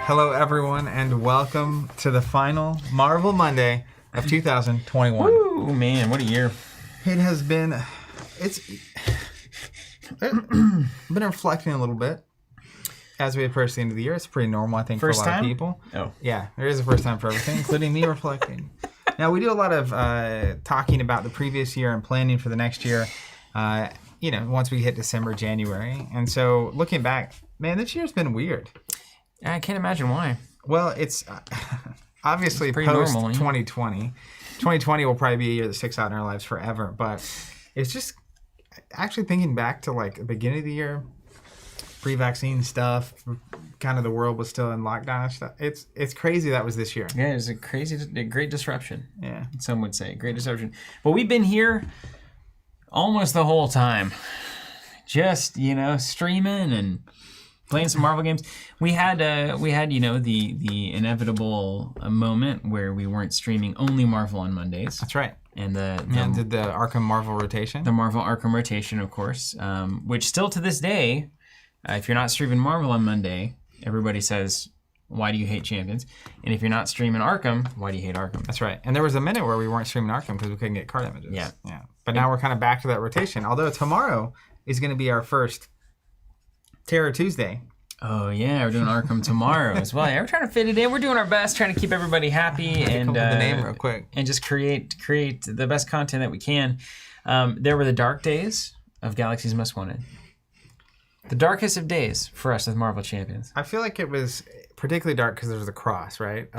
Hello, everyone, and welcome to the final Marvel Monday of 2021. Woo, man, what a year. It has been, been reflecting a little bit as we approach the end of the year. It's pretty normal, I think, First for a lot time? of people. Oh. Yeah, there is a first time for everything, including me reflecting. Now, we do a lot of talking about the previous year and planning for the next year, once we hit December, January. And so, looking back, man, this year's been weird. I can't imagine why. Well, it's obviously post-2020. 2020 will probably be a year that sticks out in our lives forever. But it's just actually thinking back to like the beginning of the year, pre-vaccine stuff, kind of the world was still in lockdown and stuff. It's crazy that was this year. Yeah, it was a great disruption. Yeah. Some would say, great disruption. But we've been here almost the whole time. Just, streaming and playing some Marvel games. We had the inevitable moment where we weren't streaming only Marvel on Mondays. That's right. And did the Arkham Marvel rotation. The Marvel Arkham rotation, of course, which still to this day, if you're not streaming Marvel on Monday, everybody says, why do you hate Champions? And if you're not streaming Arkham, why do you hate Arkham? That's right. And there was a minute where we weren't streaming Arkham because we couldn't get card images. Yeah. But now we're kind of back to that rotation. Although tomorrow is going to be our first Terror Tuesday. Oh, yeah, we're doing Arkham tomorrow as well. Yeah, we're trying to fit it in. We're doing our best, trying to keep everybody happy and come up with the name real quick. And just create the best content that we can. There were the dark days of Galaxy's Most Wanted. The darkest of days for us with Marvel Champions. I feel like it was particularly dark because there was a cross, right?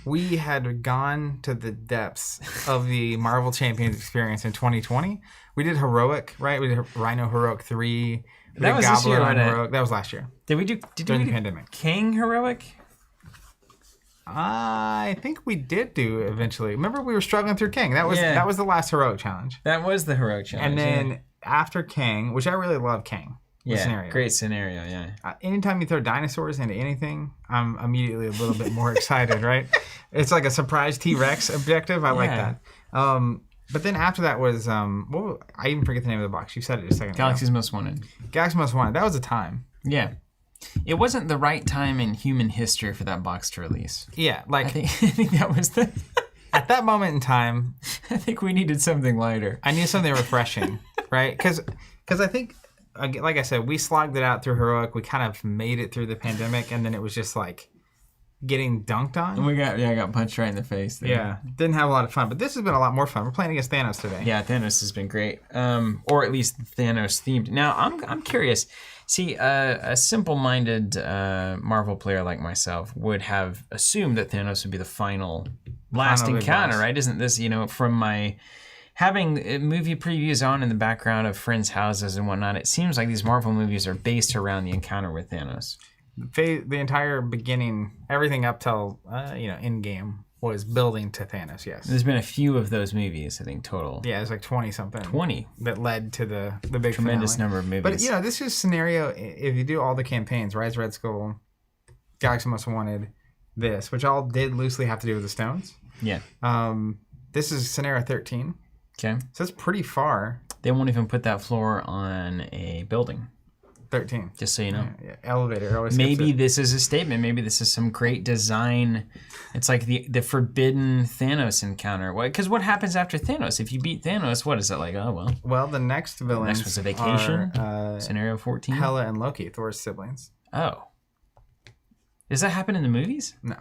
We had gone to the depths of the Marvel Champions experience in 2020. We did Heroic, right? We did Rhino Heroic 3. That was this year, Heroic. That was last year. Did we do during the pandemic? King Heroic? I think we did do eventually. Remember, we were struggling through King. That was the last Heroic challenge. That was the Heroic challenge. And then after King, which I really love King. Yeah, scenario. Great scenario, yeah. Anytime you throw dinosaurs into anything, I'm immediately a little bit more excited, right? It's like a surprise T-Rex objective. I like that. But then after that was, I even forget the name of the box. You said it just a second ago. Galaxy's Most Wanted. Galaxy's Most Wanted. That was a time. Yeah. It wasn't the right time in human history for that box to release. Yeah, I think that was the... At that moment in time... I think we needed something lighter. I needed something refreshing, right? Because I think... Like I said, we slogged it out through Heroic. We kind of made it through the pandemic, and then it was just like getting dunked on. And I got punched right in the face there. Yeah, didn't have a lot of fun, but this has been a lot more fun. We're playing against Thanos today. Yeah, Thanos has been great, or at least Thanos themed. Now, I'm curious. See, a simple-minded Marvel player like myself would have assumed that Thanos would be the final encounter, right? Isn't this, from my... Having movie previews on in the background of friends' houses and whatnot, it seems like these Marvel movies are based around the encounter with Thanos. The entire beginning, everything up till, Endgame was building to Thanos, yes. There's been a few of those movies, I think, total. Yeah, it's like 20-something. 20. That led to the big tremendous finale. Number of movies. But, this is scenario, if you do all the campaigns, Rise Red Skull, Galaxy Most Wanted, this, which all did loosely have to do with the Stones. Yeah. This is scenario 13. Okay. So it's pretty far. They won't even put that floor on a building. 13. Just so you know. Yeah. Elevator. Always Maybe this is a statement. Maybe this is some great design. It's like the forbidden Thanos encounter. Because what happens after Thanos? If you beat Thanos, what is it like? Oh, well. Well, the next villains next was a vacation. Are, scenario 14. Hela and Loki, Thor's siblings. Oh. Does that happen in the movies? No.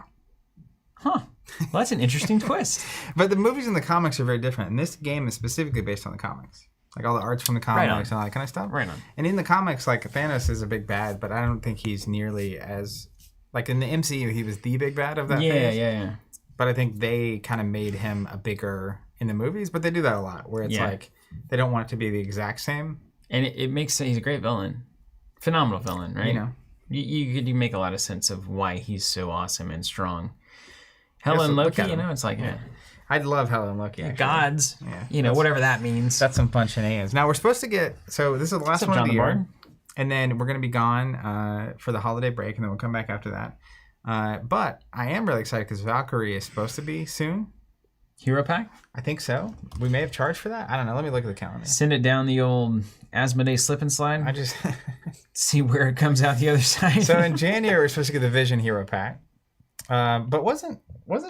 Huh. Well, that's an interesting twist. But the movies and the comics are very different. And this game is specifically based on the comics. Like all the art's from the comics and all that kind of stuff. Right on. And in the comics, like Thanos is a big bad, but I don't think he's nearly as... Like in the MCU, he was the big bad of that phase. Yeah. But I think they kind of made him a bigger in the movies. But they do that a lot, where it's like they don't want it to be the exact same. And it makes sense. He's a great villain. Phenomenal villain, right? You make a lot of sense of why he's so awesome and strong. Hela and Loki, it's like... Yeah. I'd love Hela and Loki, actually. Gods, whatever that means. That's some fun shenanigans. Now, we're supposed to get... So, this is the last one of the year. And then we're going to be gone for the holiday break, and then we'll come back after that. But I am really excited because Valkyrie is supposed to be soon. Hero Pack? I think so. We may have charged for that. I don't know. Let me look at the calendar. Send it down the old Asmodee's slip and slide. I just see where it comes out the other side. So in January, we're supposed to get the Vision Hero pack, but wasn't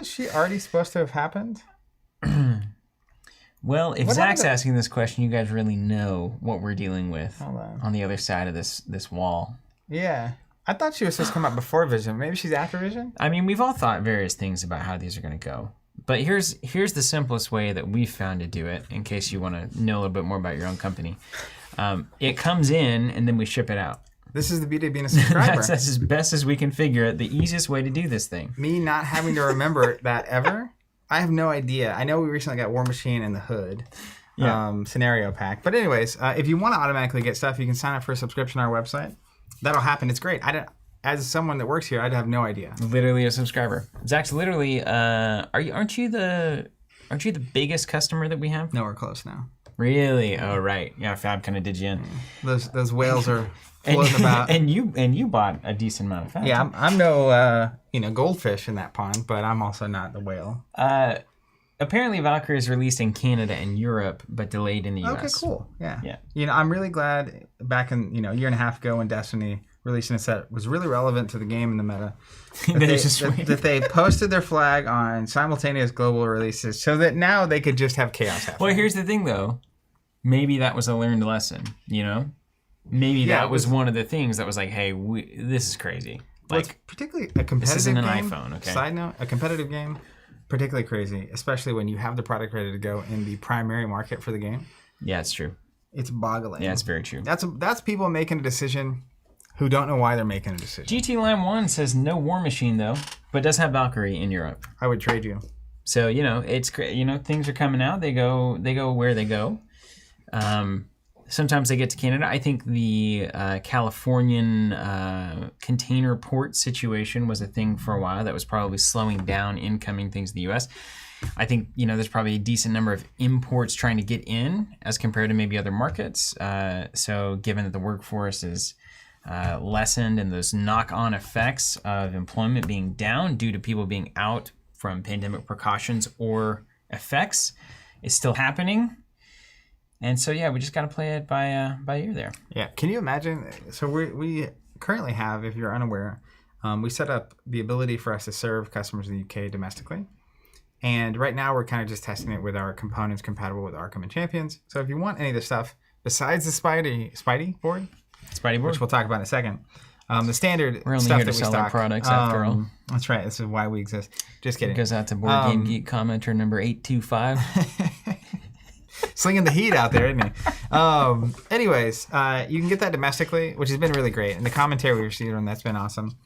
she already supposed to have happened? Well, if Zach's asking this question, you guys really know what we're dealing with on the other side of this wall. Yeah. I thought she was supposed to come out before Vision. Maybe she's after Vision? I mean, we've all thought various things about how these are going to go. But here's the simplest way that we've found to do it, in case you want to know a little bit more about your own company. It comes in, and then we ship it out. This is the beauty of being a subscriber. That's as best as we can figure it, the easiest way to do this thing. Me not having to remember that ever, I have no idea. I know we recently got War Machine and the Hood scenario pack. But anyways, if you want to automatically get stuff, you can sign up for a subscription on our website. That'll happen. It's great. As someone that works here, I'd have no idea. Literally a subscriber. Zach's literally. Aren't you the biggest customer that we have? Nowhere close now. Really? Oh right. Yeah, Fab kind of did you in. Those whales are floating about. And you bought a decent amount of Fab. Yeah, I'm no goldfish in that pond, but I'm also not the whale. Apparently Valkyrie is released in Canada and Europe, but delayed in the US. Okay, cool. Yeah. I'm really glad back in a year and a half ago when Destiny releasing a set was really relevant to the game and the meta. That they posted their flag on simultaneous global releases so that now they could just have chaos happen. Well, here's the thing though. Maybe that was a learned lesson, Maybe that was one of the things that was like, hey, this is crazy. Like, particularly a competitive this isn't an game. iPhone, okay? Side note, a competitive game, particularly crazy, especially when you have the product ready to go in the primary market for the game. Yeah, it's true. It's boggling. Yeah, it's very true. That's people making a decision who don't know why they're making a decision. GT Line 1 says no War Machine, though, but does have Valkyrie in Europe. I would trade you. So, it's things are coming out. They go where they go. Sometimes they get to Canada. I think the Californian container port situation was a thing for a while that was probably slowing down incoming things to the U.S. I think, there's probably a decent number of imports trying to get in as compared to maybe other markets. So given that the workforce is lessened and those knock-on effects of employment being down due to people being out from pandemic precautions or effects is still happening. And so, we just got to play it by ear there. Yeah. Can you imagine? So we currently have, if you're unaware, we set up the ability for us to serve customers in the UK domestically. And right now we're kind of just testing it with our components compatible with Arkham and Champions. So if you want any of the stuff besides the Spidey board, which we'll talk about in a second, the standard we're only stuff here that to we sell stock, our products after all. That's right. This is why we exist. Just kidding. It goes out to Board Game Geek commenter number 825. Slinging the heat out there, isn't he? Anyways, you can get that domestically, which has been really great. And the commentary we received on that's been awesome.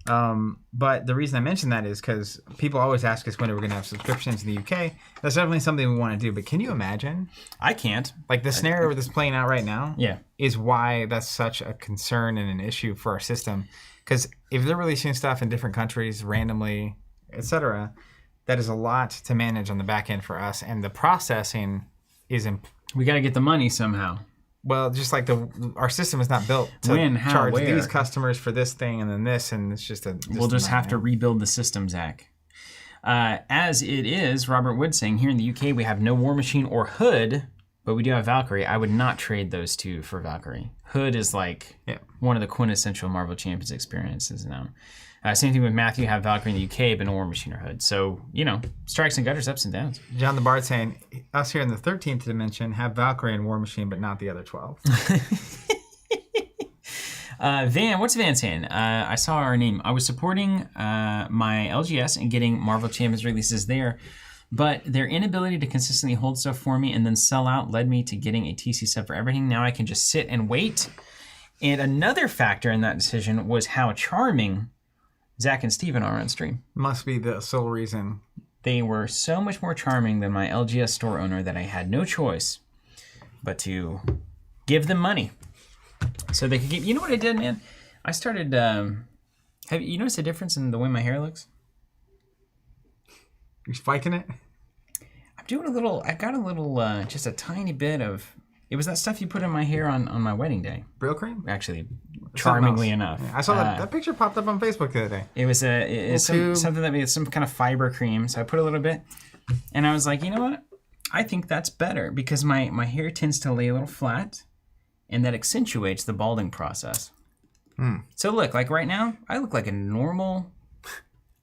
But the reason I mention that is because people always ask us when we're going to have subscriptions in the UK. That's definitely something we want to do. But can you imagine? I can't. Like the scenario that's playing out right now is why that's such a concern and an issue for our system. Because if they're releasing stuff in different countries randomly, etc., that is a lot to manage on the back end for us. And the processing is we got to get the money somehow. Well, just like our system is not built to charge these customers for this thing and then this, and it's just we'll just have to rebuild the system, Zach. As it is, Robert Wood saying, here in the UK we have no War Machine or Hood, but we do have Valkyrie. I would not trade those two for Valkyrie. Hood is like one of the quintessential Marvel Champions experiences now. Same thing with Matthew, have Valkyrie in the UK, but no War Machine or Hood. So, strikes and gutters, ups and downs. John the Bard saying, us here in the 13th dimension have Valkyrie and War Machine, but not the other 12. What's Van saying? I saw our name. I was supporting my LGS and getting Marvel Champions releases there, but their inability to consistently hold stuff for me and then sell out led me to getting a TC sub for everything. Now I can just sit and wait. And another factor in that decision was how charming Zach and Steven are on stream. Must be the sole reason. They were so much more charming than my LGS store owner that I had no choice but to give them money so they could get. You know what I did, man? I started. Have you noticed a difference in the way my hair looks? You're spiking it? I'm doing a little. I got a little, just a tiny bit of. It was that stuff you put in my hair on my wedding day. Brill cream? Actually, charmingly enough. Yeah, I saw that picture popped up on Facebook the other day. It was something that made some kind of fiber cream. So I put a little bit, and I was like, you know what? I think that's better because my hair tends to lay a little flat, and that accentuates the balding process. So look, like right now, I look like a normal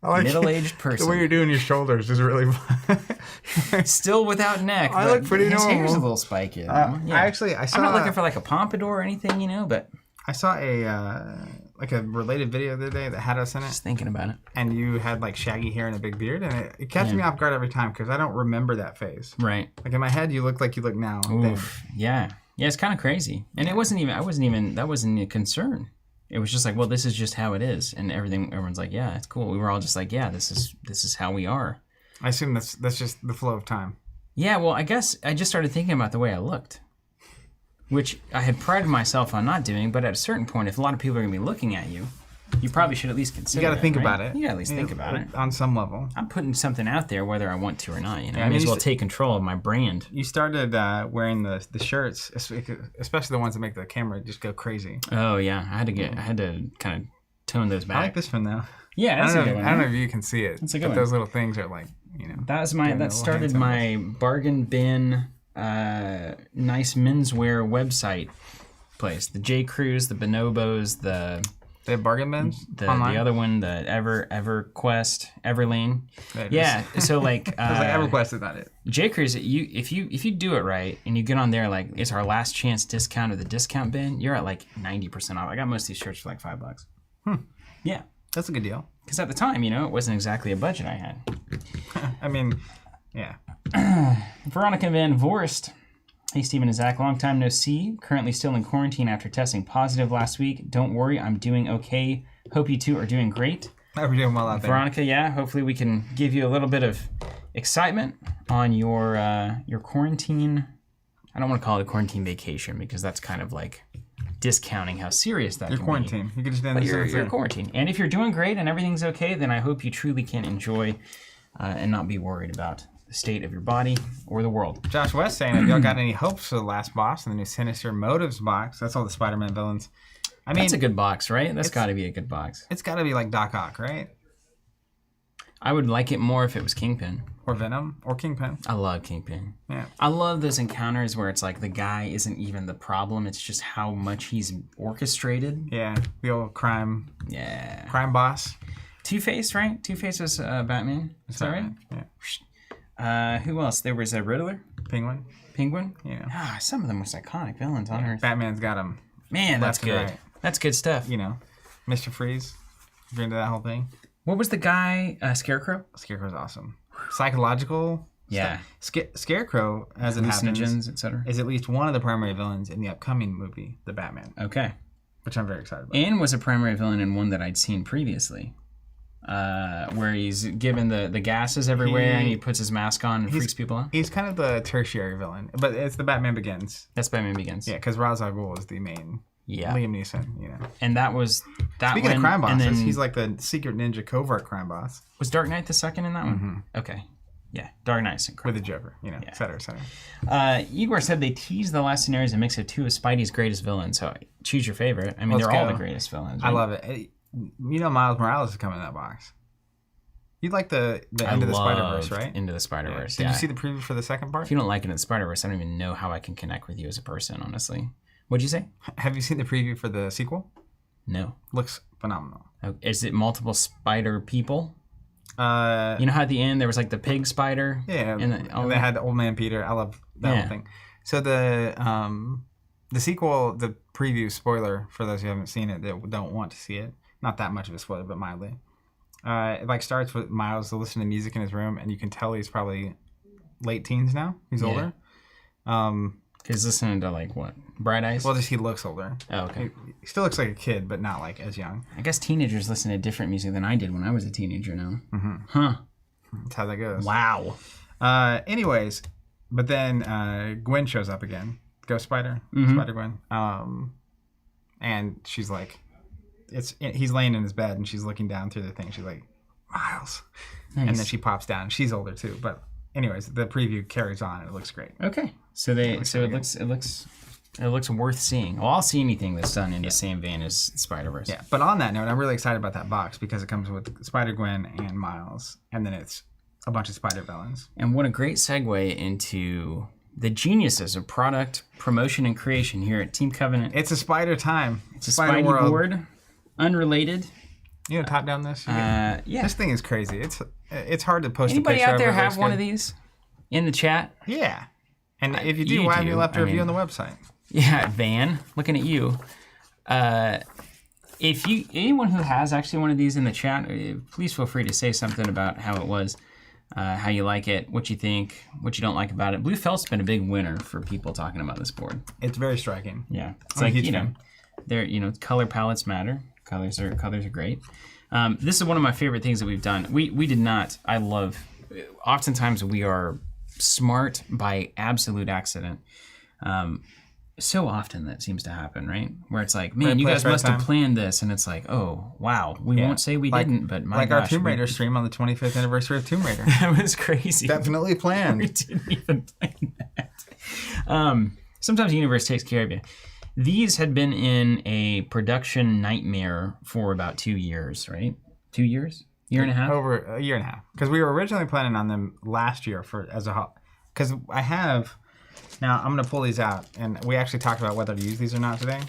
middle-aged person. The way you're doing your shoulders is really fun. Still without neck. I look pretty normal. His hair's a little spiky. Yeah. I saw. I'm not looking for like a pompadour or anything, you know, but I saw a related video the other day that had us in it. Just thinking about it. And you had like shaggy hair and a big beard, and it catches me off guard every time because I don't remember that phase. Right. Like in my head, you look like you look now. Oof. Yeah. Yeah, it's kind of crazy. And that wasn't a concern. It was just like, well, this is just how it is, and everyone's like, yeah, it's cool. We were all just like, yeah, this is how we are. I assume that's just the flow of time. Yeah, well, I guess I just started thinking about the way I looked, which I had prided myself on not doing. But at a certain point, if a lot of people are going to be looking at you, you probably should at least consider. You got to think about it. You got to at least think about it on some level. I'm putting something out there, whether I want to or not. You know, Yeah, I may as well take control of my brand. You started wearing the shirts, especially the ones that make the camera just go crazy. Oh yeah, I had to kind of tone those back. I like this one though. Yeah, that's a good one. I don't know if you can see it. That's a good one. Those little things are like, you know. That started my bargain bin, nice menswear website place. The J. Crews, the Bonobos, They have bargain bins online? The other one, the EverQuest, Everlane. Yeah, so like EverQuest is not it. J. Crews, if you do it right and you get on there like it's our last chance discount or the discount bin, you're at like 90% off. I got most of these shirts for like $5. Yeah, that's a good deal. Because at the time, you know, it wasn't exactly a budget I had. I mean, yeah. Veronica Van Vorst. Hey, Stephen and Zach. Long time no see. Currently still in quarantine after testing positive last week. Don't worry, I'm doing okay. Hope you two are doing great. We're doing well out there. Veronica, yeah. Hopefully we can give you a little bit of excitement on your quarantine. I don't want to call it a quarantine vacation because that's kind of like discounting how serious that can quarantine. be. You can just but you're quarantine. And if you're doing great and everything's okay, then I hope you truly can enjoy and not be worried about the state of your body or the world. Josh West saying, have y'all got any hopes for the last boss in the new Sinister Motives box? That's all the Spider-Man villains. I mean, that's a good box, right? That's got to be a good box. It's got to be like Doc Ock, right? I would like it more if it was Kingpin. Or Venom. Or Kingpin. I love Kingpin. Yeah. I love those encounters where it's like the guy isn't even the problem. It's just how much he's orchestrated. Yeah. The old crime. Yeah. Crime boss. Two-Face, right? Two-Face was Batman. Is that right? Yeah. Who else? There was a Riddler. Penguin. Yeah. Some of the most iconic villains on Earth. Batman's got him. Man, that's good. Right. That's good stuff. You know, Mr. Freeze. If you're into that whole thing. What was the guy? Scarecrow? Scarecrow's awesome. Psychological. Yeah. Scarecrow, as it happens, etc., is at least one of the primary villains in the upcoming movie, The Batman. Okay. Which I'm very excited about. And was a primary villain in one that I'd seen previously. Where he's given the gases everywhere and he puts his mask on and freaks people out. He's kind of the tertiary villain, but it's the Batman Begins. That's Batman Begins. Yeah, because Ra's al Ghul is the main. Yeah. Liam Neeson, you know. And that was that. Speaking of crime bosses, he's like the secret ninja covert crime boss. Was Dark Knight the second in that one? Okay. Yeah, Dark Knight's incredible. With the Joker, you know, et cetera, et cetera. Igor said they teased the last scenario as a mix of two of Spidey's greatest villains. So choose your favorite. I mean, they're all the greatest villains. Right? I love it. You know, Miles Morales is coming in that box. You'd like the Into the Spider-Verse, right? Into the Spider-Verse, Did you see the preview for the second part? If you don't like Into the Spider-Verse, I don't even know how I can connect with you as a person, honestly. What'd you say? Have you seen the preview for the sequel? No. Looks phenomenal. Oh, is it multiple spider people? You know how at the end there was like the pig spider? Yeah, and they had the old man Peter. I love that whole thing. So the sequel, the preview, spoiler for those who haven't seen it that don't want to see it, not that much of a spoiler, but mildly. It like starts with Miles listening to music in his room, and you can tell he's probably late teens now. He's older. He's listening to like what? Bright Eyes? Well, just he looks older. Oh, okay. He still looks like a kid, but not like as young. I guess teenagers listen to different music than I did when I was a teenager now. Mm-hmm. Huh. That's how that goes. Wow. Anyways, but then Gwen shows up again. Ghost Spider. Spider-Gwen. And she's like, he's laying in his bed and she's looking down through the thing. She's like, Miles. Nice. And then she pops down. She's older too, but anyways, the preview carries on and it looks great. Okay. So it looks worth seeing. Well, I'll see anything that's done in the same vein as Spider-Verse. Yeah, but on that note, I'm really excited about that box because it comes with Spider-Gwen and Miles, and then it's a bunch of Spider-Villains. And what a great segue into the geniuses of product promotion and creation here at Team Covenant. It's a spider time. It's a Spidey world. board, unrelated. You know, top down this. Yeah. This thing is crazy. It's hard to post. Anybody a picture out there of it. have one of these in the chat? Yeah. And if you do, why haven't you left a review on the website? Yeah, Van, looking at you. If anyone who has actually one of these in the chat, please feel free to say something about how it was, how you like it, what you think, what you don't like about it. Blue Felt's been a big winner for people talking about this board. It's very striking. Yeah, it's like, you know, color palettes matter. Colors are great. This is one of my favorite things that we've done. We did not. I love. Oftentimes we are smart by absolute accident. So often that seems to happen, right? Where it's like, man, you guys must have planned this, and it's like, oh wow, we won't say we didn't, but my gosh, our Tomb Raider stream on the 25th anniversary of Tomb Raider. That was crazy. Definitely planned. We didn't even plan that. Sometimes the universe takes care of you. These had been in a production nightmare for about 2 years, right? 2 years? Year and a half? Over a year and a half. Because we were originally planning on them last year because I have. Now, I'm going to pull these out, and we actually talked about whether to use these or not today.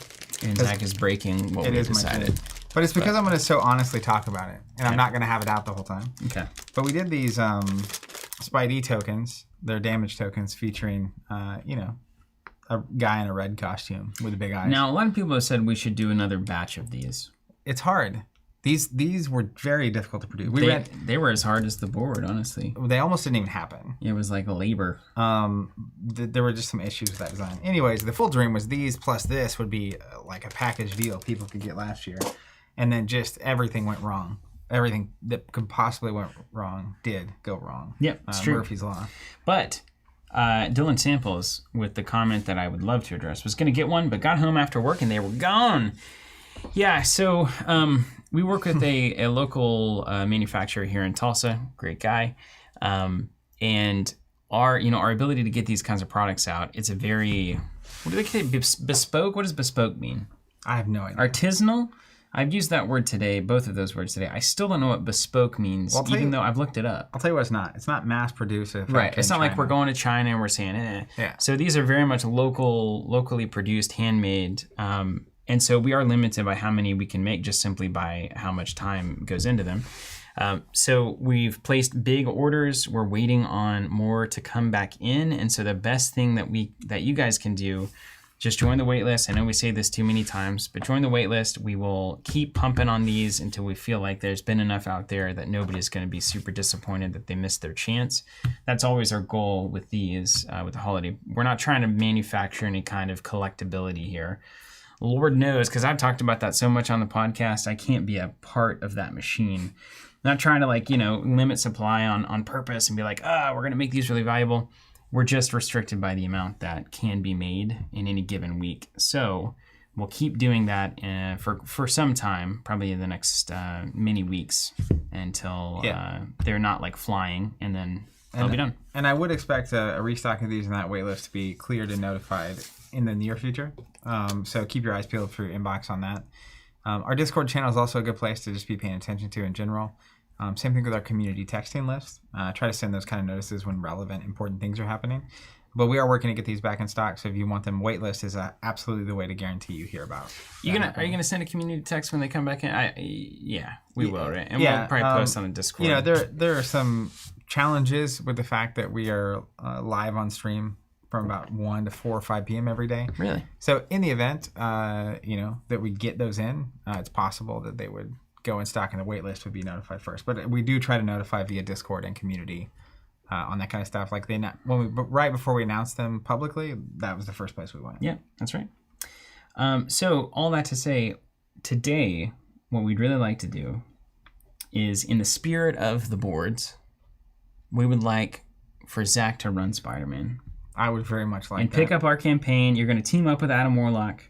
And Zach is breaking what we decided. But it's because I'm going to so honestly talk about it, and I'm not going to have it out the whole time. Okay. But we did these Spidey tokens. They're damage tokens featuring, a guy in a red costume with the big eyes. Now, a lot of people have said we should do another batch of these. It's hard. These were very difficult to produce. They were as hard as the board, honestly. They almost didn't even happen. It was like a labor. There were just some issues with that design. Anyways, the full dream was these plus this would be like a package deal people could get last year. And then just everything went wrong. Everything that could possibly went wrong did go wrong. Yep, it's true. Murphy's Law. But Dylan Samples, with the comment that I would love to address, was going to get one, but got home after work and they were gone. Yeah, so we work with a local manufacturer here in Tulsa, great guy, and our ability to get these kinds of products out, it's a very, what do they say, bespoke? What does bespoke mean? I have no idea. Artisanal? I've used that word today, both of those words today. I still don't know what bespoke means, even though I've looked it up. I'll tell you what it's not. It's not mass produced. Right. It's not like we're going to China and we're saying, eh. Yeah. So these are very much locally produced, handmade. And so we are limited by how many we can make just simply by how much time goes into them. So we've placed big orders. We're waiting on more to come back in. And so the best thing that you guys can do, just join the wait list. I know we say this too many times, but join the wait list. We will keep pumping on these until we feel like there's been enough out there that nobody's going to be super disappointed that they missed their chance. That's always our goal with these, with the holiday. We're not trying to manufacture any kind of collectability here. Lord knows, because I've talked about that so much on the podcast, I can't be a part of that machine. I'm not trying to limit supply on purpose and be like, we're going to make these really valuable. We're just restricted by the amount that can be made in any given week. So we'll keep doing that for some time, probably in the next many weeks until they're not flying, and then they'll be done. And I would expect a restock of these in that wait list to be cleared and notified in the near future. So keep your eyes peeled for your inbox on that. Our Discord channel is also a good place to just be paying attention to in general. Same thing with our community texting list. Try to send those kind of notices when relevant, important things are happening. But we are working to get these back in stock. So if you want them, waitlist is absolutely the way to guarantee you hear about. Are you gonna send a community text when they come back in? We will, right? And we'll probably post on the Discord. There are some challenges with the fact that we are live on stream from about 1 to 4 or 5 p.m. every day. Really? So in the event, that we get those in, it's possible that they would go in stock and the wait list would be notified first. But we do try to notify via Discord and community on that kind of stuff. Right before we announced them publicly, that was the first place we went. Yeah, that's right. So all that to say, today, what we'd really like to do is, in the spirit of the boards, we would like for Zach to run Spider-Man. I would very much like that. And pick up our campaign. You're going to team up with Adam Warlock.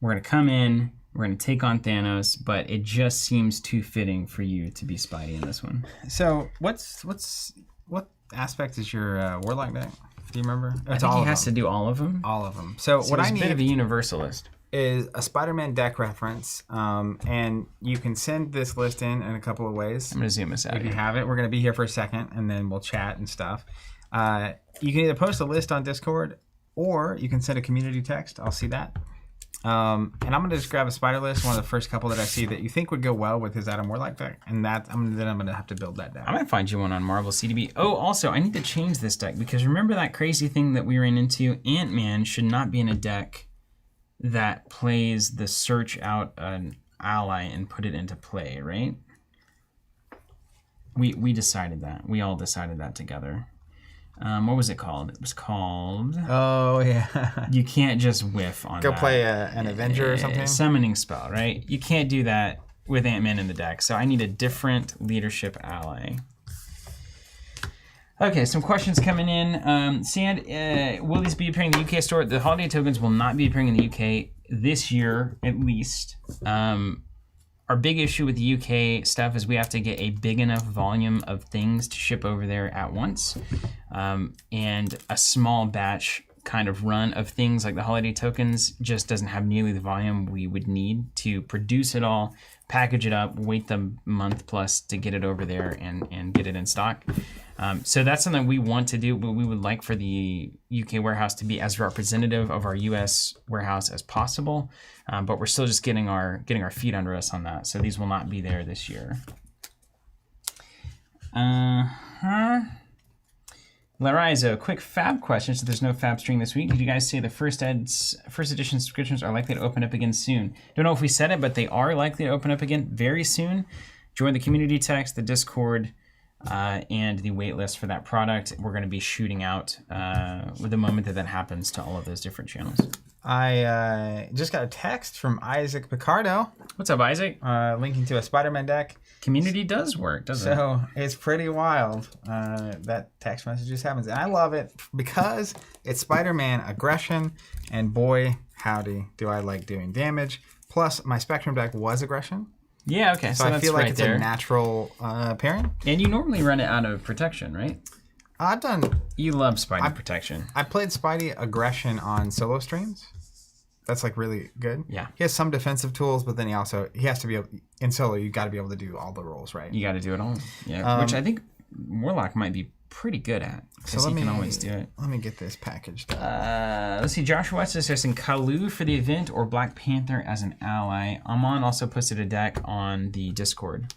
We're going to come in. We're going to take on Thanos, but it just seems too fitting for you to be Spidey in this one. So what aspect is your Warlock deck? Do you remember? I think he has to do all of them. All of them. So what I need... a bit of a universalist. Is a Spider-Man deck reference, and you can send this list in a couple of ways. I'm going to zoom us out If you have it, we're going to be here for a second, and then we'll chat and stuff. You can either post a list on Discord or you can send a community text. I'll see that. And I'm going to just grab a spider list, one of the first couple that I see that you think would go well with his Adam Warlock deck. And then I'm going to have to build that deck. I might find you one on Marvel CDB. Oh, also, I need to change this deck because remember that crazy thing that we ran into? Ant-Man should not be in a deck that plays the search out an ally and put it into play, right? We decided that. We all decided that together. What was it called? It was called... Oh, yeah. You can't just whiff on Go that. play an Avenger or something? Summoning spell, right? You can't do that with Ant-Man in the deck. So I need a different leadership ally. Okay, some questions coming in. Sand, will these be appearing in the UK store? The holiday tokens will not be appearing in the UK this year, at least. Our big issue with the UK stuff is we have to get a big enough volume of things to ship over there at once. And a small batch kind of run of things like the holiday tokens just doesn't have nearly the volume we would need to produce it all, package it up, wait the month plus to get it over there and get it in stock. So that's something we want to do, but we would like for the UK warehouse to be as representative of our US warehouse as possible. But we're still just getting our feet under us on that. So these will not be there this year. Larizo, quick fab question. So there's no fab string this week. Did you guys say the first edition subscriptions are likely to open up again soon? Don't know if we said it, but they are likely to open up again very soon. Join the community text, the Discord, and the waitlist for that product. We're going to be shooting out with the moment that happens to all of those different channels. I just got a text from Isaac Picardo. What's up, Isaac? Linking to a Spider-Man deck. Community does work, doesn't it? So it's pretty wild that text message just happens. And I love it because it's Spider-Man aggression, and boy, howdy, do I like doing damage. Plus, my Spectrum deck was aggression. Yeah, okay. So I that's feel like right it's there. a natural pairing. And you normally run it out of protection, right? I've done... You love Spidey protection. I played Spidey aggression on solo streams. That's like really good. Yeah. He has some defensive tools, but then he has to be able, in solo, you got to be able to do all the roles, right? You got to do it all. Yeah, which I think Warlock might be pretty good at because he can always do it. Let me get this packaged up. Let's see. Joshua West is suggesting Kalu for the event or Black Panther as an ally. Amon also posted a deck on the Discord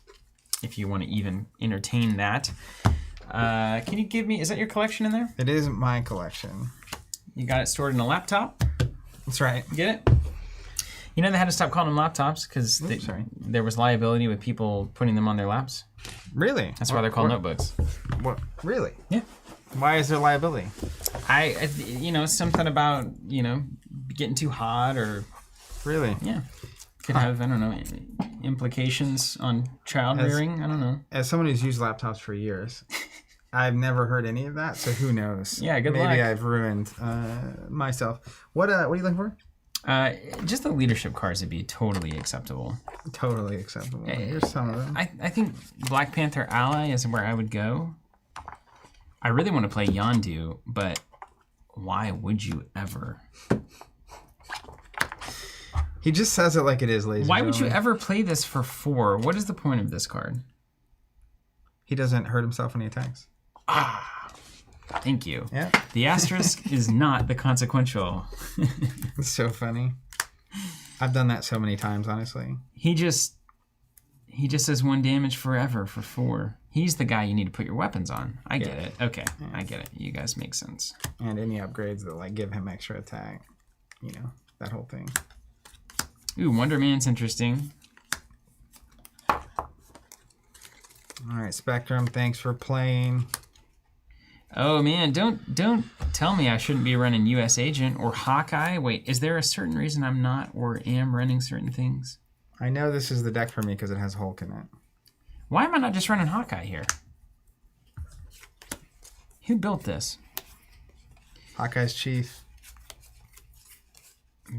if you want to even entertain that. Can you give me, is that your collection in there? It is my collection. You got it stored in a laptop? That's right. Get it? You know they had to stop calling them laptops because there was liability with people putting them on their laps? Really? That's why they're called notebooks. What? Really? Yeah. Why is there liability? Something about, getting too hot or... Really? Yeah. Could have, I don't know, implications on child rearing. I don't know. As someone who's used laptops for years, I've never heard any of that, so who knows? Yeah, good luck. Maybe I've ruined myself. What are you looking for? Just the leadership cards would be totally acceptable. Totally acceptable. Here's some of them. I think Black Panther Ally is where I would go. I really want to play Yondu, but why would you ever? He just says it like it is, ladies. Why would you ever play this for 4? What is the point of this card? He doesn't hurt himself when he attacks. Thank you. Yeah. The asterisk is not the consequential. It's so funny. I've done that so many times, honestly. He just does 1 damage forever for 4. He's the guy you need to put your weapons on. I get it. Okay, yeah. I get it. You guys make sense. And any upgrades that give him extra attack, that whole thing. Ooh, Wonder Man's interesting. All right, Spectrum. Thanks for playing. Oh man, don't tell me I shouldn't be running US Agent or Hawkeye. Wait, is there a certain reason I'm not or am running certain things? I know this is the deck for me because it has Hulk in it. Why am I not just running Hawkeye here? Who built this? Hawkeye's chief.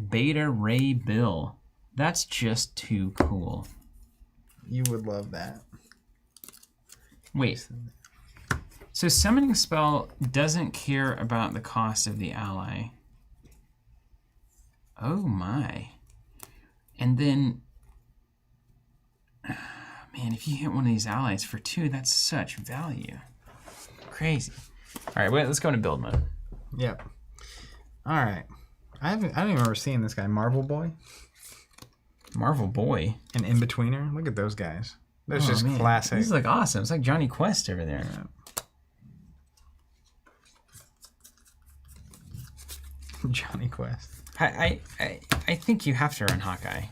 Beta Ray Bill. That's just too cool. You would love that. Wait. So summoning spell doesn't care about the cost of the ally. Oh my. And then, man, if you hit one of these allies for 2, that's such value. Crazy. All right, wait, let's go into build mode. Yep. All right. I don't even remember seeing this guy, Marvel Boy. Marvel Boy. An in-betweener. Look at those guys. That's just classic. This is like awesome. It's like Johnny Quest over there. Johnny Quest. I think you have to run Hawkeye.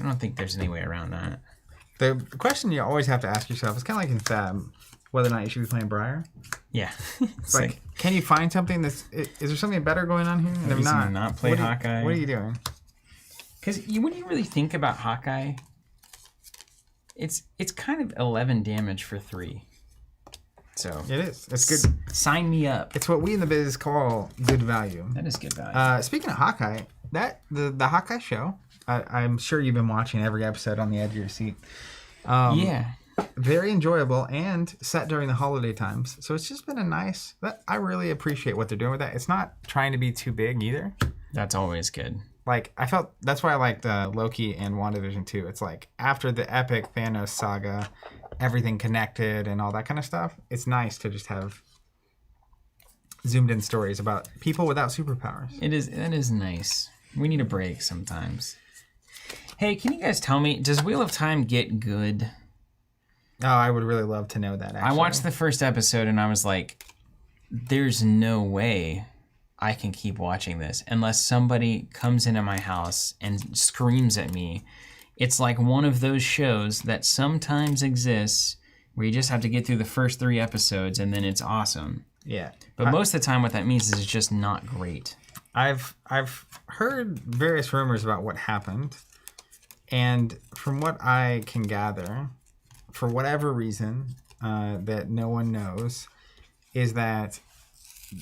I don't think there's any way around that. The question you always have to ask yourself is kind of like in Fab, whether or not you should be playing Briar. Yeah. It's like, can you find something is there something better going on here? And if not play Hawkeye. What are you doing? Because when you really think about Hawkeye, it's kind of 11 damage for 3. So it is. It's good. Sign me up. It's what we in the biz call good value. That is good value. Speaking of Hawkeye, the Hawkeye show, I'm sure you've been watching every episode on the edge of your seat. Yeah. Very enjoyable and set during the holiday times. So it's just been a nice. I really appreciate what they're doing with that. It's not trying to be too big either. That's always good. Like, I felt that's why I liked Loki and WandaVision too. It's like after the epic Thanos saga, everything connected and all that kind of stuff. It's nice to just have zoomed in stories about people without superpowers. That is nice. We need a break sometimes. Hey, can you guys tell me, does Wheel of Time get good? Oh, I would really love to know that, actually. I watched the first episode and I was like, there's no way I can keep watching this unless somebody comes into my house and screams at me. It's like one of those shows that sometimes exists where you just have to get through the first 3 episodes and then it's awesome. Yeah. But most of the time what that means is it's just not great. I've heard various rumors about what happened, and from what I can gather, for whatever reason that no one knows, is that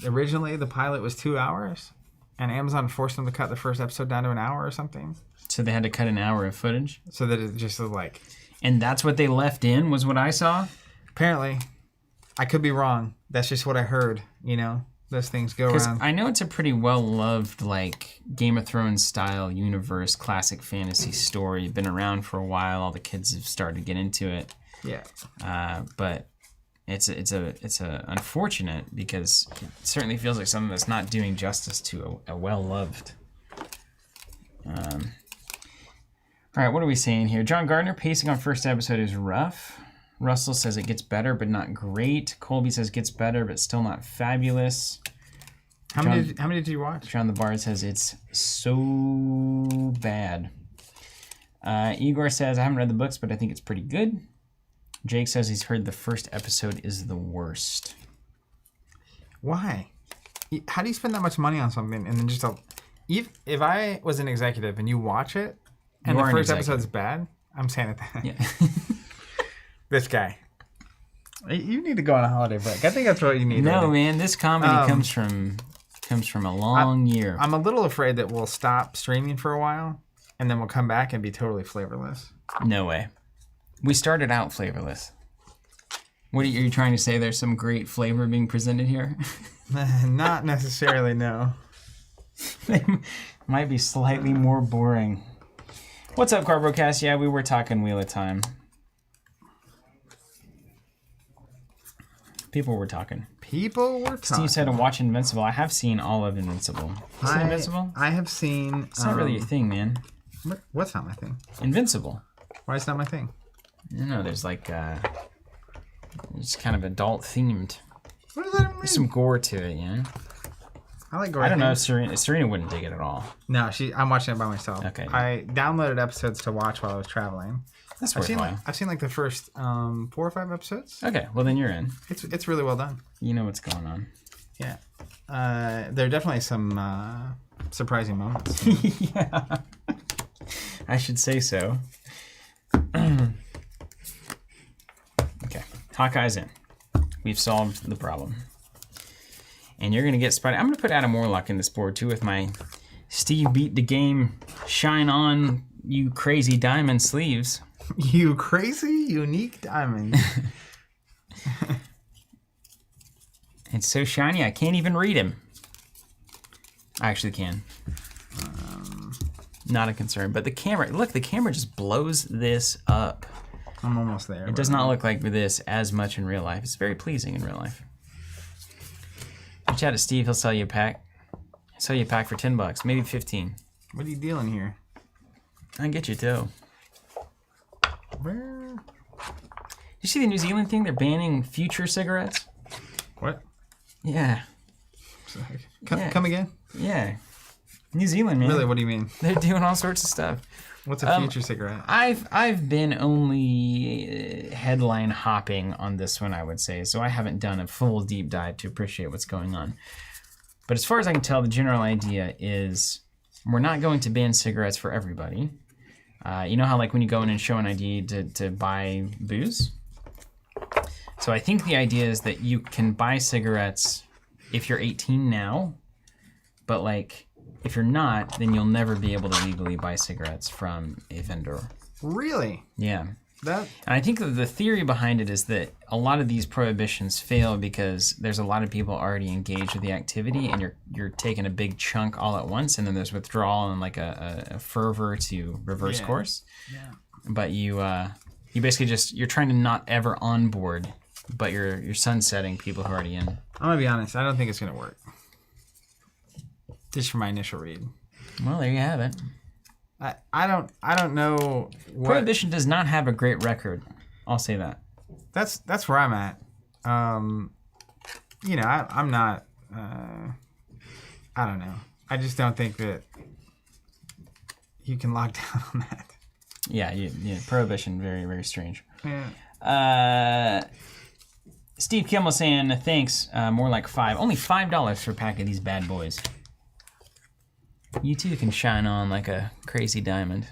originally the pilot was 2 hours, and Amazon forced them to cut the first episode down to an hour or something. So they had to cut an hour of footage? So that it just was like... And that's what they left in, was what I saw? Apparently. I could be wrong. That's just what I heard, you know? Those things go around. I know it's a pretty well-loved, like, Game of Thrones style universe, classic fantasy story. Been around for a while. All the kids have started to get into it. Yeah. But it's a unfortunate, because it certainly feels like something that's not doing justice to a well-loved. All right, what are we saying here? John Gardner, pacing on first episode is rough. Russell says it gets better, but not great. Colby says gets better, but still not fabulous. How many did you watch? John the Bard says it's so bad. Igor says, I haven't read the books, but I think it's pretty good. Jake says he's heard the first episode is the worst. Why? How do you spend that much money on something and then just... If I was an executive and you watch it and the first episode's bad, I'm saying it that. Yeah. This guy. You need to go on a holiday break. I think that's what you need. No, man, this comedy comes from a long year. I'm a little afraid that we'll stop streaming for a while and then we'll come back and be totally flavorless. No way. We started out flavorless. What are you trying to say? There's some great flavor being presented here? Not necessarily, no. They might be slightly more boring. What's up, Carbocast? Yeah, we were talking Wheel of Time. People were talking. Steve said to watch Invincible. I have seen all of Invincible. You seen Invincible? I have seen... It's not really your thing, man. What's not my thing? Invincible. Why is it not my thing? You know, there's like... it's kind of adult themed. What does that mean? There's some gore to it, you know? I like gore. I don't know if Serena wouldn't dig it at all. No, I'm watching it by myself. Okay. I downloaded episodes to watch while I was traveling. That's worthwhile. I've seen like the first 4 or 5 episodes. Okay, well then you're in. It's really well done. You know what's going on. Yeah. There are definitely some surprising moments. Yeah. I should say so. Okay, Hawkeye's in. We've solved the problem. And you're going to get Spider. I'm going to put Adam Warlock in this board too with my Steve beat the game, shine on, you crazy diamond sleeves. You crazy, unique diamond. It's so shiny, I can't even read him. I actually can. Not a concern. But the camera, look, the camera just blows this up. I'm almost there. It does not look like this as much in real life. It's very pleasing in real life. Reach out to Steve. He'll sell you a pack. He'll sell you a pack for $10, maybe 15. What are you dealing here? I can get you too. Where? You see the New Zealand thing? They're banning future cigarettes. What? Yeah. Come again? Yeah. New Zealand, man. Really? What do you mean? They're doing all sorts of stuff. What's a future cigarette? I've been only headline hopping on this one, I would say, so I haven't done a full deep dive to appreciate what's going on. But as far as I can tell, the general idea is we're not going to ban cigarettes for everybody. You know how like when you go in and show an ID to buy booze? So I think the idea is that you can buy cigarettes if you're 18 now, but like if you're not, then you'll never be able to legally buy cigarettes from a vendor. Really? Yeah. That? And I think that the theory behind it is that a lot of these prohibitions fail because there's a lot of people already engaged with the activity, and you're taking a big chunk all at once, and then there's withdrawal and like a fervor to reverse course. Yeah. But you basically you're trying to not ever onboard, but you're sunsetting people who are already in. I'm gonna be honest. I don't think it's gonna work. Just from my initial read. Well, there you have it. I don't know what... Prohibition does not have a great record. I'll say that. That's where I'm at. You know, I'm not. I don't know. I just don't think that you can lock down on that. Yeah. Prohibition, very, very strange. Yeah. Steve Kimmel saying thanks. More like $5. Only $5 for a pack of these bad boys. You too can shine on like a crazy diamond.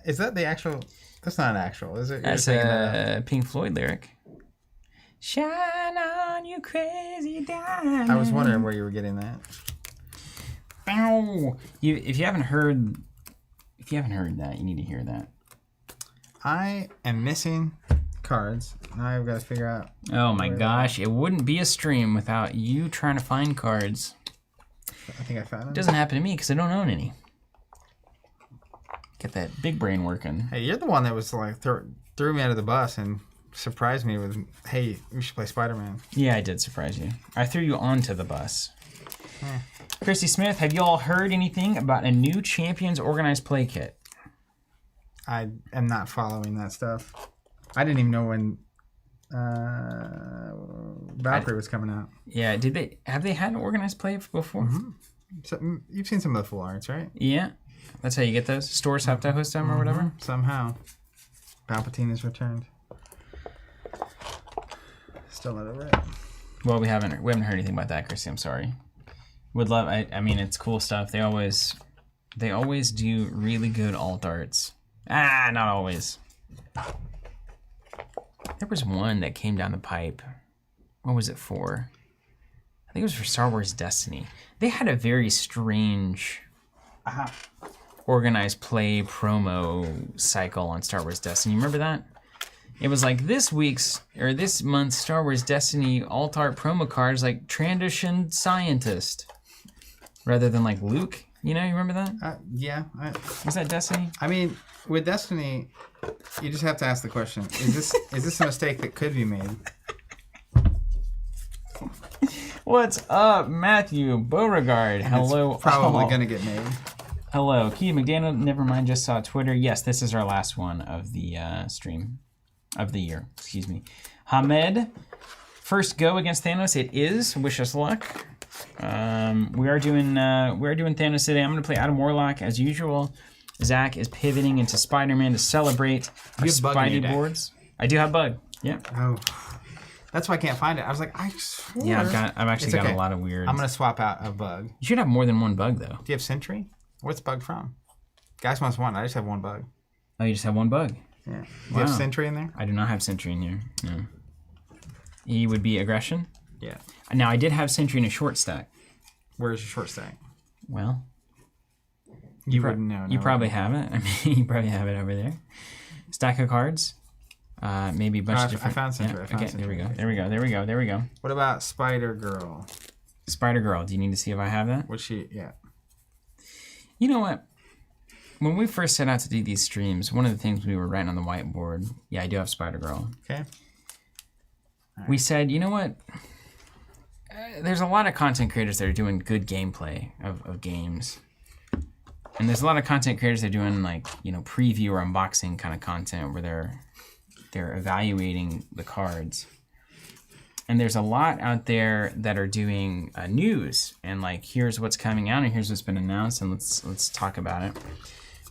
Is that the actual? That's not actual, is it? That's a Pink Floyd lyric. Shine on, you crazy diamond. I was wondering where you were getting that. Bow. If you haven't heard that, you need to hear that. I am missing cards. Now I've got to figure out. Oh my gosh, it wouldn't be a stream without you trying to find cards. I think I found them. It doesn't happen to me because I don't own any. Get that big brain working. Hey, you're the one that was like threw me out of the bus and surprised me with, "Hey, we should play Spider-Man." Yeah, I did surprise you. I threw you onto the bus. Christy Smith, have you all heard anything about a new Champions organized play kit? I am not following that stuff. I didn't even know when Valkyrie was coming out. Yeah, have they had an organized play before? Mm-hmm. So, you've seen some of the full arts, right? Yeah, that's how you get those. Stores have to host them or whatever. Somehow, Palpatine has returned. Still not over it. Well, we haven't heard anything about that, Chrissy. I'm sorry. Would love. I mean, it's cool stuff. They always do really good alt arts. Not always. There was one that came down the pipe. What was it for? I think it was for Star Wars Destiny. They had a very strange organized play promo cycle on Star Wars Destiny. You remember that? It was like this month's Star Wars Destiny alt art promo cards like Transition Scientist rather than like Luke. You know, you remember that? Yeah. Was that Destiny? I mean, with Destiny, you just have to ask the question: is this a mistake that could be made? What's up, Matthew Beauregard? Hello. It's probably gonna get made. Hello, Keith McDaniel. Never mind, just saw Twitter. Yes, this is our last one of the stream of the year. Excuse me. Hamed, first go against Thanos. It is. Wish us luck. We are doing Thanos today. I'm gonna play Adam Warlock as usual. Zach is pivoting into Spider-Man to celebrate our Spidey boards. I do have Bug. Yeah. Oh, that's why I can't find it. I was like, I swore. Yeah, I've actually got a lot of weird. I'm gonna swap out a Bug. You should have more than one Bug though. Do you have Sentry? Where's Bug from? Guys Must Want. I just have one Bug. Oh, you just have one Bug. Yeah. Do you have Sentry in there? I do not have Sentry in here. No. He would be Aggression. Yeah. Now I did have Sentry in a short stack. Where's your short stack? Well, you wouldn't know. You probably have it. I mean, you probably have it over there. Stack of cards. Maybe a bunch of different. I found Sentry. Yeah, okay, there we go. What about Spider Girl? Spider Girl. Do you need to see if I have that? Would she? Yeah. You know what? When we first set out to do these streams, one of the things we were writing on the whiteboard. Yeah, I do have Spider Girl. Okay. We said, you know what? there's a lot of content creators that are doing good gameplay of games. And there's a lot of content creators that are doing like, preview or unboxing kind of content where they're evaluating the cards. And there's a lot out there that are doing news and like, here's what's coming out and here's what's been announced and let's talk about it.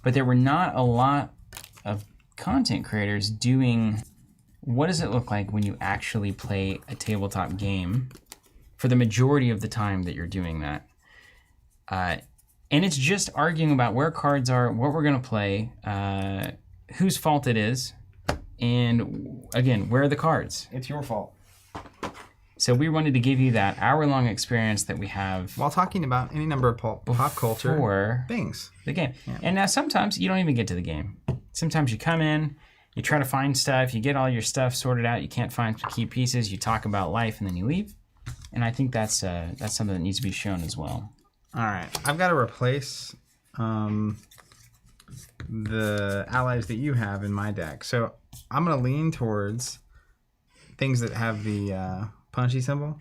But there were not a lot of content creators doing what does it look like when you actually play a tabletop game for the majority of the time that you're doing that. And it's just arguing about where cards are, what we're going to play, whose fault it is, and again, where are the cards? It's your fault. So we wanted to give you that hour-long experience that we have while talking about any number of pop culture things. The game. Yeah. And now sometimes you don't even get to the game. Sometimes you come in, you try to find stuff, you get all your stuff sorted out, you can't find key pieces, you talk about life, and then you leave. And I think that's something that needs to be shown as well. All right, I've got to replace the allies that you have in my deck. So I'm going to lean towards things that have the punchy symbol,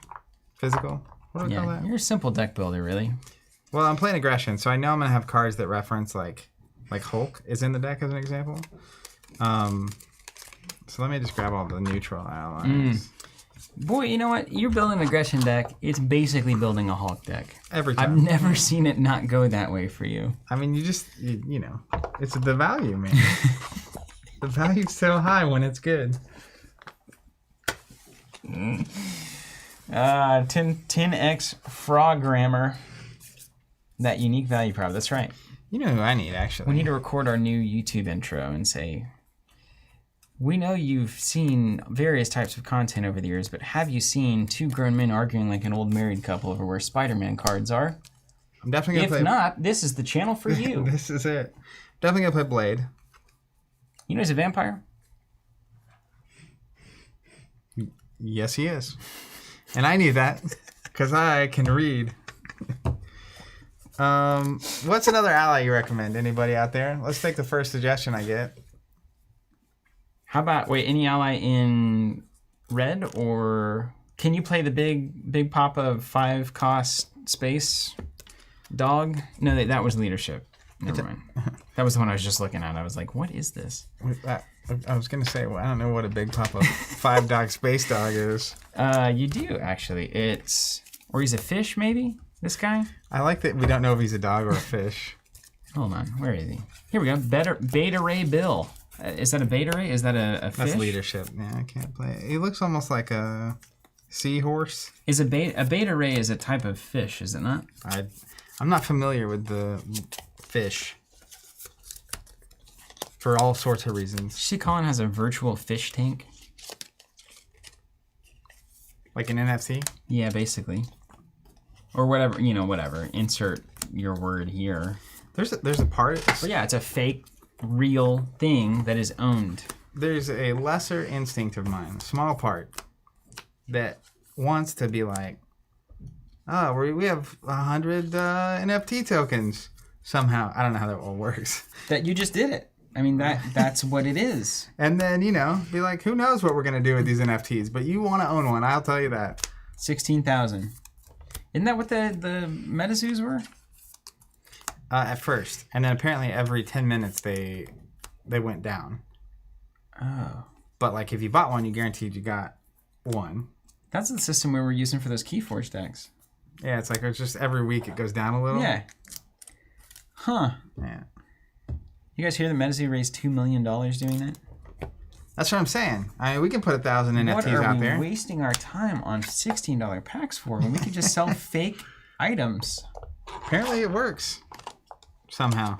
physical. What do I call that? You're a simple deck builder, really. Well, I'm playing aggression, so I know I'm going to have cards that reference like Hulk is in the deck as an example. So let me just grab all the neutral allies. Boy, you know what? You're building an aggression deck. It's basically building a Hulk deck. Every time. I've never seen it not go that way for you. I mean, you know, it's the value, man. The value's so high when it's good. 10x frog grammar. That unique value prop. That's right. You know who I need, actually. We need to record our new YouTube intro and say, we know you've seen various types of content over the years, but have you seen two grown men arguing like an old married couple over where Spider-Man cards are? I'm definitely gonna play. If not, this is the channel for you. This is it. Definitely gonna play Blade. You know he's a vampire? Yes, he is. And I need that because I can read. What's another ally you recommend? Anybody out there? Let's take the first suggestion I get. How about, any ally in red, or can you play the big papa 5-cost space dog? No, that was leadership. Never mind. That was the one I was just looking at. I was like, what is this? I was going to say, well, I don't know what a big papa 5-dog space dog is. You do, actually. Or he's a fish, maybe, this guy? I like that we don't know if he's a dog or a fish. Hold on, where is he? Here we go, Beta Ray Bill. Is that a Beta Ray? Is that a fish? That's leadership. Yeah, I can't play it. He looks almost like a seahorse. Is a Beta Ray is a type of fish, is it not? I'm not familiar with the fish for all sorts of reasons. See, Colin has a virtual fish tank. Like an NFT? Yeah, basically. Or whatever, whatever. Insert your word here. There's a part. But yeah, it's a fake, real thing that is owned. There's a lesser instinct of mine, a small part, that wants to be like, oh, we have 100 NFT tokens somehow. I don't know how that all works. That you just did it. I mean, that's what it is. And then, be like, who knows what we're going to do with these NFTs, but you want to own one, I'll tell you that. 16,000. Isn't that what the MetaZoos were? At first. And then apparently every 10 minutes they went down. Oh. But like if you bought one, you guaranteed you got one. That's the system we were using for those Keyforge decks. Yeah, it's like it's just every week it goes down a little. Yeah. Huh. Yeah. You guys hear the MetaZoo raised $2 million doing that? That's what I'm saying. I mean, we can put 1,000 NFTs out there. What are we wasting our time on $16 packs for when we could just sell fake items? Apparently it works. Somehow.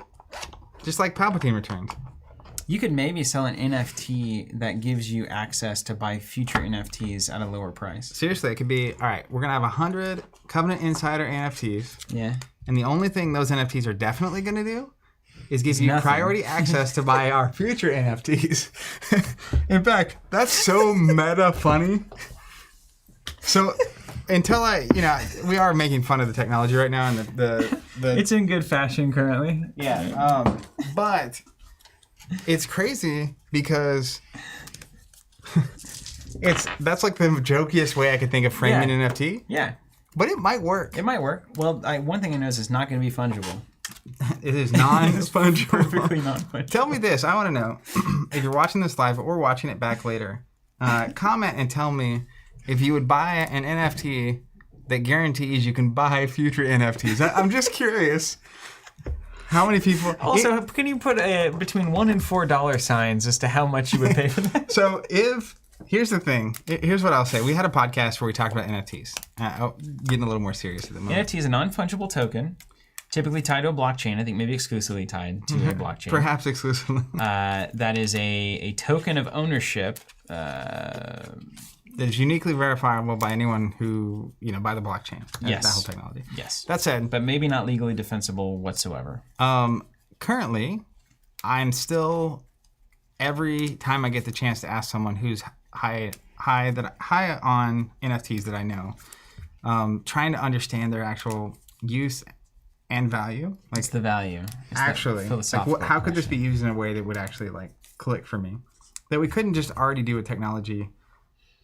Just like Palpatine returns. You could maybe sell an NFT that gives you access to buy future NFTs at a lower price. Seriously, it could be, all right, we're going to have 100 Covenant Insider NFTs. Yeah. And the only thing those NFTs are definitely going to do is give you priority access to buy our future NFTs. In fact, that's so meta funny. So until we are making fun of the technology right now, and the it's in good fashion currently. Yeah, but it's crazy because that's like the jokiest way I could think of framing an NFT. Yeah. But it might work. It might work. Well, one thing I know is it's not going to be fungible. It is non-fungible. Perfectly non-fungible. Tell me this. I want to know, if you're watching this live or watching it back later, comment and tell me if you would buy an NFT that guarantees you can buy future NFTs. I'm just curious. How many people... Also, can you put between $1 and $4 signs as to how much you would pay for that? So here's the thing. Here's what I'll say. We had a podcast where we talked about NFTs. Getting a little more serious at the moment. NFT is a non-fungible token, typically tied to a blockchain. I think maybe exclusively tied to a blockchain. Perhaps exclusively. That is a token of ownership. That is uniquely verifiable by anyone who, by the blockchain. Yes. That whole technology. Yes. That said. But maybe not legally defensible whatsoever. Currently, I'm still, every time I get the chance to ask someone who's high on NFTs that I know, trying to understand their actual use and value. What's the value? Actually, how could this be used in a way that would actually click for me? That we couldn't just already do with technology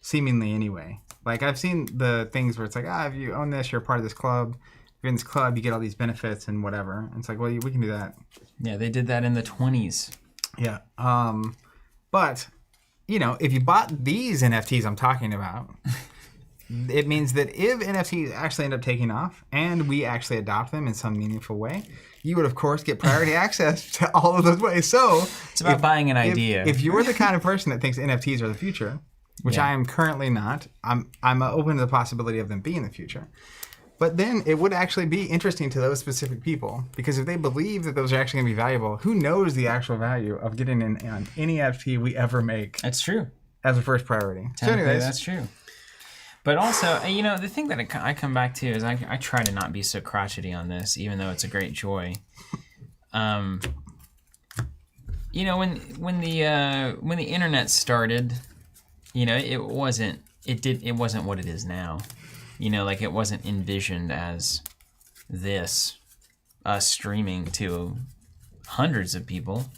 seemingly anyway. I've seen the things where it's like, if you own this, you're a part of this club. If you're in this club, you get all these benefits and whatever. And it's like, well, we can do that. Yeah, they did that in the 20s. Yeah. But, if you bought these NFTs I'm talking about, it means that if NFTs actually end up taking off and we actually adopt them in some meaningful way, you would, of course, get priority access to all of those ways. So it's about buying an idea. If you're the kind of person that thinks NFTs are the future, which I am currently not, I'm open to the possibility of them being the future. But then it would actually be interesting to those specific people, because if they believe that those are actually going to be valuable, who knows the actual value of getting in on any NFT we ever make? That's true. As a first priority. So anyways, that's true. But also, the thing that I come back to is I try to not be so crotchety on this, even though it's a great joy. When the internet started, it wasn't what it is now. It wasn't envisioned as this, us streaming to hundreds of people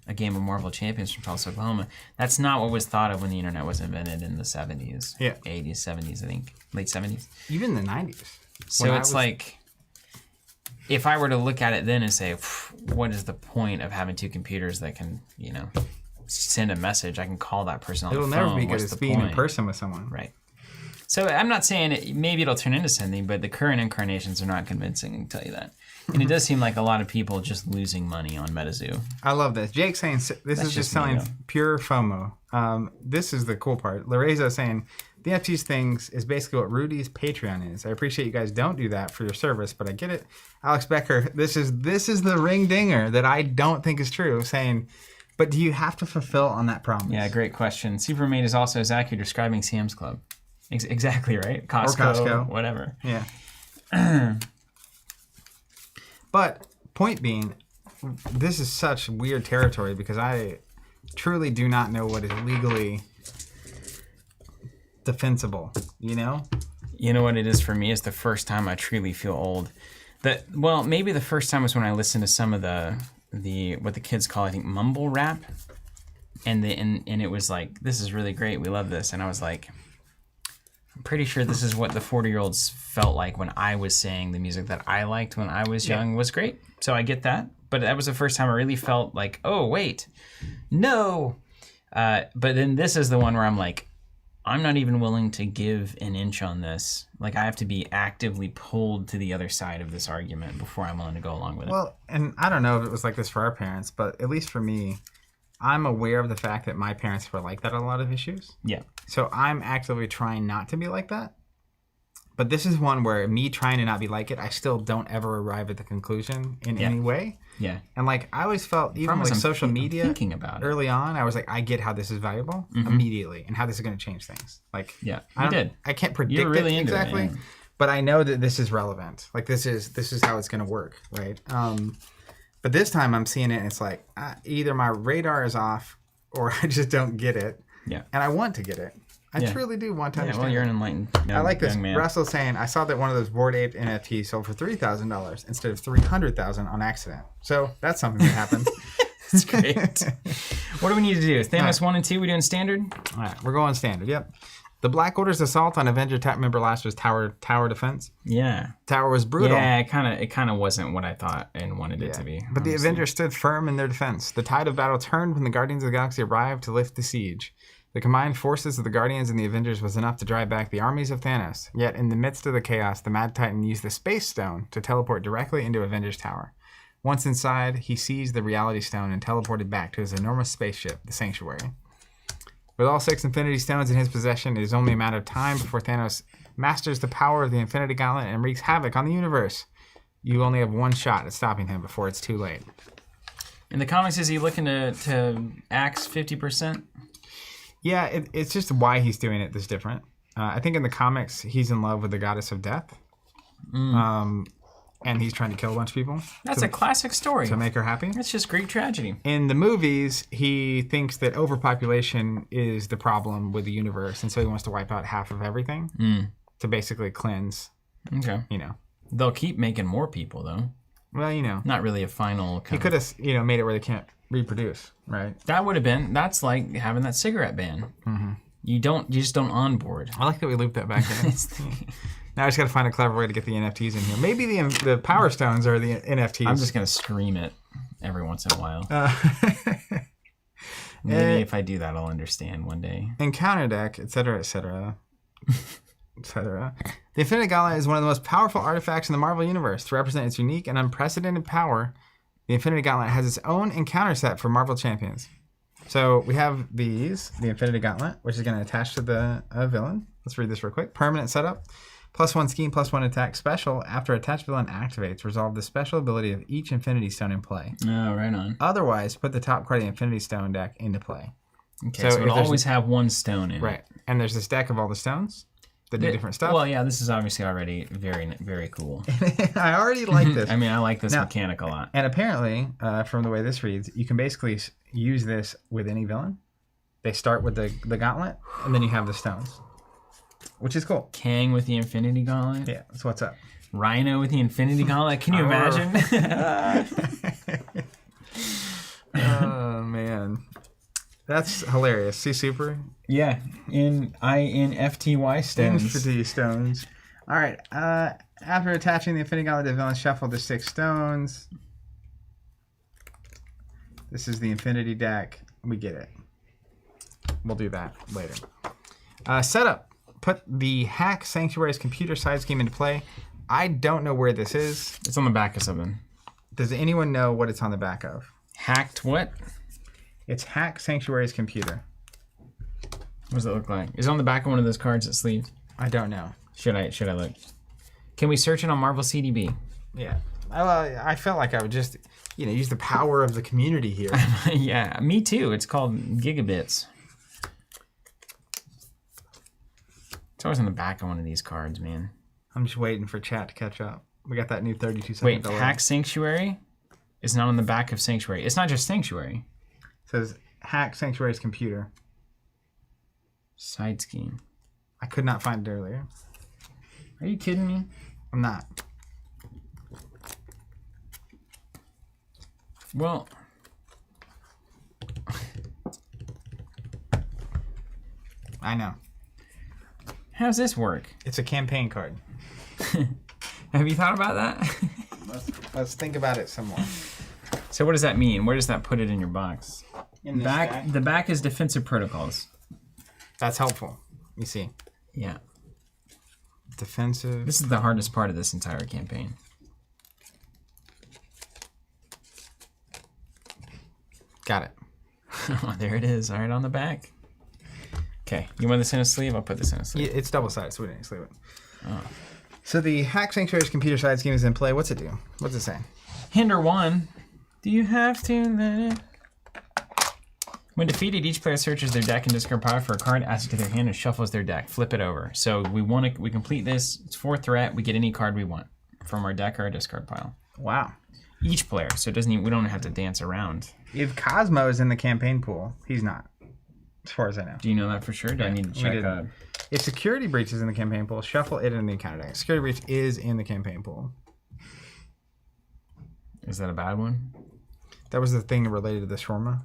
a game of Marvel Champions from Tulsa, Oklahoma. That's not what was thought of when the internet was invented in the 70s, 80s, 70s, I think, late 70s. Even the 90s. So it's if I were to look at it then and say, what is the point of having two computers that can, send a message? I can call that person on the phone. It'll never be good as being in person with someone. Right. So I'm not saying maybe it'll turn into something, but the current incarnations are not convincing, I can tell you that. And it does seem like a lot of people just losing money on MetaZoo. I love this. Jake's saying this is just selling pure FOMO. This is the cool part. Lorenzo saying the NFTs things is basically what Rudy's Patreon is. I appreciate you guys don't do that for your service, but I get it. Alex Becker, this is the ring dinger that I don't think is true, saying, but do you have to fulfill on that promise? Yeah, great question. Supermate is also as accurate describing Sam's Club. Exactly, right? Costco, whatever. Yeah. But point being, this is such weird territory because I truly do not know what is legally defensible, You know what it is for me? It's the first time I truly feel old. Maybe the first time was when I listened to some of the what the kids call, I think, mumble rap. And it was like, this is really great. We love this. And I was like, I'm pretty sure this is what the 40-year-olds felt like when I was saying the music that I liked when I was young was great. So I get that. But that was the first time I really felt like, oh, wait, no. But then this is the one where I'm like, I'm not even willing to give an inch on this. I have to be actively pulled to the other side of this argument before I'm willing to go along with it. Well, and I don't know if it was like this for our parents, but at least for me, I'm aware of the fact that my parents were like that on a lot of issues. Yeah. So I'm actively trying not to be like that. But this is one where me trying to not be like it, I still don't ever arrive at the conclusion in any way. Yeah. And I always felt, even social media thinking about early on, I was like, I get how this is valuable immediately and how this is going to change things. I can't predict really it exactly, but I know that this is relevant. This is how it's going to work, right? But this time I'm seeing it and it's like either my radar is off or I just don't get it. Yeah. And I want to get it. I truly do want to understand. Well, you're an enlightened young, I like this. Man. Russell saying, I saw that one of those Bored Ape NFTs sold for $3,000 instead of $300,000 on accident. So that's something that happened. That's great. What do we need to do? Thanos 1 and 2, we doing standard? All right, we're going standard, yep. The Black Order's assault on Avenger remember last was tower defense. Yeah. Tower was brutal. Yeah, it kind of wasn't what I thought and wanted it to be. But the honestly. Avengers stood firm in their defense. The tide of battle turned when the Guardians of the Galaxy arrived to lift the siege. The combined forces of the Guardians and the Avengers was enough to drive back the armies of Thanos. Yet in the midst of the chaos, the Mad Titan used the Space Stone to teleport directly into Avengers Tower. Once inside, he seized the Reality Stone and teleported back to his enormous spaceship, the Sanctuary. With all 6 Infinity Stones in his possession, it is only a matter of time before Thanos masters the power of the Infinity Gauntlet and wreaks havoc on the universe. You only have one shot at stopping him before it's too late. In the comics, is he looking to axe 50%? Yeah, it's just why he's doing it that's different. I think in the comics, he's in love with the goddess of death. And he's trying to kill a bunch of people. That's a classic story. To make her happy. It's just Greek tragedy. In the movies, he thinks that overpopulation is the problem with the universe, and so he wants to wipe out half of everything to basically cleanse. Okay. You know. They'll keep making more people, though. Well, you know. Not really a final He could have, made it where they can't reproduce, right? That would have been. That's like having that cigarette ban. Mm-hmm. You just don't onboard. I like that we looped that back in. Now I just got to find a clever way to get the NFTs in here. Maybe the Power Stones are the NFTs. I'm just gonna scream it every once in a while. Maybe if I do that, I'll understand one day. Encounter deck, etc., etc., etc. The Infinity Gauntlet is one of the most powerful artifacts in the Marvel Universe. To represent its unique and unprecedented power, the Infinity Gauntlet has its own encounter set for Marvel champions. So we have the Infinity Gauntlet, which is going to attach to the villain. Let's read this real quick. Permanent setup. +1 scheme, +1 attack. Special. After attached villain activates, resolve the special ability of each Infinity Stone in play. Oh, right on. Otherwise, put the top card of the Infinity Stone deck into play. Okay, so it'll always have one stone in it. Right. And there's this deck of all the stones that do different stuff. Well, yeah, this is obviously already very, very cool. I already like this. I mean, I like this mechanic a lot. And apparently, from the way this reads, you can basically use this with any villain. They start with the gauntlet, and then you have the stones, which is cool. Kang with the Infinity Gauntlet. Yeah, that's what's up. Rhino with the Infinity Gauntlet. Can you imagine? Oh, man. That's hilarious. See Super? Yeah, in FTY stones. Infinity stones. All right. After attaching the Infinity Gauntlet to the villain, shuffle the 6 stones. This is the Infinity deck. We get it. We'll do that later. Setup. Put the Hack Sanctuary's computer side scheme into play. I don't know where this is. It's on the back of something. Does anyone know what it's on the back of? Hacked what? It's Hack Sanctuary's computer. What does it look like? Is it on the back of one of those cards that sleeves? I don't know. Should I look? Can we search it on Marvel CDB? Yeah. I felt like I would just, use the power of the community here. Yeah, me too. It's called gigabits. It's always on the back of one of these cards, man. I'm just waiting for chat to catch up. We got that new 32-second Wait, delay. Hack Sanctuary is not on the back of Sanctuary. It's not just Sanctuary. It says Hack Sanctuary's computer. Side scheme. I could not find it earlier. Are you kidding me? I'm not. Well, I know. how does this work? It's a campaign card. Have you thought about that? Let's think about it some more. So what does that mean? Where does that put it in your box? In this Back. stack? The back is defensive protocols. That's helpful. You see. Yeah. Defensive. This is the hardest part of this entire campaign. Got it. Oh, there it is. All right, on the back. Okay. You want this in a sleeve? I'll put this in a sleeve. Yeah, it's double-sided, so we didn't sleeve it. Oh. So the Hack Sanctuary's computer side scheme is in play. What's it do? What's it say? Hinder 1. Do you have to let it? When defeated, each player searches their deck and discard power for a card, adds it to their hand, and shuffles their deck. Flip it over. So we complete this. It's 4 threat. We get any card we want from our deck or our discard pile. Wow. Each player, so it doesn't even, we don't have to dance around. If Cosmo is in the campaign pool, he's not, as far as I know. Do you know that for sure? Do I need to check? If Security Breach is in the campaign pool, shuffle it in the encounter deck. Security Breach is in the campaign pool. Is that a bad one? That was the thing related to the shawarma.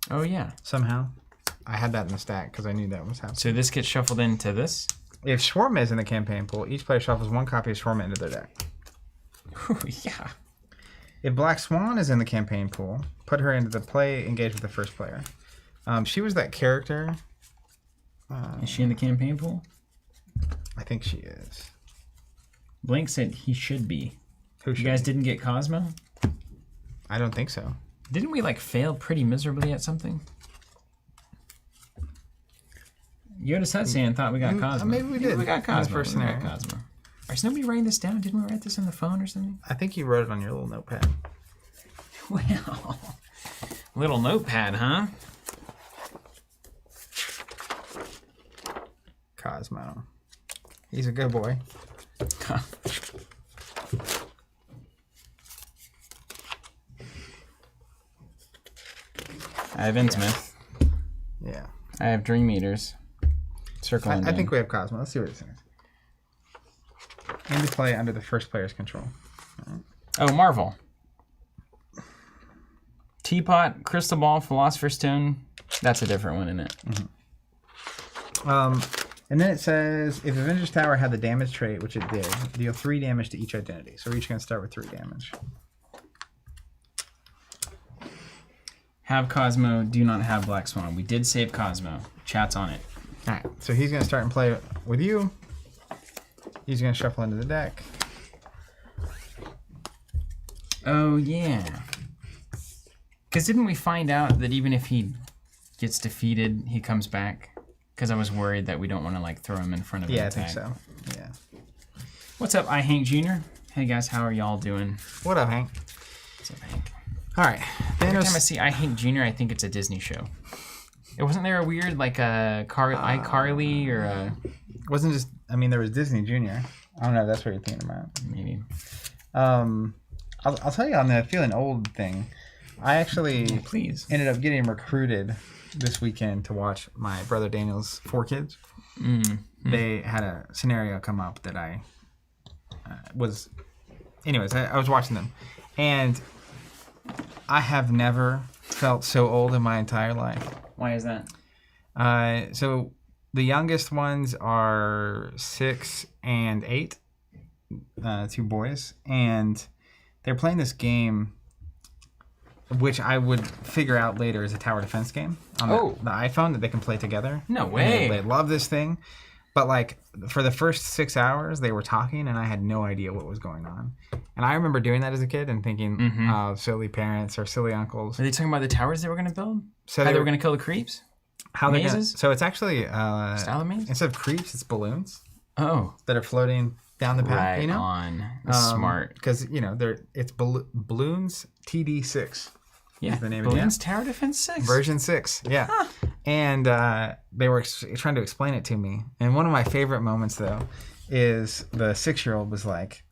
Oh, yeah. Somehow. I had that in the stack because I knew that was happening. So this gets shuffled into this? If Shawarma is in the campaign pool, each player shuffles 1 copy of Shawarma into their deck. Ooh, yeah. If Black Swan is in the campaign pool, put her into the play, engage with the first player. She was that character. Is she in the campaign pool? I think she is. Blink said he should be. Who You guys didn't get Cosmo? I don't think so. Didn't we like fail pretty miserably at something? Yoda Sutsan thought we got Cosmo. Maybe we did. We got Cosmo. In the first We got scenario. Cosmo. Is nobody writing this down? Didn't we write this on the phone or something? I think you wrote it on your little notepad. Well, little notepad, huh? Cosmo. He's a good boy. I have Innsmouth. Yeah. I have Dream Eaters. Circling. I think we have Cosmo. Let's see what it says. Into play under the first player's control. Oh, Marvel. Teapot, Crystal Ball, Philosopher's Stone. That's a different one, isn't it? Mm-hmm. And then it says, if Avengers Tower had the damage trait, which it did, deal 3 damage to each identity. So we're each going to start with 3 damage. Have Cosmo, do not have Black Swan. We did save Cosmo. Chat's on it. All right. So he's going to start and play with you. He's going to shuffle into the deck. Oh, yeah. Because didn't we find out that even if he gets defeated, he comes back? Because I was worried that we don't want to like throw him in front of an Yeah, I attack. think so. Yeah. What's up, Hank Jr.? Hey guys, how are y'all doing? What up, Hank? What's up, Hank? All right. Every time I see Hank Jr., I think it's a Disney show. It wasn't there a weird like a iCarly or a... Wasn't just, I mean, there was Disney Jr. I don't know if that's what you're thinking about. Maybe. I'll tell you on the feeling old thing. I actually Please. ended up getting recruited this weekend to watch my brother Daniel's 4 kids. They had a scenario come up that I was... Anyways, I was watching them. And I have never felt so old in my entire life. Why is that? So the youngest ones are 6 and 8, 2 boys, and they're playing this game, which I would figure out later is a tower defense game on the iPhone that they can play together. No way. They love this thing, but like for the first 6 hours they were talking, and I had no idea what was going on. And I remember doing that as a kid and thinking, silly parents or silly uncles. Are they talking about the towers they were going to build? So How they were going to kill the creeps? How they mazes? So it's actually Style of maze? instead of creeps, it's balloons Oh, that are floating down the path. right You know, on. That's smart. because it's Bloons TD 6. Yeah, the name of Bloons Tower Defense 6. Version 6, yeah. And they were trying to explain it to me. And one of my favorite moments, though, is the 6-year-old was like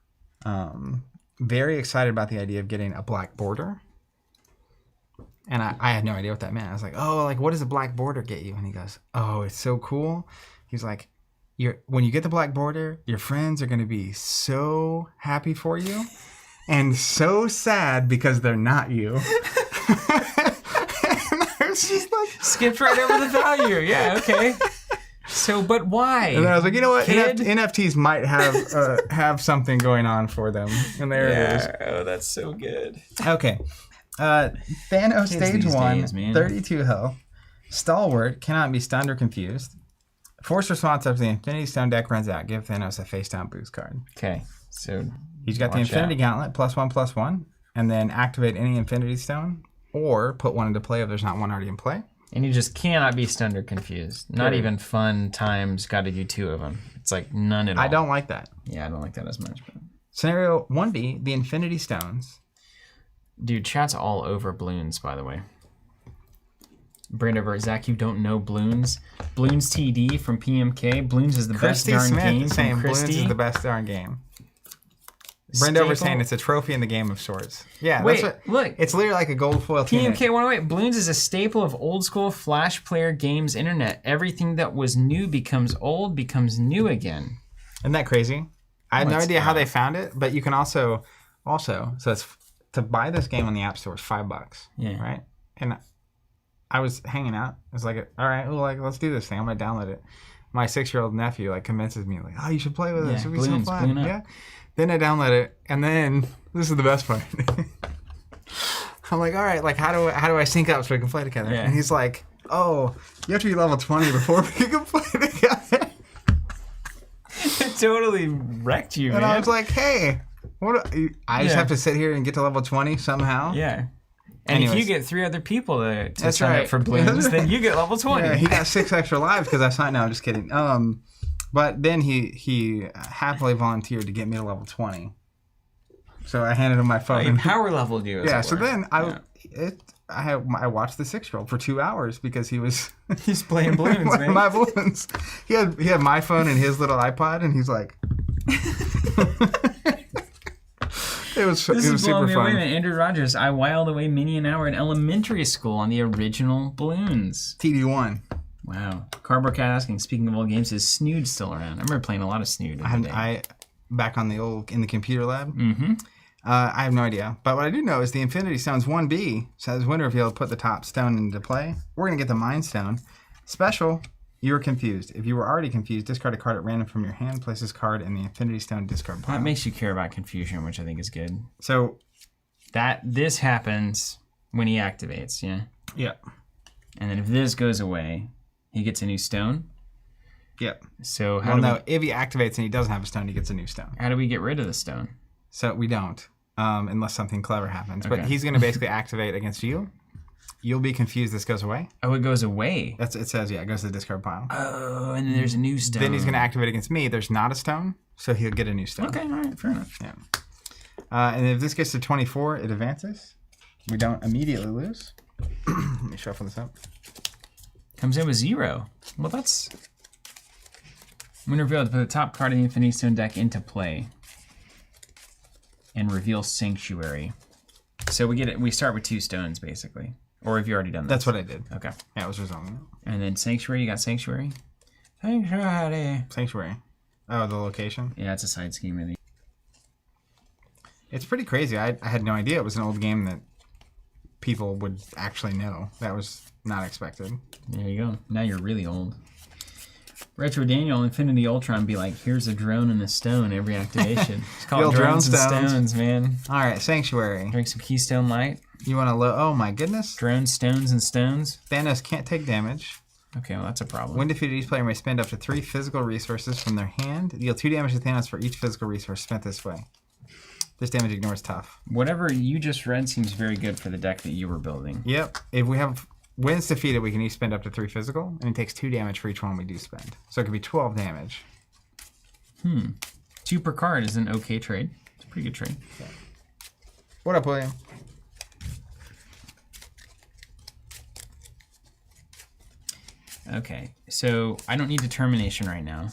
very excited about the idea of getting a black border. And I had no idea what that meant. I was like, oh, like, what does a black border get you? And he goes, oh, it's so cool. He's like, when you get the black border, your friends are going to be so happy for you and so sad because they're not you. And I was just like... Skipped right over the value. Yeah, okay. So, but why? And then I was like, you know what? Kid? NFTs might have something going on for them. And there it is. Oh, that's so good. Okay. Thanos stage these 1, days, man. 32 health. Stalwart cannot be stunned or confused. Force response after the Infinity Stone deck runs out. Give Thanos a face down boost card. Okay, so He's got the watch Infinity out. Gauntlet, +1/+1, and then activate any Infinity Stone, or put one into play if there's not one already in play. And you just cannot be stunned or confused. Not even fun times got to do 2 of them. It's like none at all. I don't like that. Yeah, I don't like that as much. But... Scenario 1B, the Infinity Stones. Dude, chat's all over Bloons, by the way. Brandover, Zach, you don't know Bloons? Bloons TD from PMK. Bloons is the Christy best darn Smith game is saying from Bloons Christy. is the best darn game. Brandover's saying it's a trophy in the game of sorts. Yeah, Wait, that's what, look. it's literally like a gold foil PMK tunic. 108. Bloons is a staple of old school Flash player games internet. Everything that was new becomes old, becomes new again. Isn't that crazy? I have no What's idea how that? they found it, but you can also so it's to buy this game on the App Store is $5. Yeah. Right? And I was hanging out. I was like, all right, well, like, let's do this thing. I'm going to download it. My 6-year-old nephew, like, convinces me, like, oh, you should play with us. It'll be so fun. Yeah. Then I download it, and then, this is the best part. I'm like, all right, like, how do I sync up so we can play together? Yeah. And he's like, oh, you have to be level 20 before we can play together. It totally wrecked you, And man. I was like, hey, I just have to sit here and get to level 20 somehow? Yeah. And Anyways. if you get 3 other people to That's sign right. up for Bloons, then you get level 20. Yeah, he got 6 extra lives because I signed. No, I'm just kidding. But then he happily volunteered to get me to level 20. So I handed him my phone. He power leveled you. Yeah. So then I watched the 6-year-old for 2 hours because he was He's playing Bloons, man. my balloons. He had my phone and his little iPod, and he's like, it was super blowing me away, fun. man. Andrew Rogers, I whiled away many an hour in elementary school on the original Bloons. TD1. Wow. Cardboard Cat asking, speaking of old games, is Snood still around? I remember playing a lot of Snood. I back on in the computer lab. Mm-hmm. I have no idea. But what I do know is the Infinity Stones 1B says winner if you'll put the top stone into play. We're going to get the Mind Stone. Special, you were confused. If you were already confused, discard a card at random from your hand, place this card in the Infinity Stone discard pile. That makes you care about confusion, which I think is good. So this happens when he activates, yeah? Yep. And then if this goes away, he gets a new stone. Yep. So if he activates and he doesn't have a stone, he gets a new stone. how do we get rid of the stone? So we don't, unless something clever happens. Okay. But he's going to basically activate against you. You'll be confused. This goes away. Oh, it goes away. It says, it goes to the discard pile. Oh, and then there's a new stone. Then he's going to activate against me. There's not a stone, so he'll get a new stone. Okay, all right, fair enough. Yeah. And if this gets to 24, it advances. We don't immediately lose. Let me shuffle this up. Comes in with 0. Well, that's... When revealed, to put the top card of the Infinity Stone deck into play. And reveal Sanctuary. So we start with 2 stones, basically. Or have you already done that? That's what I did. Okay. Yeah, I was resolving it. And then Sanctuary, you got Sanctuary? Sanctuary. Sanctuary. Oh, the location. Yeah, it's a side scheme, I think. It's pretty crazy. I had no idea it was an old game that people would actually know. That was not expected. There you go. Now you're really old. Retro Daniel, Infinity Ultron, be like, here's a drone and a stone every activation. It's called Drones and Stones, man. All right, Sanctuary. Drink some Keystone Light. You want to oh my goodness. Drones, stones, and stones. Thanos can't take damage. Okay, well, that's a problem. When defeated, each player may spend up to 3 physical resources from their hand. Deal 2 damage to Thanos for each physical resource spent this way. This damage ignores tough. Whatever you just read seems very good for the deck that you were building. Yep. If we have wins defeated, we can each spend up to 3 physical, and it takes 2 damage for each one we do spend. So it could be 12 damage. 2 per card is an okay trade. It's a pretty good trade. Yeah. What up, William? Okay, so I don't need Determination right now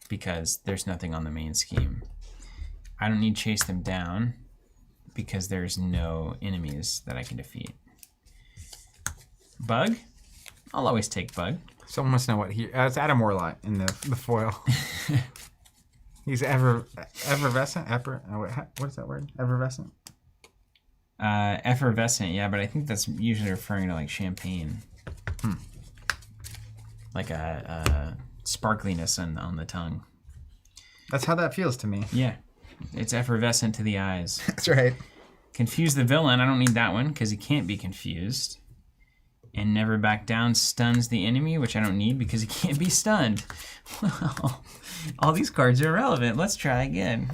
because there's nothing on the main scheme. I don't need Chase Them Down because there's no enemies that I can defeat. Bug? I'll always take Bug. Someone must know what it's Adam Warlock in the foil. He's effervescent? What is that word? Effervescent? Effervescent, yeah, but I think that's usually referring to like champagne. Like a sparkliness on the tongue. That's how that feels to me. Yeah, it's effervescent to the eyes. That's right. Confuse the villain. I don't need that one because he can't be confused. And Never Back Down stuns the enemy, which I don't need because he can't be stunned. Well, all these cards are irrelevant. Let's try again.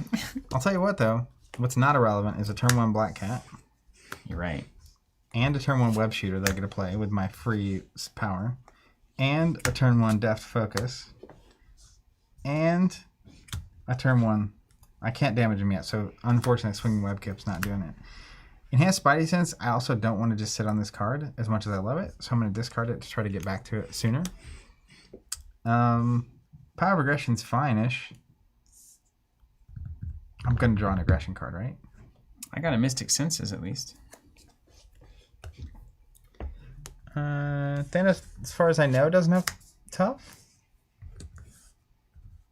I'll tell you what, though. What's not irrelevant is a turn 1 Black Cat. You're right. And a turn 1 Web Shooter that I get to play with my free power. And a turn 1 Deft Focus. And a turn 1... I can't damage him yet, so unfortunately Swinging Web Kip's not doing it. Enhanced Spidey Sense, I also don't want to just sit on this card as much as I love it, so I'm going to discard it to try to get back to it sooner. Power of Aggression's fine-ish. I'm going to draw an aggression card, right? I got a Mystic Senses at least. Thanos, as far as I know, doesn't have tough.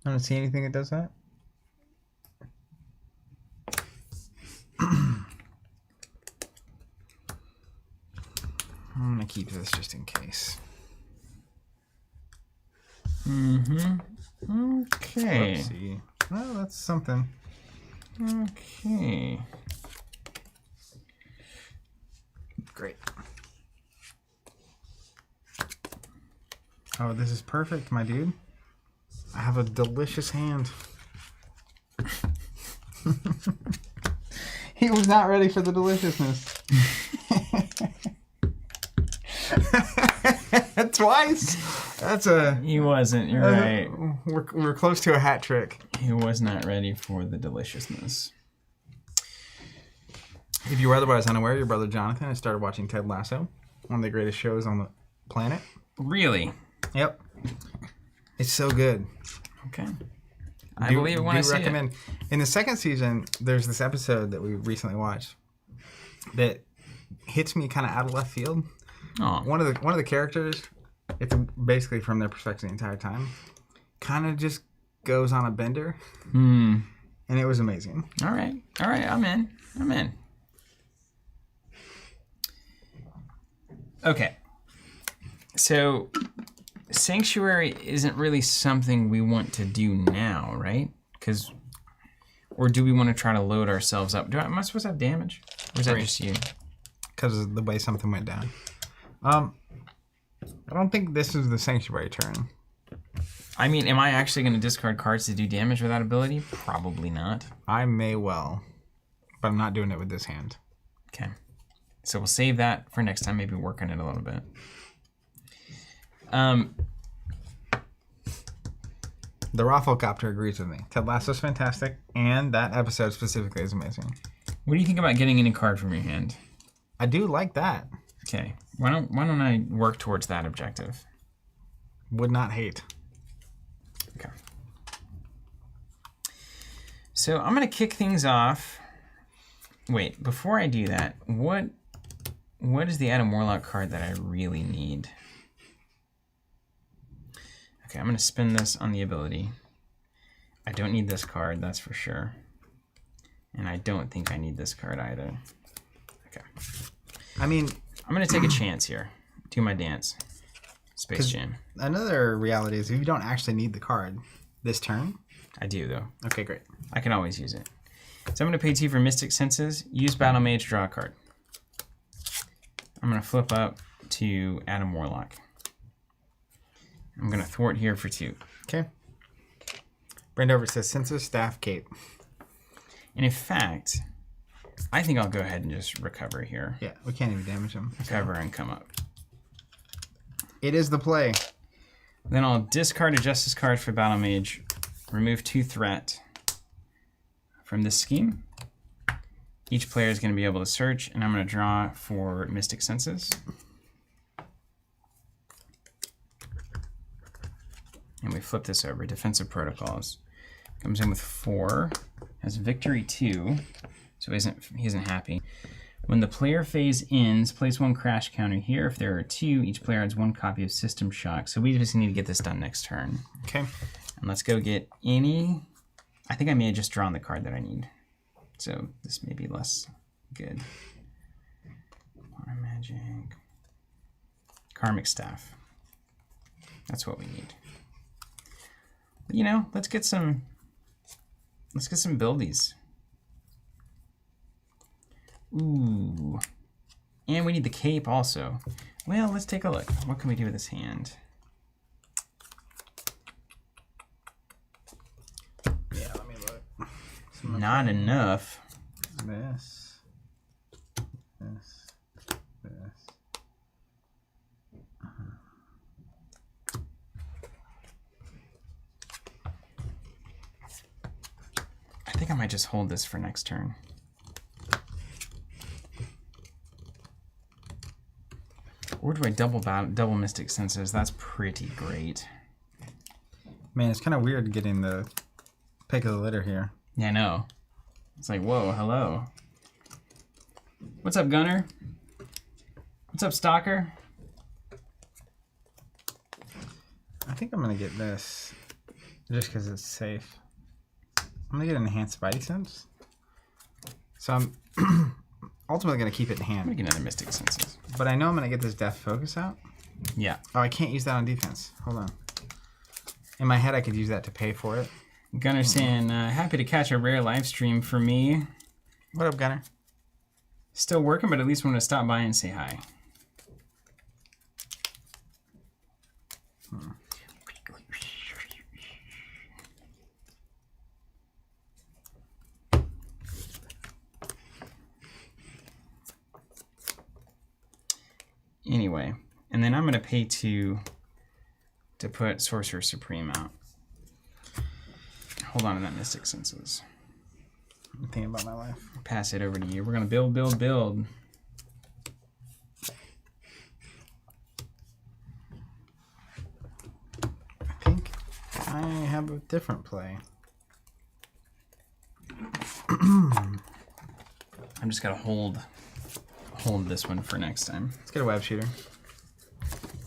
I don't see anything that does that. I'm gonna keep this just in case. Okay. Oopsie. Well, that's something. Okay. Great. Oh, this is perfect, my dude. I have a delicious hand. He was not ready for the deliciousness. Twice. That's a. He wasn't. You're right. We're close to a hat trick. He was not ready for the deliciousness. If you were otherwise unaware, your brother Jonathan has started watching Ted Lasso, one of the greatest shows on the planet. Really? Yep. It's so good. Okay. I believe it when I see it. In the second season, there's this episode that we recently watched that hits me kind of out of left field. Oh. One of the characters, it's basically from their perspective the entire time, kind of just goes on a bender. And it was amazing. All right. I'm in. Okay. So, Sanctuary isn't really something we want to do now, right? Or do we want to try to load ourselves up? Am I supposed to have damage? Or is that just you? Because of the way something went down. I don't think this is the Sanctuary turn. I mean, am I actually going to discard cards to do damage with that ability? Probably not. I may well, but I'm not doing it with this hand. Okay. So we'll save that for next time, maybe work on it a little bit. The Rafflecopter agrees with me. Ted Lasso's fantastic, and that episode specifically is amazing. What do you think about getting any card from your hand? I do like that. Okay. Why don't I work towards that objective? Would not hate. Okay. So I'm going to kick things off. Wait, before I do that, what is the Adam Warlock card that I really need? Okay, I'm going to spin this on the ability. I don't need this card, that's for sure. And I don't think I need this card either. Okay. I mean, I'm going to take a chance here. Do my dance. Space Jam. Another reality is if you don't actually need the card this turn. I do, though. Okay, great. I can always use it. So I'm going to pay 2 for Mystic Senses, use Battle Mage, draw a card. I'm going to flip up to Adam Warlock. I'm going to thwart here for 2. Okay. Brandover says Senses, Staff, Cape. And in fact, I think I'll go ahead and just recover here. Yeah, we can't even damage him. Recover and come up. It is the play. Then I'll discard a Justice card for Battle Mage, remove 2 threat from this scheme. Each player is going to be able to search, and I'm going to draw for Mystic Senses. And we flip this over. Defensive Protocols. Comes in with 4. Has Victory 2. So he isn't happy. When the player phase ends, place 1 crash counter here. If there are 2, each player adds 1 copy of System Shock. So we just need to get this done next turn. Okay. And let's go get any... I think I may have just drawn the card that I need. So this may be less good. Water Magic. Karmic Staff. That's what we need. You know, let's get some buildies. Ooh. And we need the cape also. Well, let's take a look. What can we do with this hand? Yeah, let me look. Not enough. This. I think I might just hold this for next turn. Or do I double Mystic Senses? That's pretty great. Man, it's kind of weird getting the pick of the litter here. Yeah, I know. It's like, whoa, hello. What's up, Gunner? What's up, Stalker? I think I'm going to get this just because it's safe. I'm going to get an Enhanced Spidey Sense. So I'm ultimately going to keep it in hand. Make another Mystic Senses. But I know I'm going to get this Death Focus out. Yeah. Oh, I can't use that on defense. Hold on. In my head, I could use that to pay for it. Gunner saying, happy to catch a rare live stream for me. What up, Gunner? Still working, but at least want to stop by and say hi. Anyway, and then I'm going to pay to put Sorcerer Supreme out. Hold on to that Mystic Senses. I'm thinking about my life. Pass it over to you. We're going to build, build, build. I think I have a different play. I'm just going to hold this one for next time. Let's get a web shooter.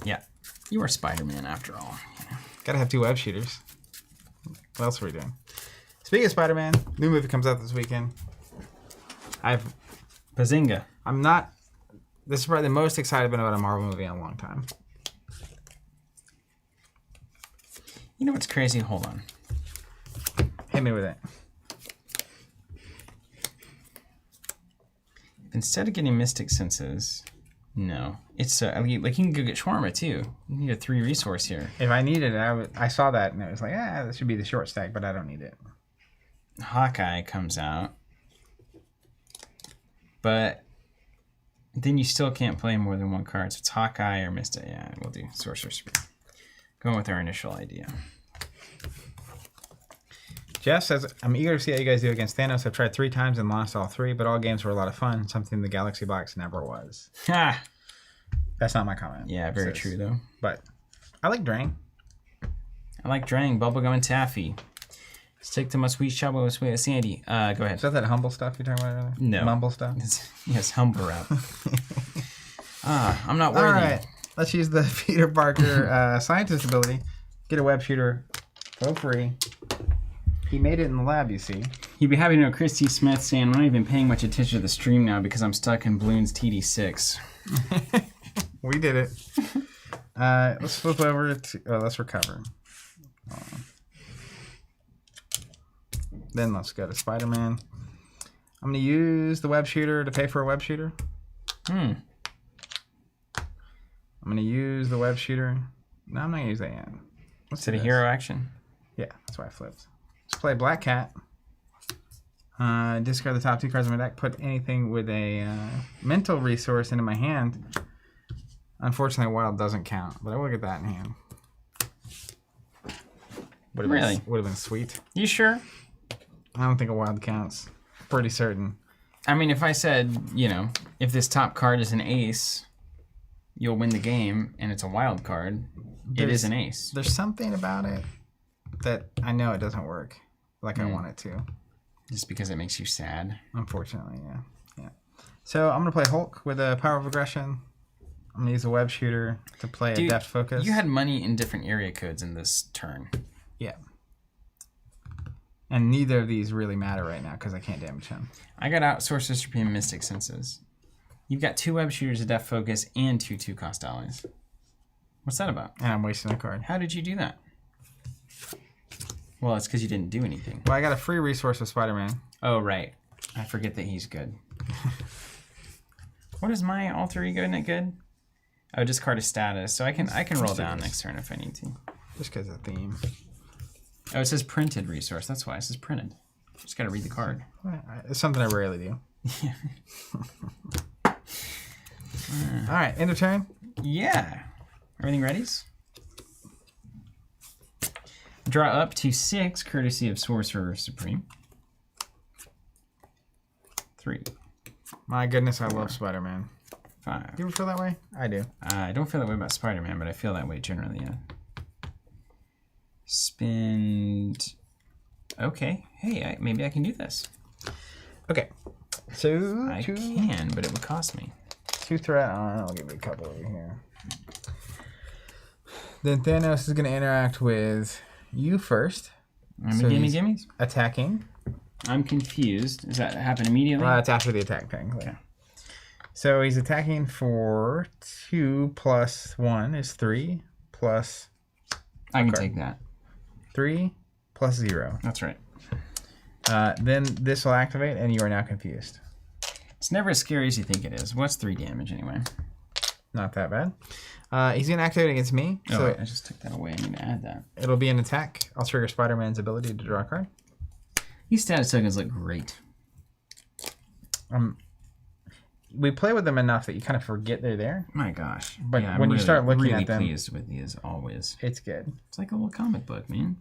Yeah. You are Spider-Man after all. Gotta have 2 web shooters. What else are we doing? Speaking of Spider-Man, new movie comes out this weekend. Bazinga. This is probably the most excited I've been about a Marvel movie in a long time. You know what's crazy? Hold on. Hit me with it. Instead of getting Mystic Senses, no. It's I mean, like you can go get Shawarma too. You need a 3 resource here. If I needed it, I saw that and it was like, this should be the short stack, but I don't need it. Hawkeye comes out. But then you still can't play more than 1 card. So it's Hawkeye or Mystic. Yeah, we'll do Sorcerer Supreme. Going with our initial idea. Jeff says, I'm eager to see how you guys do against Thanos. I've tried 3 times and lost all 3, but all games were a lot of fun. Something the Galaxy Box never was. Ha! That's not my comment. Yeah, very true though. But I like Drain. I like Drang, Bubblegum, and Taffy. Stick to my sweet chabo and sweet Sandy. Go ahead. Is that humble stuff you're talking about earlier? No. Mumble stuff? Yes, humble rap. I'm not worthy. All right. Let's use the Peter Parker scientist ability. Get a web shooter for free. He made it in the lab, you see. You'd be happy to know Christy Smith saying, I'm not even paying much attention to the stream now because I'm stuck in Bloons TD 6. We did it. Let's flip over to... let's recover. Then let's go to Spider-Man. I'm going to use the web shooter to pay for a web shooter. I'm going to use the web shooter. No, I'm not going to use that yet. Is it a hero action? Yeah, that's why I flipped. Let's play Black Cat. Discard the top 2 cards of my deck. Put anything with a mental resource into my hand. Unfortunately, Wild doesn't count, but I will get that in hand. Really? Would have been sweet. You sure? I don't think a Wild counts. Pretty certain. I mean, if I said, if this top card is an ace, you'll win the game, and it's a wild card, it is an ace. There's something about it that I know it doesn't work like I want it to. Just because it makes you sad? Unfortunately, yeah. So I'm going to play Hulk with a Power of Aggression. I'm going to use a web shooter to play a Deft Focus. You had money in different area codes in this turn. Yeah. And neither of these really matter right now because I can't damage him. I got out Sorcerer Supreme Mystic Senses. You've got 2 web shooters, a Deft Focus, and 2 2-cost allies. What's that about? And I'm wasting a card. How did you do that? Well, it's because you didn't do anything. Well, I got a free resource with Spider-Man. Oh, right. I forget that he's good. What is my alter ego? Isn't it good? Oh, discard a status. So I can roll down next turn if I need to. Just because of the theme. Oh, it says printed resource. That's why it says printed. Just got to read the card. It's something I rarely do. All right, end of turn. Yeah. Everything ready? Draw up to 6, courtesy of Sorcerer Supreme. 3. My goodness, I love Spider-Man. 5. Do you ever feel that way? I do. I don't feel that way about Spider-Man, but I feel that way generally, yeah. Spend... Okay. Hey, maybe I can do this. Okay. So... I can, but it would cost me. 2 threat. I'll give you a couple over here. Then Thanos is going to interact with you first. Gimmies? Attacking. I'm confused. Does that happen immediately? It's after the attack thing. Okay. So he's attacking for 2 plus 1 is 3 plus... I can take that. 3 plus 0. That's right. Then this will activate, and you are now confused. It's never as scary as you think it is. What's 3 damage anyway? Not that bad. He's going to activate against me. Oh, so wait, I just took that away. I need to add that. it'll be an attack. I'll trigger Spider-Man's ability to draw a card. These status tokens look great. We play with them enough that you kind of forget they're there. My gosh. But yeah, when you really, start looking really at them... pleased with these always. It's good. It's like a little comic book, man.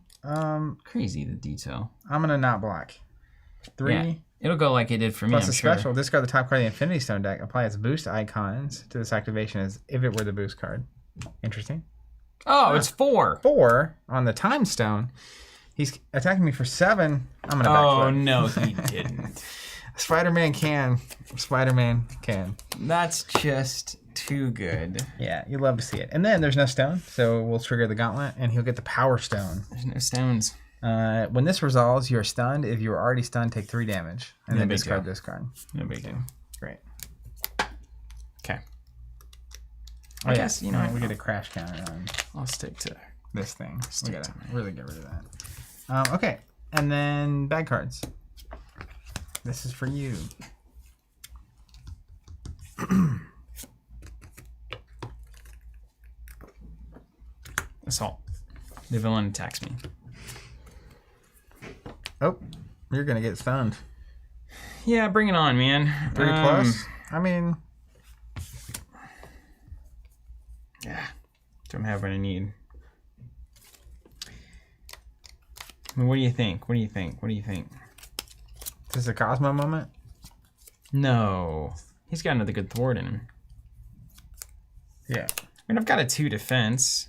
Crazy, the detail. I'm going to not block. 3... Yeah. It'll go like it did for me, Plus I'm a sure. special, discard the top card of the Infinity Stone deck. Apply its boost icons to this activation as if it were the boost card. Interesting. Oh, it's 4. 4 on the Time Stone. He's attacking me for 7. I'm going to backflip. Oh, no, he didn't. Spider-Man can. Spider-Man can. That's just too good. Yeah, you love to see it. And then there's no stone, so we'll trigger the gauntlet, and he'll get the Power Stone. There's no stones. When this resolves, you're stunned. If you are already stunned, take 3 damage, and then discard this card. No big deal. Great. Okay. I guess, you know, we get a crash counter on I'll stick to this thing. We Stick gotta to me. really get rid of that. Okay, and then bad cards. This is for you. assault. The villain attacks me. Oh, you're gonna get stunned. Yeah, bring it on, man. 3 plus. I mean, yeah, don't have what I need. I mean, what do you think? What do you think? What do you think? this is a Cosmo moment. No, he's got another good thwart in him. Yeah. I mean, I've got a 2 defense.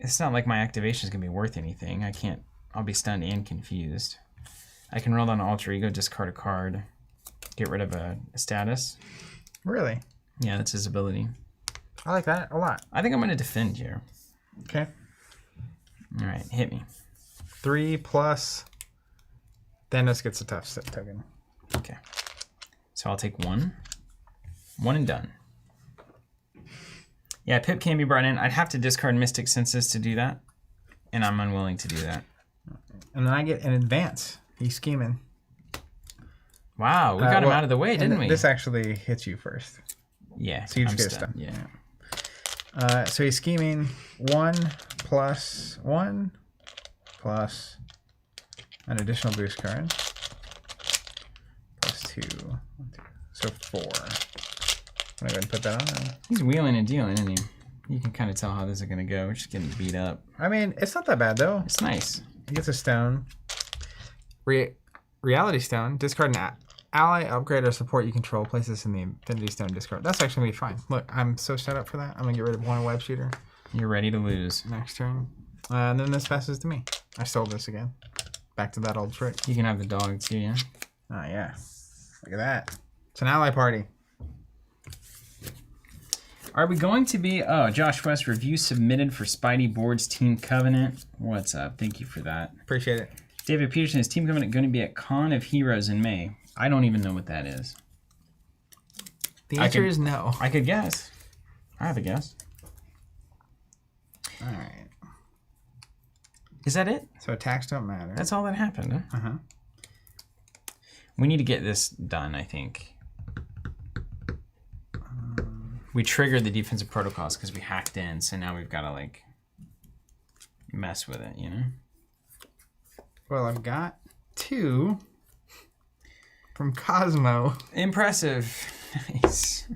It's not like my activation is gonna be worth anything. I can't. I'll be stunned and confused. I can roll down Alter Ego, discard a card, get rid of a status. Really? Yeah, that's his ability. I like that a lot. I think I'm gonna defend here. Okay. All right, hit me. 3 plus. Thanos gets a tough step token. Okay. So I'll take 1. 1 and done. Yeah, Pip can be brought in. I'd have to discard Mystic Senses to do that, and I'm unwilling to do that. And then I get an advance. He's scheming. Wow, we got him out of the way, and didn't we? This actually hits you first. Yeah, So you just I'm get a stunned. stun. Yeah. So he's scheming 1 plus 1 plus an additional boost card plus 2. So 4. I'm gonna go ahead and put that on. He's wheeling and dealing, isn't he? You can kind of tell how this is going to go. We're just getting beat up. I mean, it's not that bad though. It's nice. He gets a stone. Reality Stone. Discard an ally, upgrade, or support you control. Place this in the Infinity Stone discard. That's actually gonna be fine. Look, I'm so set up for that. I'm gonna get rid of 1 web shooter You're ready to lose. next turn. And then this passes to me. I stole this again. Back to that old trick. You can have the dog too, yeah? Oh yeah. Look at that. It's an ally party. Are we going to be... Oh, Josh West, review submitted for Spidey Board's Team Covenant. What's up? Thank you for that. Appreciate it. David Peterson, is Team Covenant going to be at Con of Heroes in May? I don't even know what that is. The answer is no. I could guess. I have a guess. All right. Is that it? So attacks don't matter. That's all that happened, huh? Uh-huh. We need to get this done, I think. We triggered the defensive protocols because we hacked in, so now we've got to, like, mess with it, you know? Well, I've got 2 from Cosmo. Impressive. Nice.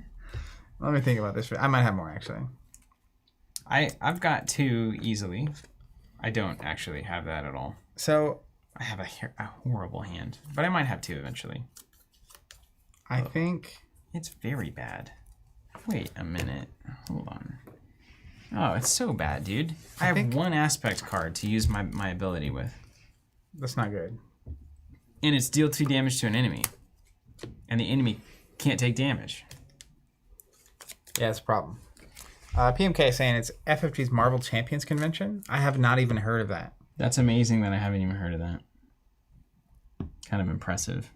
Let me think about this. I might have more, actually. I've got 2 easily. I don't actually have that at all. So I have a horrible hand, but I might have 2 eventually. I think... It's very bad. Wait a minute. Hold on. Oh, it's so bad, dude. I have 1 aspect card to use my ability with. That's not good. And it's deal 2 damage to an enemy. And the enemy can't take damage. Yeah, it's a problem. PMK is saying it's FFG's Marvel Champions Convention. I have not even heard of that. That's amazing that I haven't even heard of that. Kind of impressive.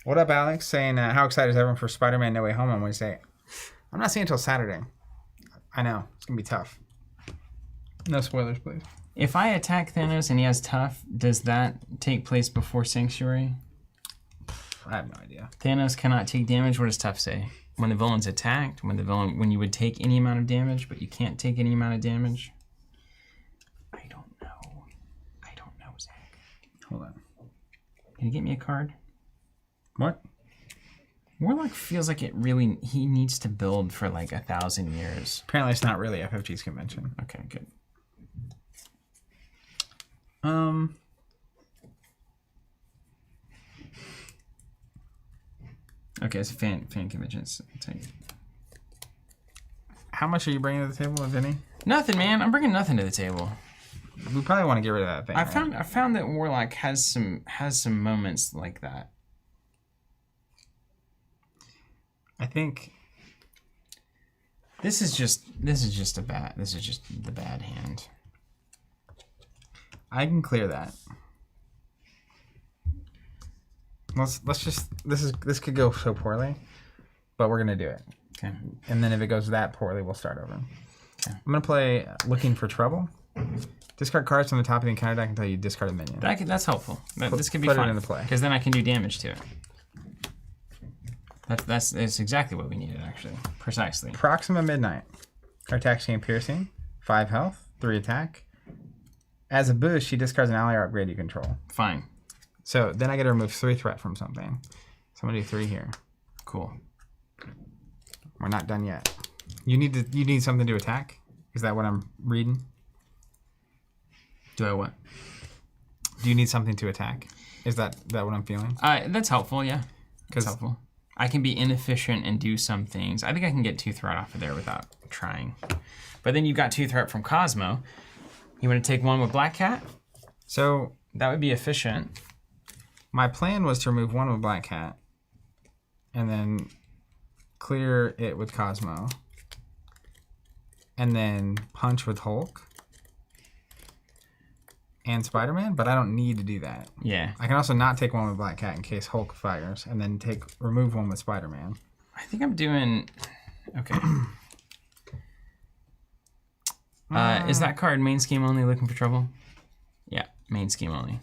What up, Alex? Saying, how excited is everyone for Spider-Man No Way Home on Wednesday? I'm not seeing until Saturday. I know. It's going to be tough. No spoilers, please. If I attack Thanos and he has tough, does that take place before Sanctuary? I have no idea. Thanos cannot take damage. What does tough say? When the villain's attacked, when you would take any amount of damage, but you can't take any amount of damage? I don't know, Zach. Hold on. Can you get me a card? What? Warlock feels like he needs to build for like 1,000 years. Apparently it's not really FFG's convention. Okay, good. Okay, it's a fan convention. How much are you bringing to the table, if any? Nothing, man. I'm bringing nothing to the table. We probably want to get rid of that thing. I found that Warlock has some moments like that. I think this is just the bad hand. I can clear that. Let's just this could go so poorly, but we're gonna do it. Okay. And then if it goes that poorly, we'll start over. Okay. I'm gonna play Looking for Trouble. Discard cards from the top of the encounter deck until you discard a minion. That's helpful. This could be put fun it into play. because then I can do damage to it. That's exactly what we needed, actually. Precisely. Proxima Midnight. Attacks gain Piercing, 5 health, 3 attack. As a boost, she discards an ally or upgrade you control. Fine. So then I get to remove 3 threat from something. So I'm gonna do 3 here. Cool. We're not done yet. You need something to attack? Is that what I'm reading? Do I what? Do you need something to attack? Is that what I'm feeling? That's helpful, yeah. That's 'Cause- helpful. I can be inefficient and do some things. I think I can get 2 threat off of there without trying. But then you got 2 threat from Cosmo. You want to take 1 with Black Cat? So That would be efficient. my plan was to remove 1 with Black Cat and then clear it with Cosmo and then punch with Hulk and Spider-Man, but I don't need to do that. Yeah. I can also not take 1 with Black Cat in case Hulk fires and then remove 1 with Spider-Man. I think I'm doing... Okay. Is that card main scheme only, Looking for Trouble? Yeah, main scheme only.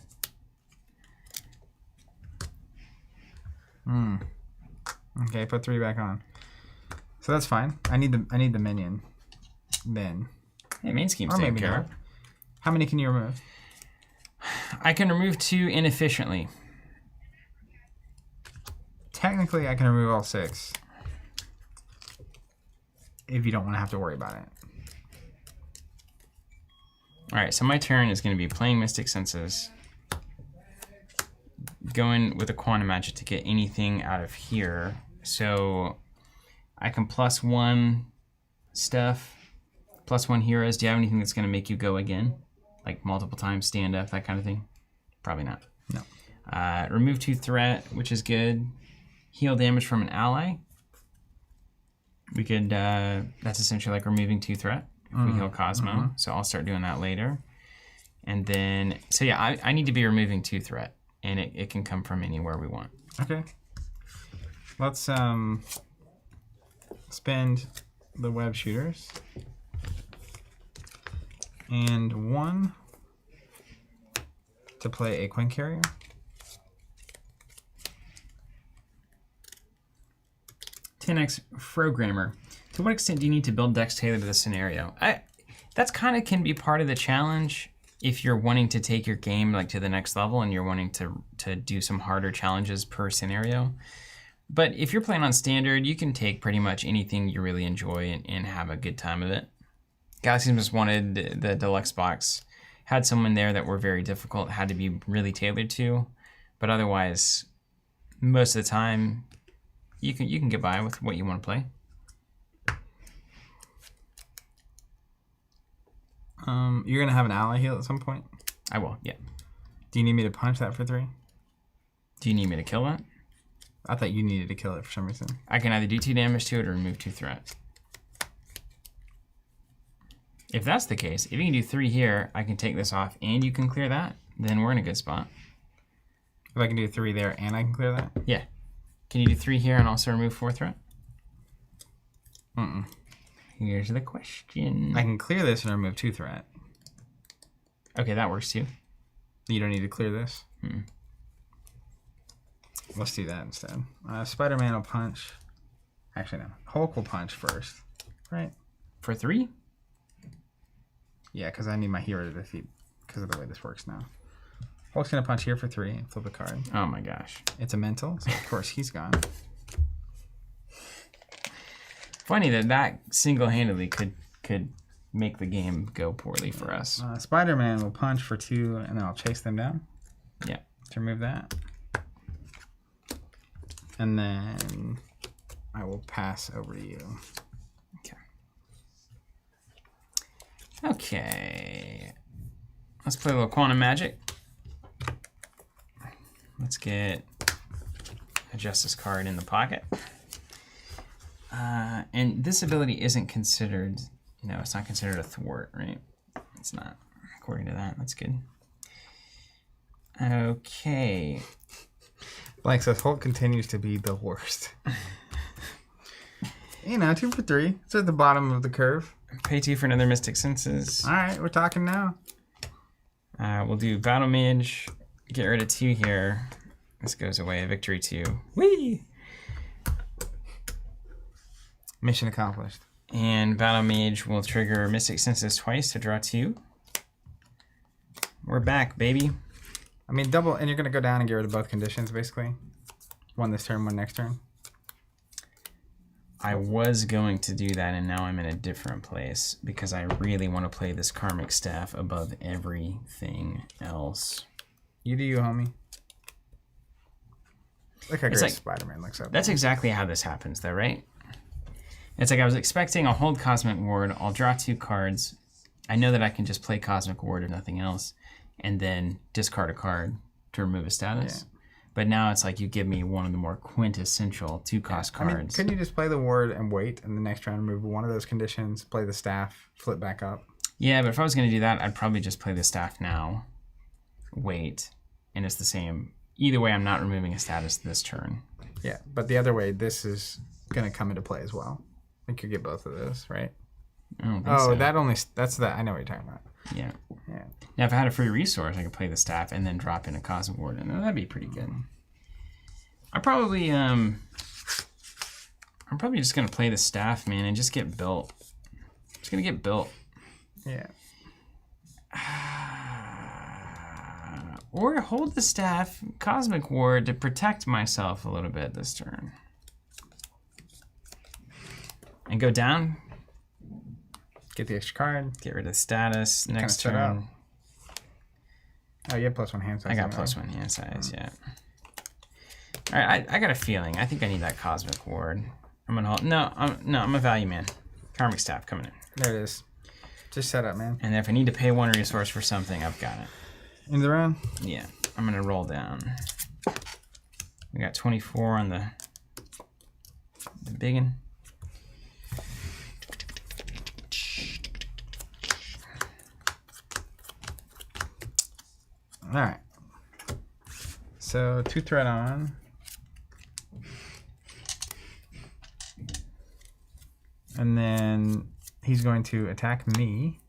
Okay, put 3 back on. So that's fine. I need the minion then. Hey, main scheme's Or taken maybe care not. of. How many can you remove? I can remove 2 inefficiently. Technically, I can remove all 6. If you don't want to have to worry about it. Alright, so my turn is going to be playing Mystic Senses. Going with a Quantum Magic to get anything out of here. So I can +1 stuff, +1 heroes. Do you have anything that's going to make you go again? Like multiple times, stand up, that kind of thing? Probably not. No. Remove 2 threat, which is good. Heal damage from an ally. We could, that's essentially like removing 2 threat if we heal Cosmo. So I'll start doing that later. And then, so yeah, I need to be removing 2 threat. And it can come from anywhere we want. Okay. Let's spend the web shooters. And 1 to play a Quinn Carrier. X Programmer. To what extent do you need to build decks tailored to the scenario? That's kind of can be part of the challenge if you're wanting to take your game like to the next level and you're wanting to do some harder challenges per scenario. But if you're playing on standard, you can take pretty much anything you really enjoy and have a good time of it. Galaxy just wanted the deluxe box. Had some in there that were very difficult, had to be really tailored to. But otherwise, most of the time, you can get by with what you want to play. You're going to have an ally heal at some point? I will, yeah. Do you need me to punch that for 3? Do you need me to kill that? I thought you needed to kill it for some reason. I can either do 2 damage to it or remove 2 threat. If that's the case, if you can do 3 here, I can take this off and you can clear that, then we're in a good spot. If I can do 3 there and I can clear that? Yeah. Can you do 3 here and also remove 4 threat? Here's the question. I can clear this and remove 2 threat. Okay, that works too. You don't need to clear this. Let's do that instead. Spider-Man will punch. Actually, no. Hulk will punch first. Right? For 3? Yeah, because I need my hero to defeat, because of the way this works now. Hulk's going to punch here for 3 and flip a card. Oh my gosh. It's a mental, so of course he's gone. Funny that single-handedly could make the game go poorly for us. Spider-Man will punch for 2, and then I'll chase them down. Yeah. To remove that. And then I will pass over to you. Okay. Let's play a little quantum magic. Let's get a Justice card in the pocket. And this ability isn't considered, no, it's not considered a thwart, right? It's not, according to that. That's good. Okay. Blank says Hulk continues to be the worst. 2 for 3. It's at the bottom of the curve. Pay 2 for another Mystic Senses. All right, we're talking now. We'll do Battle Mage. Get rid of 2 here. This goes away. Victory 2. Whee! Mission accomplished. And Battle Mage will trigger Mystic Senses twice to draw 2. We're back, baby. I mean, double, and you're going to go down and get rid of both conditions, basically. One this turn, one next turn. I was going to do that, and now I'm in a different place because I really want to play this Karmic Staff above everything else. You do you, homie. Look how great like, Spider-Man looks up. That's exactly how this happens, though, right? It's like I was expecting a hold Cosmic Ward. I'll draw 2 cards. I know that I can just play Cosmic Ward if nothing else, and then discard a card to remove a status. Yeah. But now it's like you give me one of the more quintessential 2-cost cards. I mean, couldn't you just play the ward and wait, and the next round remove one of those conditions, play the staff, flip back up? Yeah, but if I was going to do that, I'd probably just play the staff now, wait, and it's the same. Either way, I'm not removing a status this turn. Yeah, but the other way, this is going to come into play as well. I think you get both of those, right? I don't think so. That's that. I know what you're talking about. Yeah. Now, if I had a free resource, I could play the staff and then drop in a Cosmic Ward, and that'd be pretty good. I'm probably just gonna play the staff, man, and just get built. Just gonna get built. Yeah. Or hold the staff, Cosmic Ward, to protect myself a little bit this turn. And go down. Get the extra card. Get rid of the status next turn. Oh, you have +1 hand size. I got +1 hand size, yeah. All right, I got a feeling. I think I need that Cosmic Ward. I'm gonna hold. No, I'm a value man. Karmic Staff coming in. There it is. Just set up, man. And if I need to pay 1 resource for something, I've got it. End of the round? Yeah, I'm gonna roll down. We got 24 on the biggin. All right. So 2 threat on. And then he's going to attack me.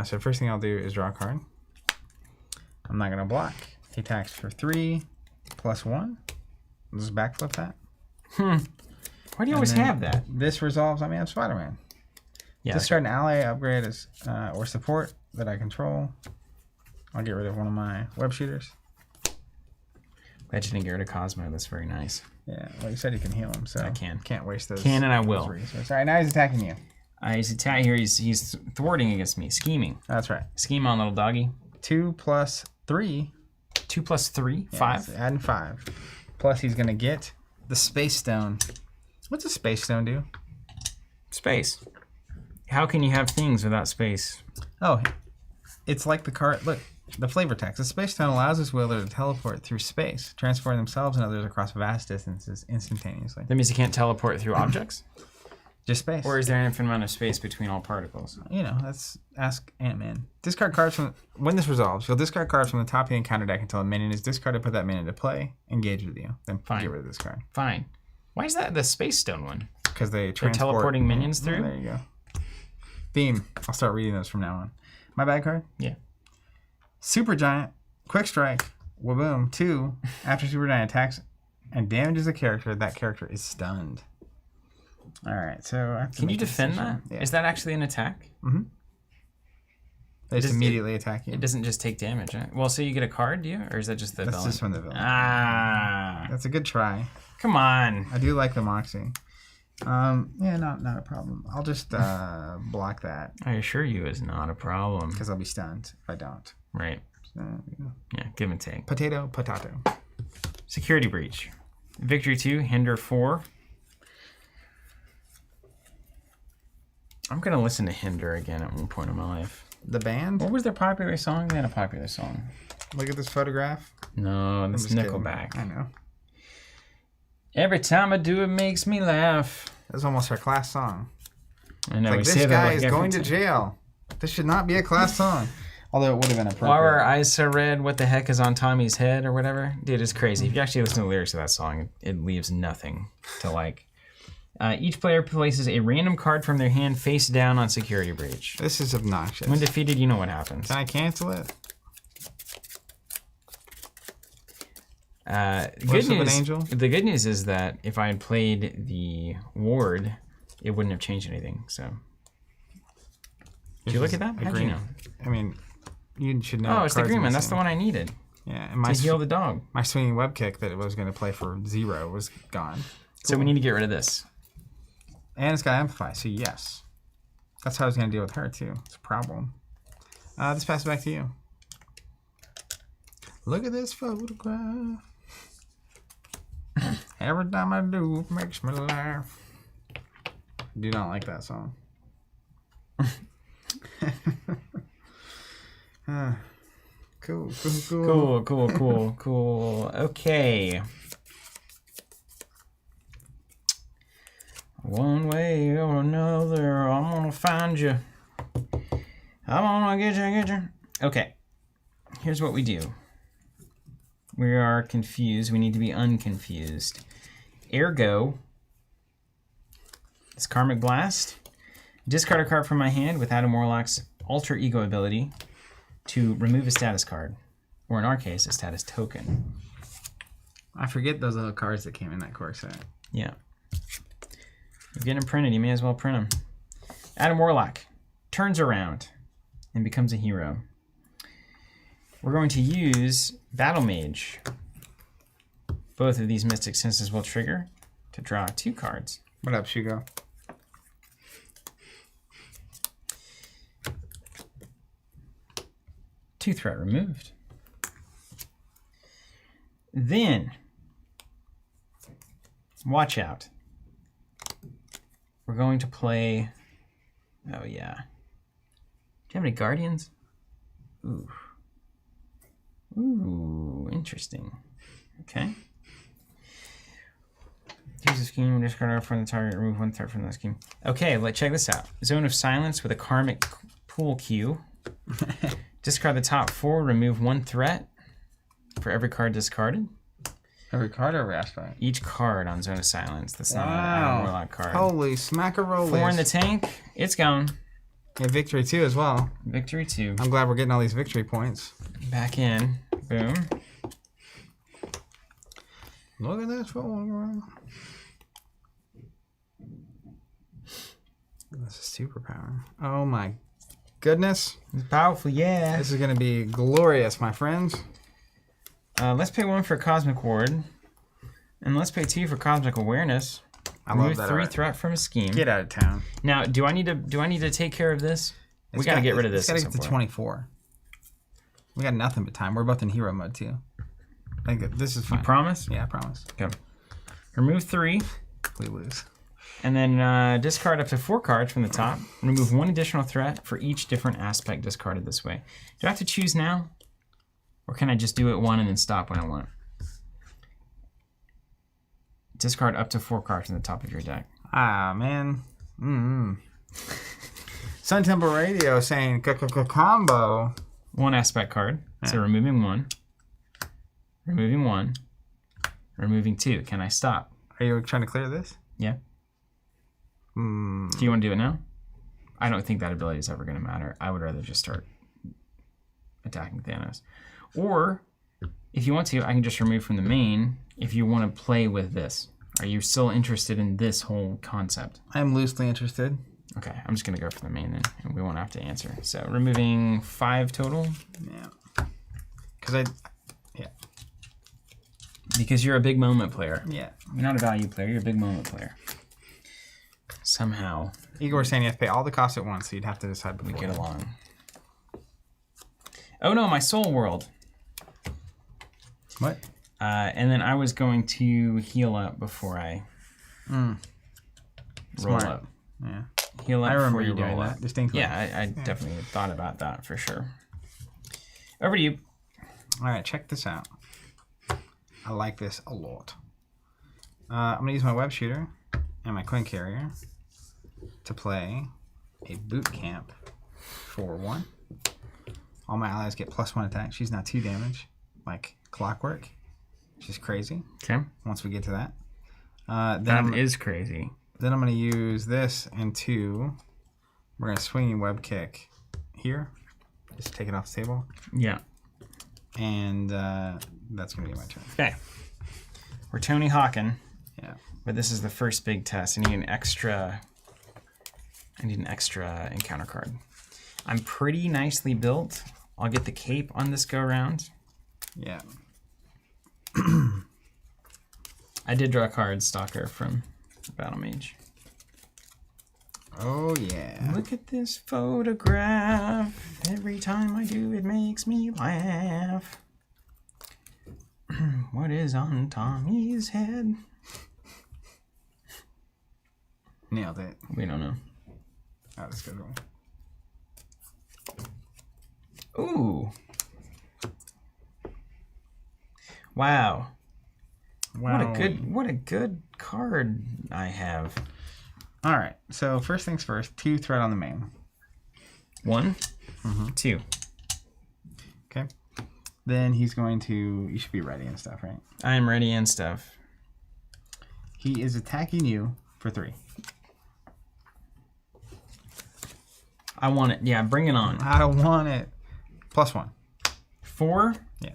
So first thing I'll do is draw a card. I'm not going to block. He attacks for 3 +1. I'll just backflip that. Why do you always have that? This resolves on me. I'm Spider-Man. Yeah. Discard an ally, upgrade as or support that I control. I'll get rid of one of my web shooters. Glad you didn't get rid of Cosmo. That's very nice. Yeah, well, you said you can heal him, so I can. Can't waste those. Can and I will. All right, now he's attacking you. He's attacking here. He's thwarting against me, scheming. That's right. Scheme on, little doggy. 2 + 3. 2 + 3, Yeah, 5. Adding 5. Plus, he's gonna get the Space Stone. What's a Space Stone do? Space. How can you have things without space? Oh, it's like the card. Look, the flavor text. The Space Stone allows his wielder to teleport through space, transporting themselves and others across vast distances instantaneously. That means you can't teleport through objects? Just space. Or is there an infinite amount of space between all particles? You know, let's ask Ant-Man. Discard cards from... When this resolves, you'll discard cards from the top of the encounter deck until a minion is discarded, put that minion into play, engage with you. Then get rid of this card. Fine. Why is that the Space Stone one? Because they're teleporting minions through? There you go. Theme. I'll start reading those from now on. My bad card? Yeah. Super Giant. Quick Strike. Waboom. 2. After Super Giant attacks and damages a character, that character is stunned. All right, so I have to Can you defend that? Yeah. Is that actually an attack? Mm-hmm. They just immediately attack you. It doesn't just take damage, right? Well, so you get a card, do you? Or is that just the That's villain? just from the villain. Ah. That's a good try. Come on. I do like the Moxie. Yeah, not a problem. I'll just block that. I assure you it's not a problem. Because I'll be stunned if I don't. Right. So, Yeah, give and take. Potato. Security Breach. Victory 2, Hinder 4. I'm going to listen to Hinder again at one point in my life. The band? What was their popular song? They had a popular song. Look at this photograph. No, this is Nickelback. I know. Every time I do it makes me laugh. That's almost our class song. I know. Like, this guy is going to jail. This should not be a class song. Although it would have been appropriate. Why were eyes so red? What the heck is on Tommy's head or whatever? Dude, it's crazy. If you actually listen to the lyrics of that song, it leaves nothing to like. Each player places a random card from their hand face down on Security Breach. This is obnoxious. When defeated, you know what happens. Can I cancel it? The good news is that if I had played the ward, it wouldn't have changed anything. So, did you look at that? How'd you know? I mean, you should know. Oh, it's the green one. That's the one I needed. Yeah, and to heal the dog. My swinging web kick that it was going to play for 0 was gone. Cool. So we need to get rid of this. And it's got Amplify, so yes. That's how I was going to deal with her, too. It's a problem. Let's pass it back to you. Look at this photograph. Every time I do, it makes me laugh. I do not like that song. Cool. Okay. One way or another, I'm gonna find you. I'm gonna get you. Okay. Here's what we do. We are confused. We need to be unconfused. Ergo, this Karmic Blast. Discard a card from my hand with Adam Warlock's Alter Ego ability to remove a status card. Or in our case, a status token. I forget those little cards that came in that core set. Yeah. You're getting them printed. You may as well print them. Adam Warlock turns around and becomes a hero. We're going to use Battle Mage. Both of these Mystic Senses will trigger to draw 2 cards. What up, Shugo? Two threat removed. Then, watch out. We're going to play... Oh, yeah. Do you have any Guardians? Ooh. Ooh, interesting. Okay. Use the scheme, discard a from the target, remove 1 threat from the scheme. Okay, let's check this out. Zone of Silence with a Karmic Pool Cue. Discard the top 4, remove 1 threat for every card discarded. Every card or every aspect? Each card on Zone of Silence. That's not a Warlock card. Holy smackaroles. 4 in the tank. It's gone. And victory 2 as well. Victory 2. I'm glad we're getting all these victory points. Back in. Boom. Look at this photograph. This is superpower. Oh my goodness. It's powerful, yeah. This is going to be glorious, my friends. Let's pay 1 for Cosmic Ward. And let's pay 2 for Cosmic Awareness. I love that. 3 threat from a scheme. Get out of town. Now, do I need to take care of this? We gotta get rid of this. It's gotta get to 24. We got nothing but time. We're both in hero mode too. I think this is fine. You promise? Yeah, I promise. Okay. Remove 3. We lose. And then discard up to 4 cards from the top. Remove 1 additional threat for each different aspect discarded this way. Do I have to choose now? Or can I just do it 1 and then stop when I want? Discard up to 4 cards from the top of your deck. Ah, man. Sun Temple Radio saying combo. 1 aspect card. So removing 1. Removing 1. Removing 2. Can I stop? Are you trying to clear this? Yeah. Do you want to do it now? I don't think that ability is ever going to matter. I would rather just start attacking Thanos. Or, if you want to, I can just remove from the main if you want to play with this. Are you still interested in this whole concept? I'm loosely interested. Okay, I'm just going to go for the main then, and we won't have to answer. So, removing 5 total? Yeah. Because you're a big moment player. Yeah. You're not a value player, you're a big moment player. Somehow. Igor saying you have to pay all the costs at once, so you'd have to decide before. We get along. Oh no, my soul world. What? And then I was going to heal up before I roll Smart. up. Yeah. Heal up I remember before you you doing roll that up. distinctly. Yeah, I definitely thought about that for sure. Over to you. All right, check this out. I like this a lot. I'm going to use my web shooter and my coin carrier to play a boot camp for 1. All my allies get +1 attack. She's now 2 damage, like clockwork, which is crazy. Okay. Once we get to that. That is crazy. Then I'm going to use this and 2. We're going to swinging web kick here. Just take it off the table. Yeah. And that's going to be my turn. Okay. We're Tony Hawkin. Yeah. But this is the first big test. I need an extra encounter card. I'm pretty nicely built. I'll get the cape on this go round. Yeah. I did draw a card, Stalker, from Battle Mage. Oh, yeah. Look at this photograph. Every time I do, it makes me laugh. What is on Tommy's head? Nailed it. We don't know. Oh, that's a good one. Ooh. Wow. Wow. What a good card I have. All right. So first things first, 2 threat on the main. 1, 2. Okay. Then he's going to, you should be ready and stuff, right? I am ready and stuff. He is attacking you for 3. I want it. Yeah, bring it on. I want it. +1. 4? Yeah.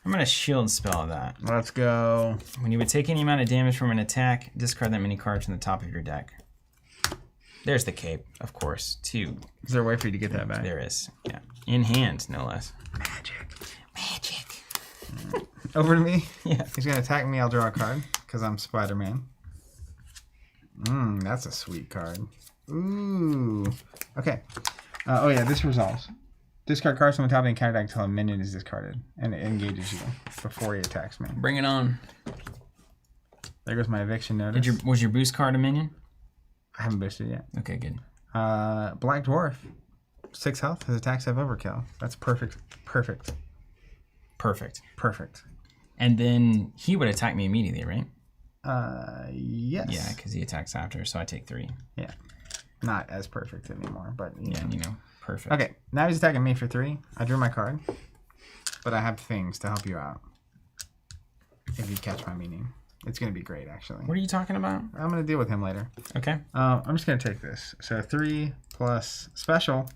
I'm going to shield spell that. Let's go. When you would take any amount of damage from an attack, discard that many cards from the top of your deck. There's the cape, of course. 2. Is there a way for you to get that back? There is. Yeah. In hand, no less. Magic. Over to me. Yeah. He's going to attack me. I'll draw a card because I'm Spider-Man. That's a sweet card. Ooh. Okay. Oh, yeah, this resolves. Discard cards from the top of the encounter deck until a minion is discarded, and it engages you before he attacks me. Bring it on. There goes my eviction notice. Was your boost card a minion? I haven't boosted yet. Okay, good. Black Dwarf. 6 health. His attacks have overkill. That's perfect. Perfect. Perfect. Perfect. And then he would attack me immediately, right? Yes. Yeah, because he attacks after, so I take 3. Yeah. Not as perfect anymore, but Yeah, perfect. Okay, now he's attacking me for 3. I drew my card, but I have things to help you out. If you catch my meaning. It's going to be great, actually. What are you talking about? I'm going to deal with him later. Okay. I'm just going to take this. So 3 plus special.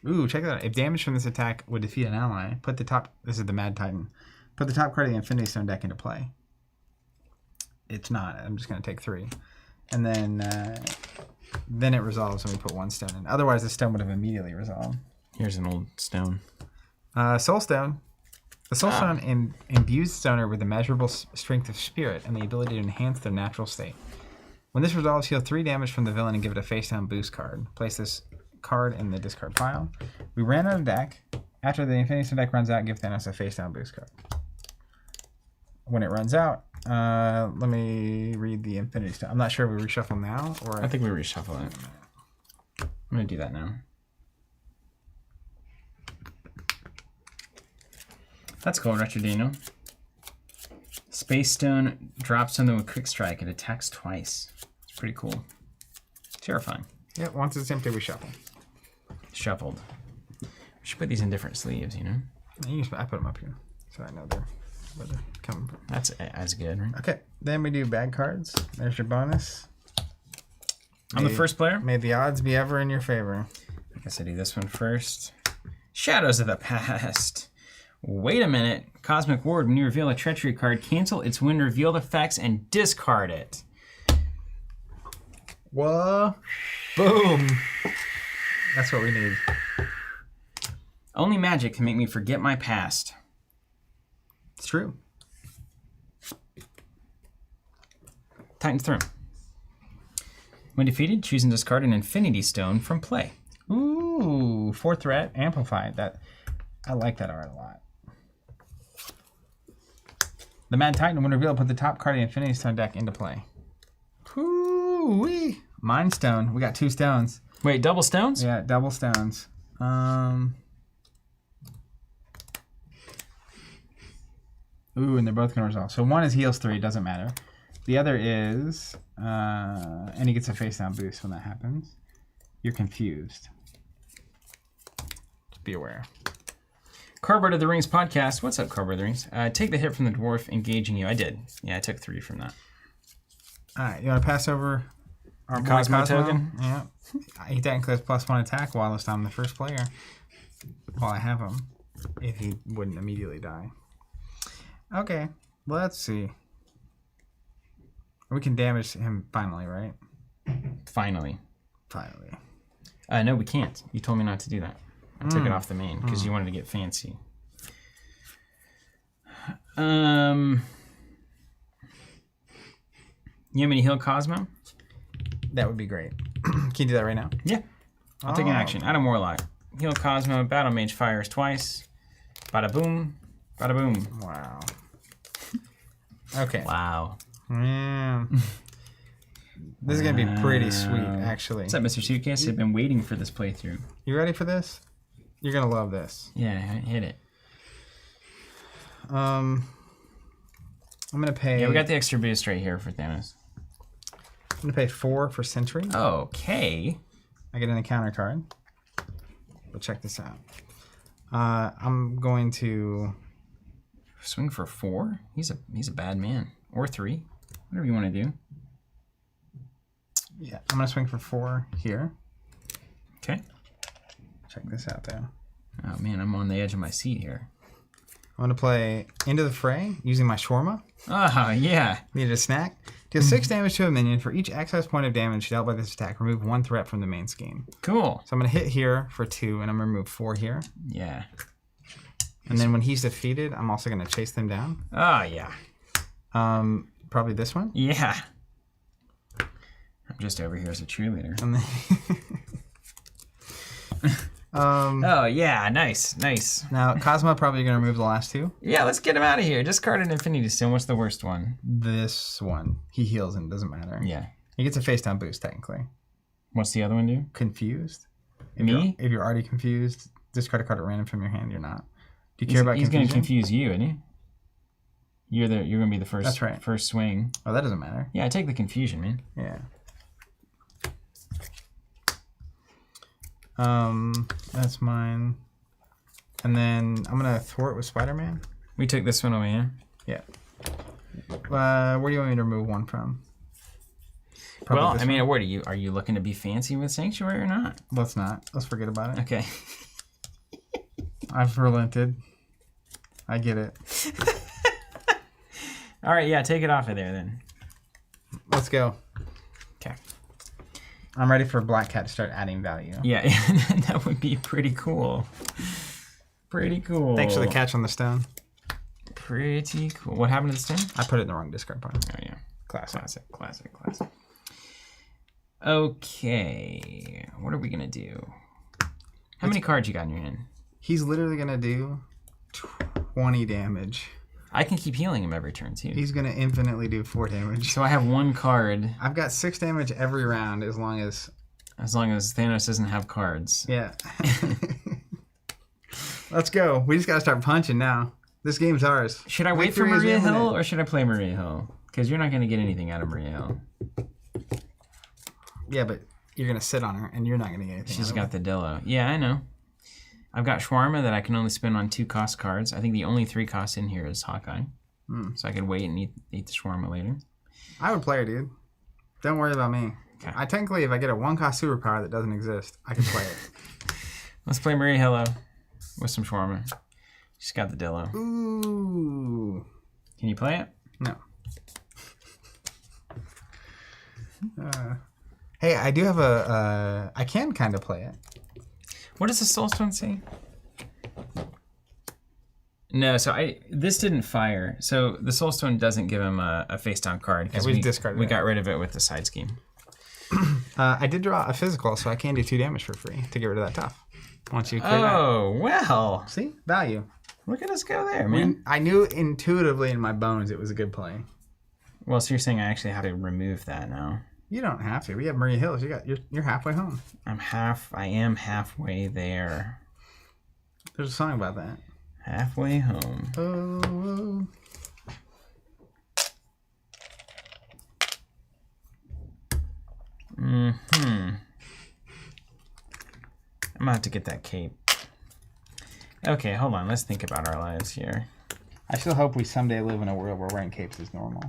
Ooh, check that out. If damage from this attack would defeat an ally, put the top... This is the Mad Titan. Put the top card of the Infinity Stone deck into play. It's not. I'm just going to take 3. And then it resolves when we put 1 stone in. Otherwise, the stone would have immediately resolved. Here's an old stone. Soul Stone. The Soul Stone imbues the stoner with immeasurable strength of spirit and the ability to enhance their natural state. When this resolves, heal 3 damage from the villain and give it a face-down boost card. Place this card in the discard pile. We ran out of deck. After the Infinity Stone deck runs out, give Thanos a face-down boost card. When it runs out, let me read the Infinity Stone. I'm not sure if we reshuffle now or... I think we reshuffle it. I'm going to do that now. That's cool, Retrodino. Space Stone drops something with Quick Strike. It attacks twice. Pretty cool. Terrifying. Yep, once it's empty, we shuffle. Shuffled. We should put these in different sleeves, you know? I put them up here, so I know where they're coming from. That's as good, right? Okay, then we do bad cards. There's your bonus. I'm the first player. May the odds be ever in your favor. I guess I do this one first. Shadows of the Past. Wait a minute. Cosmic Ward, when you reveal a treachery card, cancel its when revealed effects and discard it. Whoa. Boom. That's what we need. Only magic can make me forget my past. It's true. Titan's Throne. When defeated, choose and discard an Infinity Stone from play. Ooh, 4th threat, amplified. I like that art a lot. The Mad Titan, when revealed, put the top card of the Infinity Stone deck into play. Ooh-wee. Mind Stone. We got 2 stones. Wait, double stones? Yeah, double stones. Ooh, and they're both going to resolve. So one is heals 3, doesn't matter. The other is, and he gets a face down boost when that happens. You're confused. Just be aware. Cardboard of the Rings podcast. What's up, Cardboard of the Rings? Take the hit from the dwarf engaging you. I did. Yeah, I took 3 from that. All right, you want to pass over our Cosmo token? Yeah. He technically has +1 attack while I'm the first player. While I have him, if he wouldn't immediately die. Okay, let's see. We can damage him finally, right? Finally. Finally. No, we can't. You told me not to do that. I took it off the main because you wanted to get fancy. You want me to heal Cosmo? That would be great. Can you do that right now? Yeah. I'll take an action. Adam Warlock. Heal Cosmo. Battle Mage fires twice. Bada boom. Bada boom. Wow. Okay. Wow. Yeah. This is going to be pretty sweet, actually. What's up, Mr. Suitcase? I've been waiting for this playthrough. You ready for this? You're going to love this. Yeah, hit it. I'm going to pay... Yeah, we got the extra boost right here for Thanos. I'm going to pay 4 for Sentry. Okay. I get an encounter card. But check this out. I'm going to... Swing for 4? He's a bad man. Or 3. Whatever you want to do. Yeah, I'm going to swing for 4 here. Okay. Check this out, though. Oh, man, I'm on the edge of my seat here. I'm going to play Into the Fray using my Shawarma. Oh, yeah. Needed a snack. Deal 6 damage to a minion. For each excess point of damage dealt by this attack, remove 1 threat from the main scheme. Cool. So I'm going to hit here for 2, and I'm going to remove 4 here. Yeah. And then when he's defeated, I'm also going to chase them down. Oh, yeah. Probably this one. Yeah. I'm just over here as a cheerleader. And then oh, yeah. Nice. Nice. now, Cosmo probably going to remove the last 2. Yeah, let's get him out of here. Discard an Infinity Stone. What's the worst one? This one. He heals and it doesn't matter. Yeah. He gets a face down boost, technically. What's the other one do? Confused. Me? If you're already confused, discard a card at random from your hand. You're not. Do you care about He's confusion? going to confuse you, isn't he? You're going to be the first. That's right. First swing. Oh, that doesn't matter. Yeah, I take the confusion, man. Yeah. That's mine. And then I'm gonna thwart with Spider-Man. We took this one away, yeah? Yeah. Where do you want me to remove 1 from? Probably Well, this I mean, one. what are you looking to be fancy with Sanctuary or not? Let's not. Let's forget about it. Okay. I've relented. I get it. All right, yeah, take it off of there then. Let's go. Okay. I'm ready for Black Cat to start adding value. Yeah, that would be pretty cool. Pretty cool. Thanks for the catch on the stone. Pretty cool. What happened to the stone? I put it in the wrong discard pile. Oh, yeah. Classic. Okay. What are we going to do? How many cards you got in your hand? He's literally gonna do 20 damage. I can keep healing him every turn, too. He's gonna infinitely do 4 damage. So I have 1 card. I've got 6 damage every round as long as Thanos doesn't have cards. Yeah. Let's go. We just gotta start punching now. This game's ours. Should I wait for Victory is Maria imminent. Hill or should I play Maria Hill? Because you're not going to get anything out of Maria Hill. Yeah, but you're going to sit on her, and you're not going to get anything. She's got the Dillo. Yeah, I know. I've got Shawarma that I can only spend on 2 cost cards. I think the only 3 costs in here is Hawkeye. So I could wait and eat the Shawarma later. I would play her, dude. Don't worry about me. Okay. I technically, if I get a 1-cost superpower that doesn't exist, I can play it. Let's play Maria Hello with some Shawarma. She's got the Dillo. Ooh. Can you play it? No. Hey, I do have I can kind of play it. What does the Soulstone say? No, so this didn't fire. So the Soulstone doesn't give him a face down card because we got rid of it with the side scheme. I did draw a physical, so I can do 2 damage for free to get rid of that tough. Once you clear that. Oh, well. See? Value. Look at us go there, man. I knew intuitively in my bones it was a good play. Well, so you're saying I actually have to remove that now. You don't have to. We have Maria Hills. You're halfway home. I am halfway there. There's a song about that. Halfway home. Oh. I'm gonna have to get that cape. Okay, hold on. Let's think about our lives here. I still hope we someday live in a world where wearing capes is normal.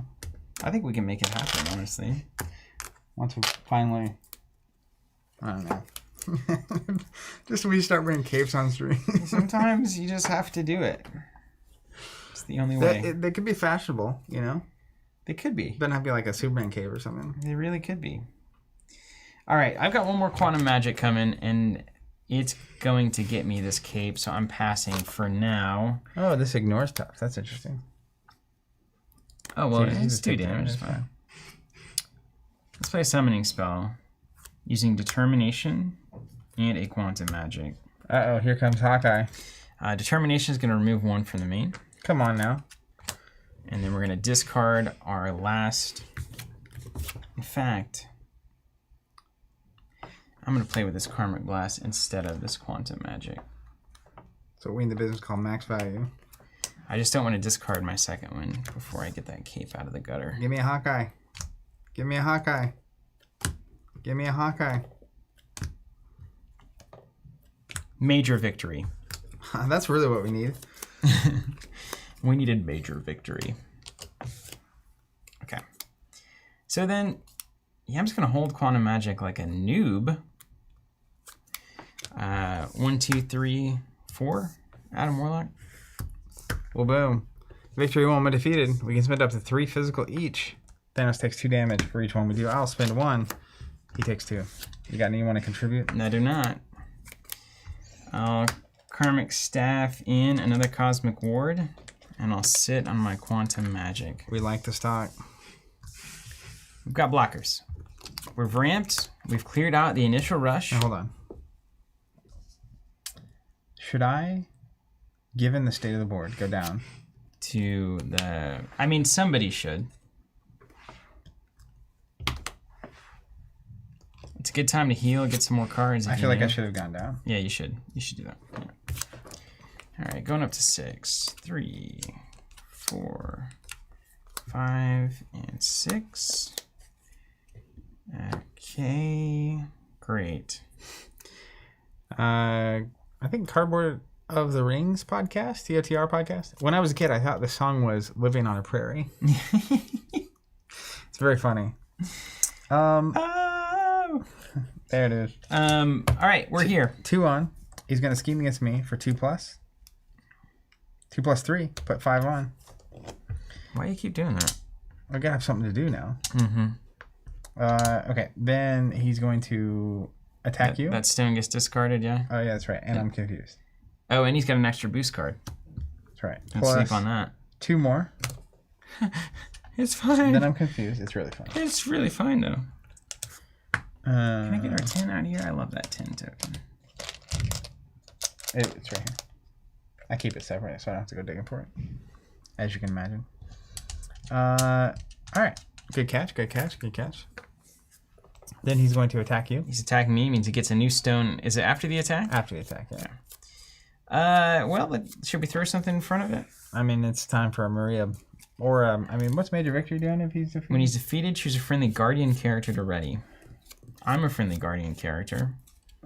I think we can make it happen, honestly. Once we finally... I don't know. Just we start wearing capes on stream. Sometimes you just have to do it. It's the only way. They could be fashionable, you know? They could be. Doesn't have to be like a Superman cape or something. They really could be. All right, I've got one more quantum magic coming, and it's going to get me this cape, so I'm passing for now. Oh, this ignores tough. That's interesting. Oh, well, it's 2 damage. It's fine. Let's play a summoning spell using determination and a quantum magic. Uh-oh, here comes Hawkeye. Determination is going to remove 1 from the main. Come on now. And then we're going to discard our last... In fact, I'm going to play with this Karmic Blast instead of this quantum magic. So we in the business call max value. I just don't want to discard my second one before I get that cape out of the gutter. Give me a Hawkeye. Give me a Hawkeye. Give me a Hawkeye. Major victory. That's really what we need. We needed major victory. Okay. So then, yeah, I'm just going to hold quantum magic like a noob. 1, 2, 3, 4. Adam Warlock. Well, boom. Victory won't be defeated. We can spend up to 3 physical each. Thanos takes 2 damage for each one we do. I'll spend 1. He takes 2. You got any you want to contribute? I do not. I'll Karmic Staff in another Cosmic Ward, and I'll sit on my Quantum Magic. We like the stock. We've got blockers. We've ramped. We've cleared out the initial rush. Now, hold on. Should I, given the state of the board, go down? To the... I mean, somebody should. It's a good time to heal, get some more cards. I feel like I should have gone down. Yeah, you should. You should do that. Yeah. All right, going up to 6, 3, 4, 5, and 6. Okay, great. I think Cardboard of the Rings podcast, TOTR podcast. When I was a kid, I thought the song was "Living on a Prairie." It's very funny. There it is. All right, we're here. 2 on. He's gonna scheme against me for 2+. 2 + 3. Put 5 on. Why do you keep doing that? I gotta have something to do now. Mm-hmm. Okay. Then he's going to attack you. That stone gets discarded, yeah? Oh, yeah, that's right. And I'm confused. Oh, and he's got an extra boost card. That's right. Don't sleep on that. 2 more. It's fine. Then I'm confused. It's really fun. It's really fine, though. Can I get our 10 out of here? I love that 10 token. It's right here. I keep it separate so I don't have to go digging for it, as you can imagine. All right. Good catch, good catch, good catch. Then he's going to attack you. He's attacking me, means he gets a new stone. Is it after the attack? After the attack, yeah. Well, should we throw something in front of it? I mean, it's time for a Maria. Or, I mean, what's Major Victory doing if he's defeated? When he's defeated, choose a friendly Guardian character to ready. I'm a friendly guardian character.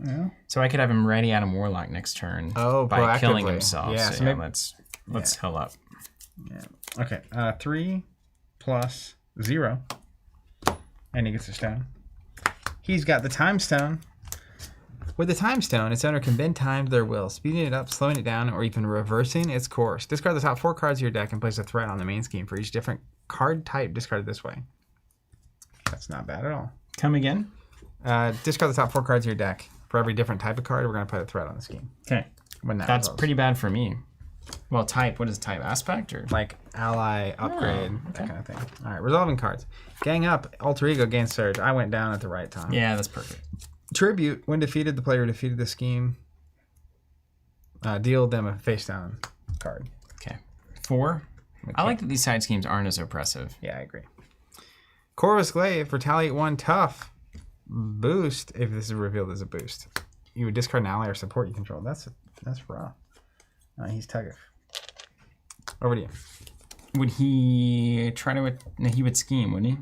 Yeah. So I could have him ready at a warlock next turn by killing himself. Yeah, so maybe, let's heal up. Yeah. Okay. 3 plus 0. And he gets a stone. He's got the time stone. With the time stone, its owner can bend time to their will, speeding it up, slowing it down, or even reversing its course. Discard the top 4 cards of your deck and place a threat on the main scheme for each different card type discarded this way. That's not bad at all. Come again? Discard the top 4 cards of your deck. For every different type of card, we're going to put a threat on the scheme. Okay. That's pretty bad for me. Well, type. What is type? Aspect or? Like ally, upgrade, that kind of thing. All right, resolving cards. Gang up, alter ego, gain surge. I went down at the right time. Yeah, that's perfect. Tribute. When defeated, the player who defeated the scheme. Deal them a face down card. Okay. 4. Okay. I like that these side schemes aren't as oppressive. Yeah, I agree. Corvus Glaive, retaliate 1 tough. Boost, if this is revealed as a boost. You would discard an ally or support you control. That's rough. He's Tugger. Over to you. Would he try to... No, he would scheme, wouldn't he?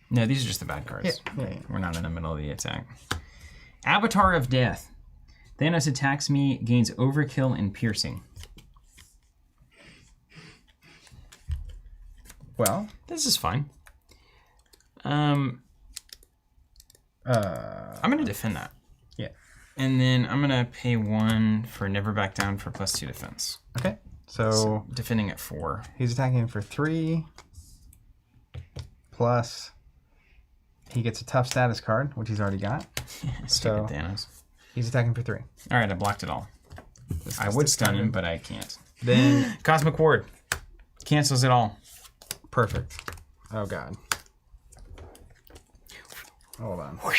No, these are just the bad cards. Yeah. We're not in the middle of the attack. Avatar of Death. Thanos attacks me, gains overkill and piercing. Well, this is fine. I'm going to defend that. Yeah. And then I'm going to pay 1 for Never Back Down for +2 defense. Okay. So defending at 4. He's attacking for 3. Plus, he gets a tough status card, which he's already got. So Thanos. He's attacking for 3. All right, I blocked it all. I would stun him, but I can't. Then Cosmic Ward cancels it all. Perfect. Oh god. Hold on. What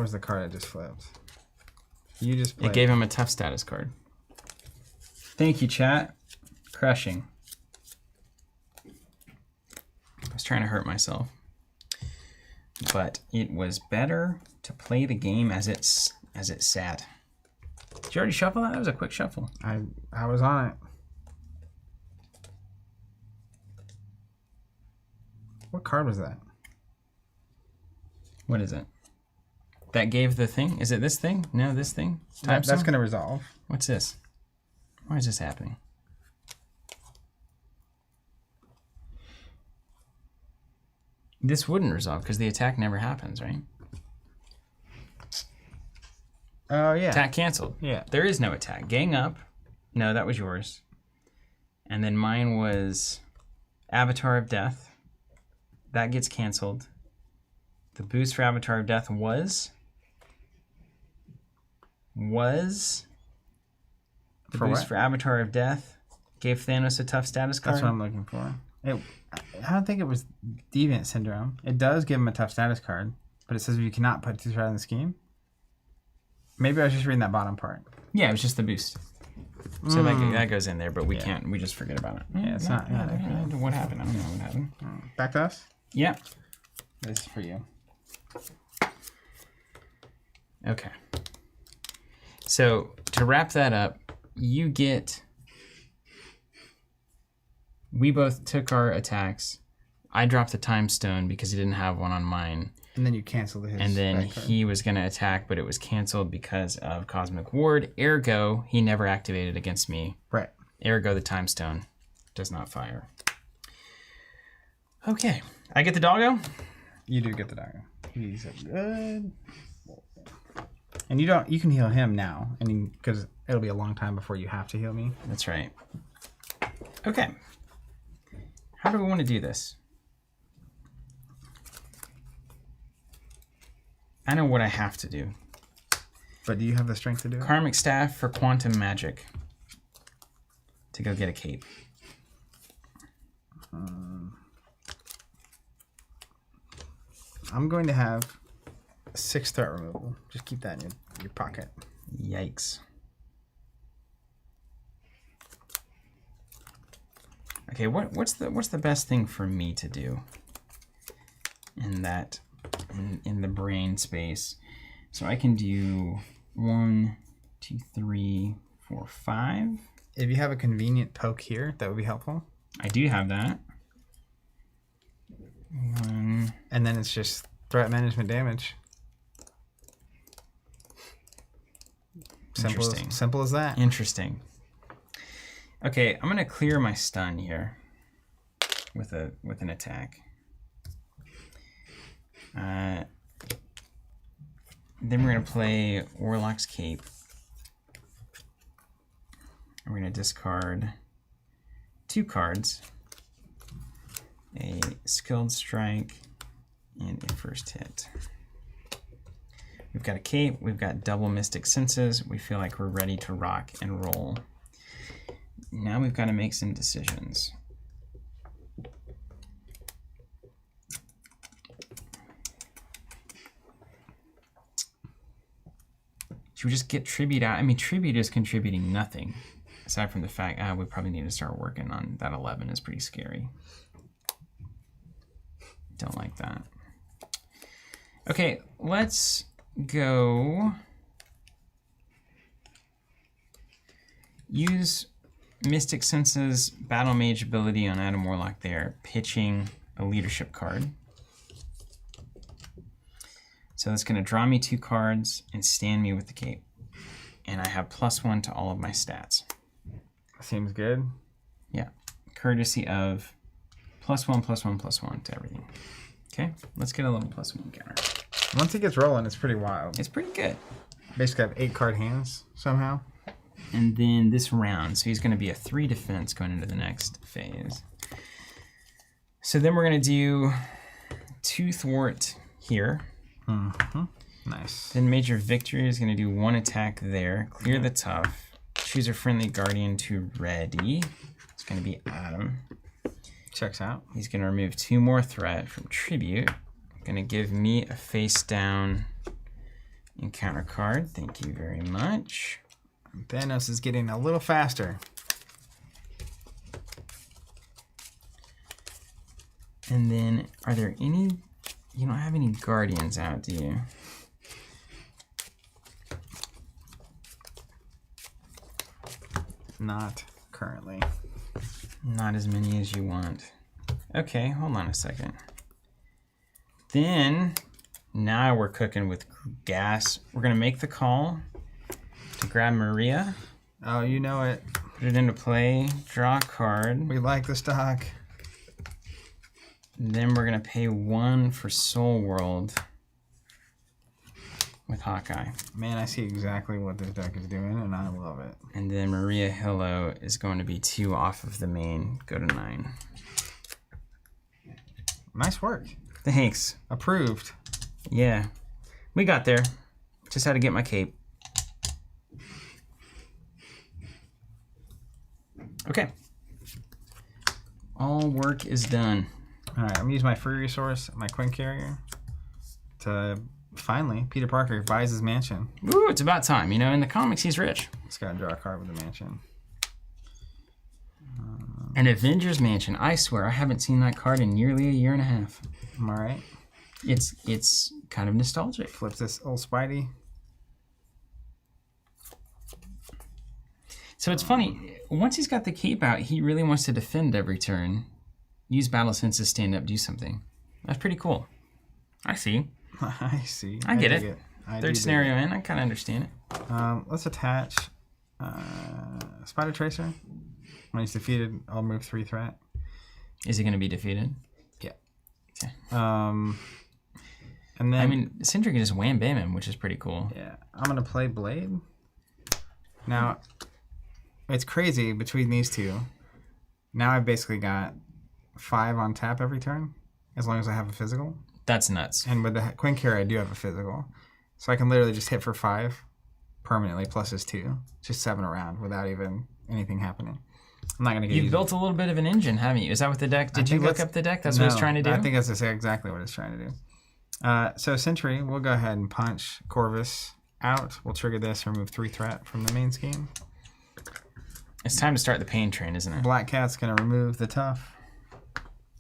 was the card I just flipped? You just played. It gave him a tough status card. Thank you, chat. Crushing. I was trying to hurt myself. But it was better to play the game as it sat. Did you already shuffle that? That was a quick shuffle. I was on it. What card was that? What is it? That gave the thing? Is it this thing? No, this thing? That's going to resolve. What's this? Why is this happening? This wouldn't resolve because the attack never happens, right? Oh, yeah. Attack canceled. Yeah. There is no attack. Gang up. No, that was yours. And then mine was Avatar of Death. That gets canceled. The boost for Avatar of Death was the for boost what? for Avatar of Death gave Thanos a tough status card. That's what I'm looking for. I don't think it was Deviant Syndrome. It does give him a tough status card, but it says you cannot put 2 threat in the scheme. Maybe I was just reading that bottom part. Yeah, it was just the boost. So that goes in there, but we can't. We just forget about it. Yeah, it's not. What happened? I don't know what happened. Back to us? Yeah. This is for you. Okay. So to wrap that up, you get... We both took our attacks. I dropped the time stone because he didn't have one on mine. And then you canceled his. And then he was going to attack, but it was canceled because of Cosmic Ward. Ergo, he never activated against me. Right. Ergo, the time stone does not fire. Okay. I get the doggo? You do get the doggo. He's a good... And you can heal him now, because it'll be a long time before you have to heal me. That's right. Okay. How do we want to do this? I know what I have to do. But do you have the strength to do it? Karmic Staff for Quantum Magic. To go get a cape. I'm going to have 6 threat removal. Just keep that in your pocket. Yikes. Okay, what's the best thing for me to do in that in the brain space? So I can do 1, 2, 3, 4, 5. If you have a convenient poke here, that would be helpful. I do have that. 1. And then it's just threat management damage. Simple as that. Interesting. Okay, I'm gonna clear my stun here with an attack. Then we're gonna play Warlock's Cape. We're gonna discard 2 cards, a Skilled Strike, and a first hit. We've got a cape, we've got double Mystic Senses. We feel like we're ready to rock and roll. Now we've got to make some decisions. Should we just get Tribute out? I mean, Tribute is contributing nothing, aside from the fact we probably need to start working on that 11 is pretty scary. Don't like that. Okay, let's go use Mystic Senses Battle Mage ability on Adam Warlock there, pitching a leadership card. So that's going to draw me 2 cards and stand me with the cape. And I have +1 to all of my stats. Seems good. Yeah, courtesy of +1, +1, +1 to everything. Okay, let's get a little +1 counter. Once he gets rolling, it's pretty wild. It's pretty good. Basically have 8 card hands somehow. And then this round, so he's going to be a 3 defense going into the next phase. So then we're going to do 2 thwart here. Nice. Then Major Victory is going to do 1 attack there. Clear the tough. Choose a friendly guardian to ready. It's going to be Adam. Checks out. He's going to remove 2 more threat from Tribute. Going to give me a face down encounter card. Thank you very much. Thanos is getting a little faster. And then, are there any... You don't have any guardians out, do you? Not currently. Not as many as you want. Okay, hold on a second. Then, now we're cooking with gas. We're going to make the call to grab Maria. Oh, you know it. Put it into play. Draw a card. We like the stock. Then we're going to pay 1 for Soul World with Hawkeye. Man, I see exactly what this deck is doing, and I love it. And then Maria Hillo is going to be 2 off of the main. Go to 9. Nice work. Thanks. Approved. Yeah. We got there. Just had to get my cape. Okay. All work is done. All right, I'm gonna use my free resource, my Quinn Carrier, to finally, Peter Parker buys his mansion. Ooh, it's about time. You know, in the comics, he's rich. Just gotta draw a card with the mansion. An Avengers Mansion. I swear, I haven't seen that card in nearly a year and a half. Am I right? It's kind of nostalgic. Flips this old Spidey. So it's funny. Once he's got the cape out, he really wants to defend every turn. Use battle sense to stand up, do something. That's pretty cool. I see. I see. I get dig it. I Third do scenario in, I kind of understand it. Let's attach Spider Tracer. When he's defeated, I'll move 3 threat. Is he going to be defeated? Yeah. Okay. And then I mean, Sindri can just wham bam him, which is pretty cool. yeah, I'm gonna play Blade. Now, it's crazy between these two. Now I've basically got 5 on tap every turn, as long as I have a physical. That's nuts. And with the Quinn Carrier, I do have a physical, so I can literally just hit for 5 permanently plus his 2, just 7 around without even anything happening. I'm not gonna get. You've built a little bit of an engine, haven't you? Is that what the deck? Did you look up the deck? That's what it's trying to do. I think that's exactly what it's trying to do. So Sentry, we'll go ahead and punch Corvus out. We'll trigger this, remove 3 threat from the main scheme. It's time to start the pain train, isn't it? Black Cat's gonna remove the tough.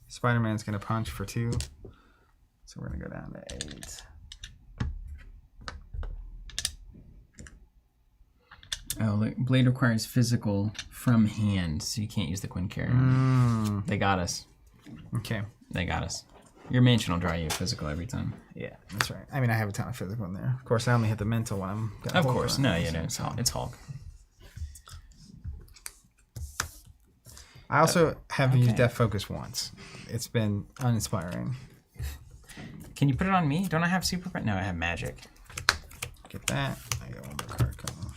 Spider-Man's gonna punch for 2. So we're gonna go down to 8. Oh, look, Blade requires physical from hand, so you can't use the Quinn Carrier. They got us. Okay. They got us. Your mansion will draw you a physical every time. Yeah, that's right. I mean, I have a ton of physical in there. Of course, I only hit the mental when I'm. Of course, no, it's Hulk. I also have used Death Focus once. It's been uninspiring. Can you put it on me? Don't I have super? No, I have magic. Get that. I got one more card coming.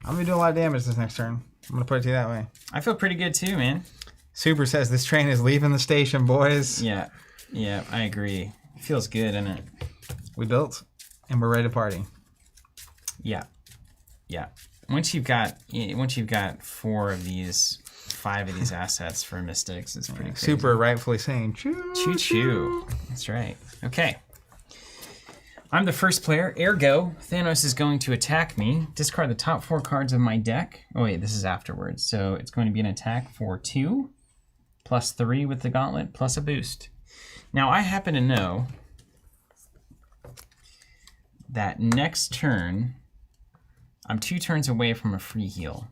I'm gonna do a lot of damage this next turn. I'm gonna put it to you that way. I feel pretty good too, man. Super says this train is leaving the station, boys. Yeah, I agree. It feels good, doesn't it? We built, and we're ready to party. Yeah. Once you've got 5 of these assets for Mystics, it's pretty crazy. Super rightfully saying choo choo. That's right. Okay. I'm the first player, ergo, Thanos is going to attack me. Discard the top 4 cards of my deck. Oh wait, this is afterwards. So it's going to be an attack for 2, plus 3 with the gauntlet, plus a boost. Now I happen to know that next turn, I'm 2 turns away from a free heal.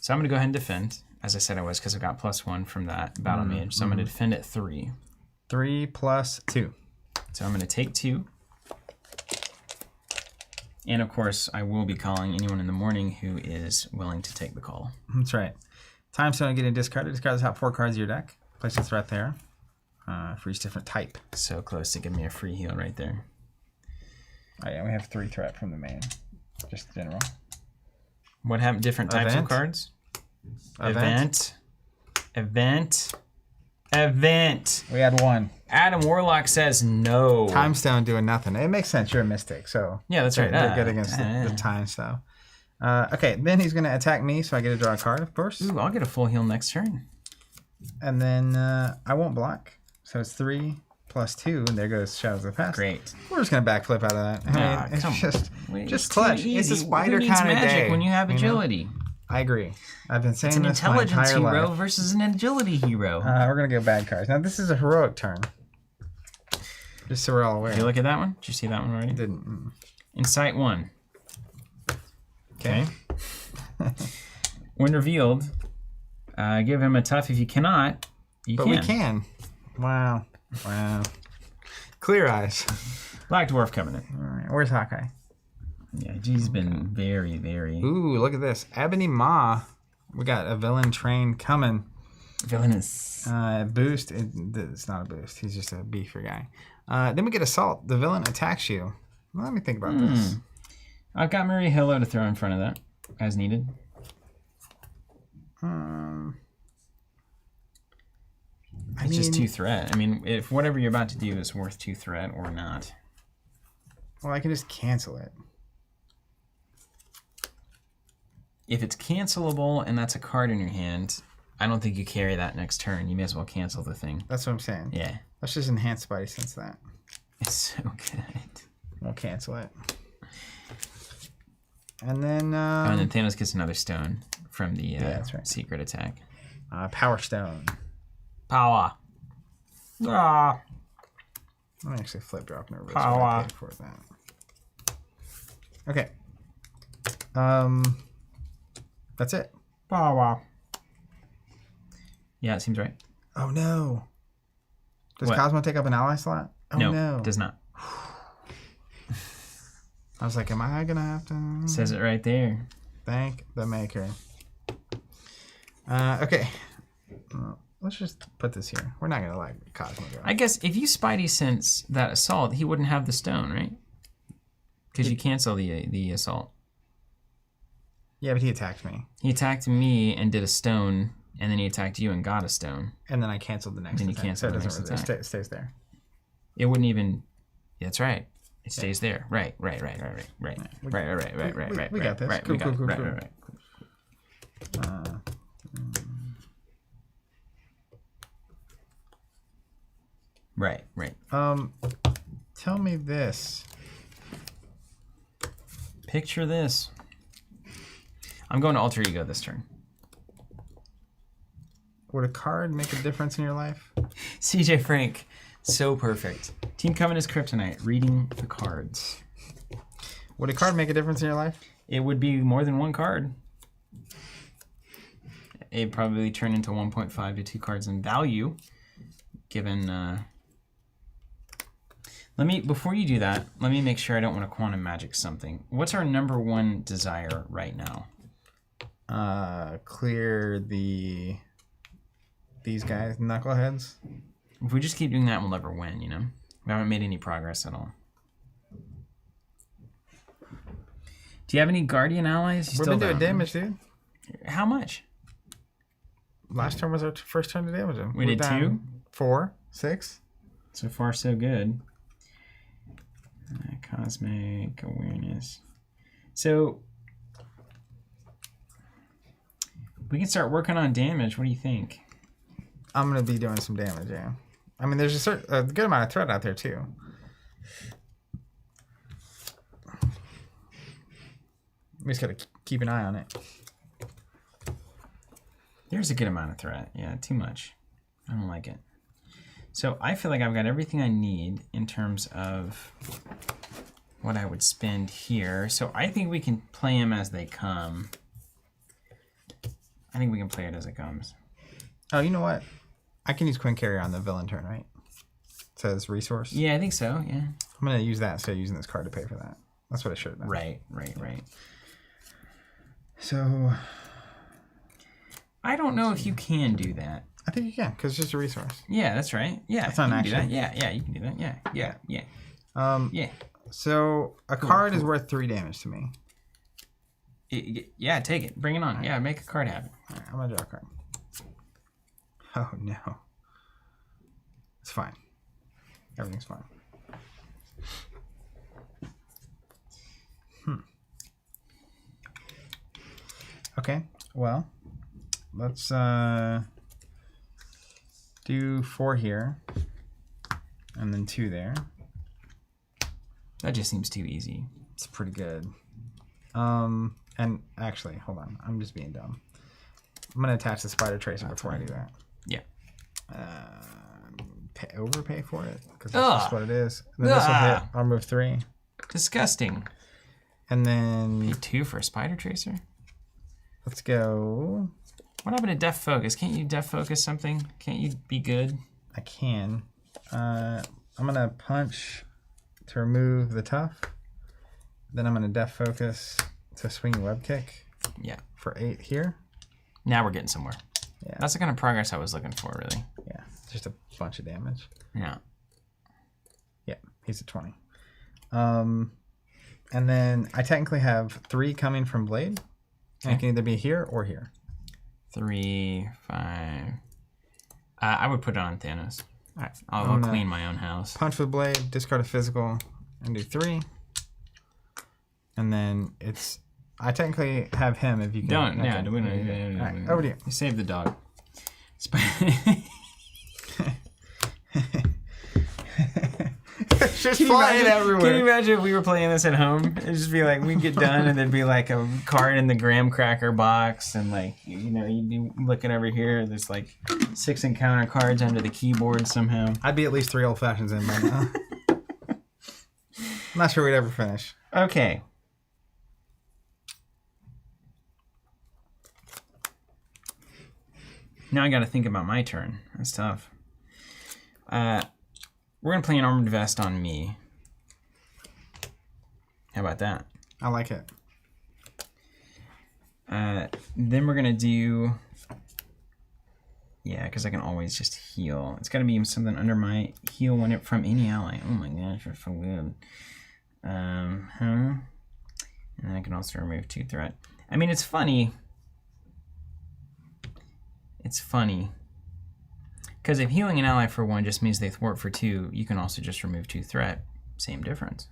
So I'm going to go ahead and defend, as I said I was, because I got +1 from that battle mage. So I'm going to defend at 3. 3 plus 2. So I'm going to take 2. And of course, I will be calling anyone in the morning who is willing to take the call. That's right. Time stone getting discarded. Discard the top 4 cards of your deck. Place a threat there for each different type. So close to give me a free heal right there. Oh yeah, we have 3 threat from the main. Just general. What happened? Different types of cards? Event. We had 1. Adam Warlock says no. Time stone doing nothing. It makes sense. You're a mystic, so yeah, that's right. They're good against the time stone. Okay, then he's gonna attack me, so I get to draw a card, of course. Ooh, I'll get a full heal next turn. And then I won't block, so it's 3 plus 2, and there goes Shadows of the Past. Great. We're just gonna backflip out of that. I mean, it's just clutch. It's a spider kind of day. When you have agility. You know? I agree. I've been saying it's an this my intelligence entire hero life. versus an agility hero. We're gonna go bad cards. Now this is a heroic turn. Just so we're all aware. Did you look at that one? Did you see that one already? Didn't. Insight 1. Okay. When revealed, give him a tough. If you cannot, you can. But we can. Wow. Clear eyes. Black Dwarf Covenant. All right. Where's Hawkeye? Yeah, he's been very, very... Ooh, look at this. Ebony Maw. We got a villain train coming. Villainous. Boost. It's not a boost. He's just a beefier guy. Then we get Assault. The villain attacks you. Well, let me think about this. I've got Mary Hello to throw in front of that, as needed. It's just 2 threat. I mean, if whatever you're about to do is worth 2 threat or not. Well, I can just cancel it. If it's cancelable and that's a card in your hand, I don't think you carry that next turn. You may as well cancel the thing. That's what I'm saying. Yeah. Let's just enhance Spidey Sense that. It's so good. We'll cancel it. And then... and then Thanos gets another stone from the that's right. secret attack. Power Stone. Power. Let me actually flip drop nervous. Power. For that. Okay. That's it. Power. Yeah, it seems right. Oh no. Does What? Cosmo take up an ally slot? Oh no. It does not. I was like, am I gonna have to? It says it right there. Thank the maker. Okay. Let's just put this here. We're not gonna let Cosmo go. I guess if you Spidey Sense that assault, he wouldn't have the stone, right? Because you cancel the assault. Yeah, but he attacked me. He attacked me and did a stone, and then he attacked you and got a stone. And then I canceled the next Then you attack. canceled the next It attack. stays there. It wouldn't even... Yeah, that's right. It stays there. Right. We got this. Cool. Right. Tell me this. Picture this. I'm going to Alter Ego this turn. Would a card make a difference in your life? CJ Frank, so perfect. Team Covenant is Kryptonite, reading the cards. Would a card make a difference in your life? It would be more than one card. It'd probably turn into 1.5 to 2 cards in value. given... before you do that, let me make sure I don't want to quantum magic something. What's our number one desire right now? Clear these guys, knuckleheads. If we just keep doing that, we'll never win, you know? We haven't made any progress at all. Do you have any Guardian allies? We've been doing damage, dude. How much? Last turn was our first turn to damage him. We did 2? 4, 6. So far, so good. Cosmic awareness. So we can start working on damage. What do you think? I'm gonna be doing some damage. Yeah. I mean, there's a good amount of threat out there too. We just gotta keep an eye on it. There's a good amount of threat. Yeah, too much. I don't like it. So I feel like I've got everything I need in terms of what I would spend here. So I think we can play them as they come. I think we can play it as it comes. Oh, you know what? I can use Quinn Carrier on the villain turn, right? It says resource. Yeah, I think so, yeah. I'm going to use that instead of using this card to pay for that. That's what I should have done. Right. So... I don't know if you can do that. I think you can, because it's just a resource. Yeah, that's right. Yeah, that's not an action. Yeah, you can do that. Yeah. Yeah. So a card is worth 3 damage to me. Yeah, take it. Bring it on. Yeah, make a card happen. All right, I'm going to draw a card. Oh, no. It's fine. Everything's fine. Okay, well, let's do 4 here, and then 2 there. That just seems too easy. It's pretty good. And actually, hold on. I'm just being dumb. I'm going to attach the Spider Tracer before I do that. Yeah. Overpay for it, because that's just what it is. And then this will hit. I'll move 3. Disgusting. And then... Pay 2 for a Spider Tracer? Let's go... What happened to Def Focus? Can't you Def Focus something? Can't you be good? I can. I'm going to punch to remove the tough. Then I'm going to Def Focus to swing web kick. Yeah. For 8 here. Now we're getting somewhere. Yeah. That's the kind of progress I was looking for, really. Yeah. Just a bunch of damage. Yeah. Yeah. He's at 20. And then I technically have 3 coming from Blade. Okay. It can either be here or here. 3, 5. I would put it on Thanos. All right. I'll clean my own house. Punch with Blade, discard a physical, and do 3. And then it's... I technically have him if you can... Don't. Yeah. All right, over to you. You save the dog. It's just flying everywhere. Can you imagine if we were playing this at home? It'd just be like, we'd get done and there'd be like a card in the graham cracker box and like, you know, you'd be looking over here. There's like 6 encounter cards under the keyboard somehow. I'd be at least 3 old fashions in by now. I'm not sure we'd ever finish. Okay. Now I got to think about my turn. That's tough. We're going to play an Armored Vest on me. How about that? I like it. Then we're going to do... Yeah, because I can always just heal. It's got to be something under my heal when it from any ally. Oh my gosh, that's so good. And then I can also remove 2 threat. I mean, it's funny. It's funny. Because if healing an ally for 1 just means they thwart for 2, you can also just remove 2 threat. Same difference.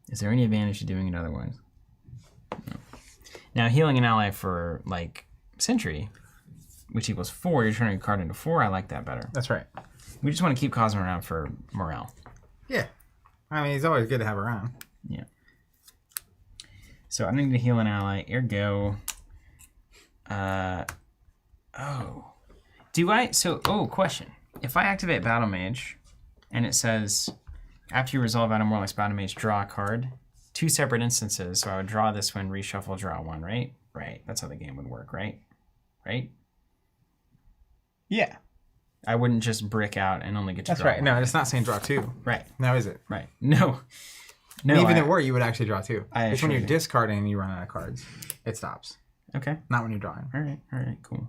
Is there any advantage to doing it otherwise? No. Now, healing an ally for, like, Sentry, which equals 4, you're turning a card into 4, I like that better. That's right. We just want to keep Cosmo around for morale. Yeah. I mean, he's always good to have around. Yeah. So I need to heal an ally. Ergo... question. If I activate Battle Mage, and it says, after you resolve Battle Warlock's Battle Mage, draw a card, 2 separate instances, so I would draw this one, reshuffle, draw 1, right? Right. That's how the game would work, right? Right? Yeah. I wouldn't just brick out and only get to That's draw right. one. No, it's not saying draw 2. Right. Now is it? Right. No. No. And even if it were, you would actually draw 2. I It's when you're assure you. discarding and you run out of cards. It stops. Okay. Not when you're drawing. All right. All right. Cool.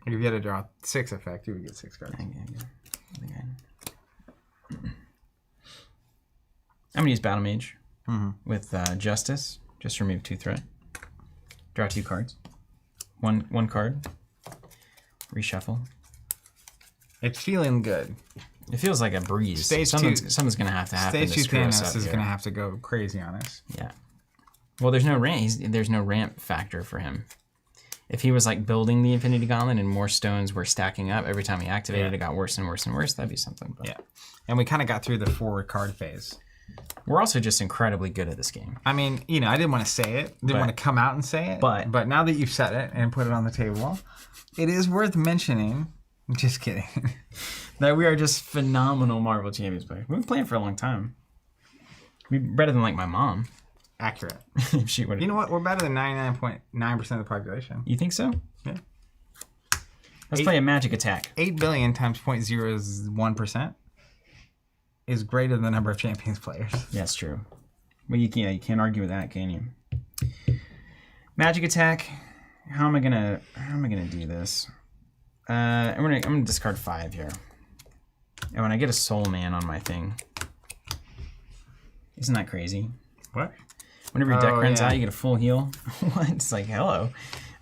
If you had a draw 6 effect, you would get 6 cards. Okay. I'm gonna use Battle Mage with Justice. Just remove 2 threat. Draw 2 cards. One card. Reshuffle. It's feeling good. It feels like a breeze. Stage Something's gonna have to happen. Stage 2 to screw us Thanos up is here. going to have to go crazy on us. Yeah. Well, there's no ramp. There's no ramp factor for him. If he was like building the Infinity Gauntlet and more stones were stacking up every time he activated, it got worse and worse and worse. That'd be something. But Yeah. And we kind of got through the forward card phase. we're also just incredibly good at this game. I mean, you know, I didn't want to say it. Didn't want to come out and say it. But now that you've said it and put it on the table, it is worth mentioning. Just kidding. That we are just phenomenal Marvel Champions players. We've been playing for a long time. We're better than like my mom. Accurate. If she would. You know what? We're better than 99.9% of the population. You think so? Yeah. Let's play a magic attack. 8 billion times 0.01% is greater than the number of champions players. Yeah, that's true. Well, you can't argue with that, can you? Magic attack. How am I gonna do this? I'm gonna discard 5 here. And when I get a Soul Man on my thing, isn't that crazy? What? Whenever your deck runs yeah. out, you get a full heal. What? It's like, hello.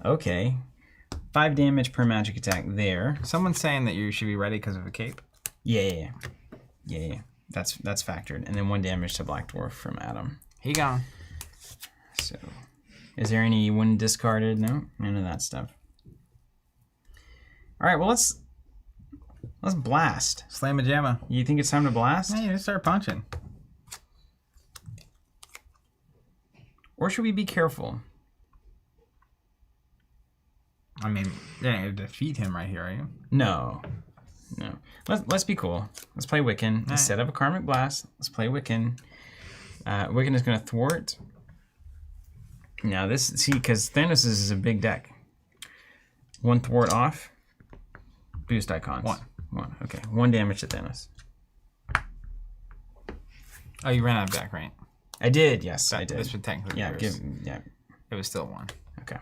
Okay. 5 damage per magic attack there. Someone's saying that you should be ready because of a cape. Yeah. That's factored. And then 1 damage to Black Dwarf from Adam. He gone. So, is there any one discarded? No, none of that stuff. All right, well let's blast. Slam a jamma. You think it's time to blast, Hey, just start punching. or should we be careful? I mean, you're not gonna defeat him right here, are you? No. Let's be cool. Let's play Wiccan instead of a Karmic Blast. Let's play Wiccan. Wiccan is going to thwart. Now because Thanos is a big deck. 1 thwart off. Boost icons. 1. Okay. 1 damage to Thanos. Oh, you ran out of deck, right? I did. Yes, I did. This would technically it was still 1. Okay.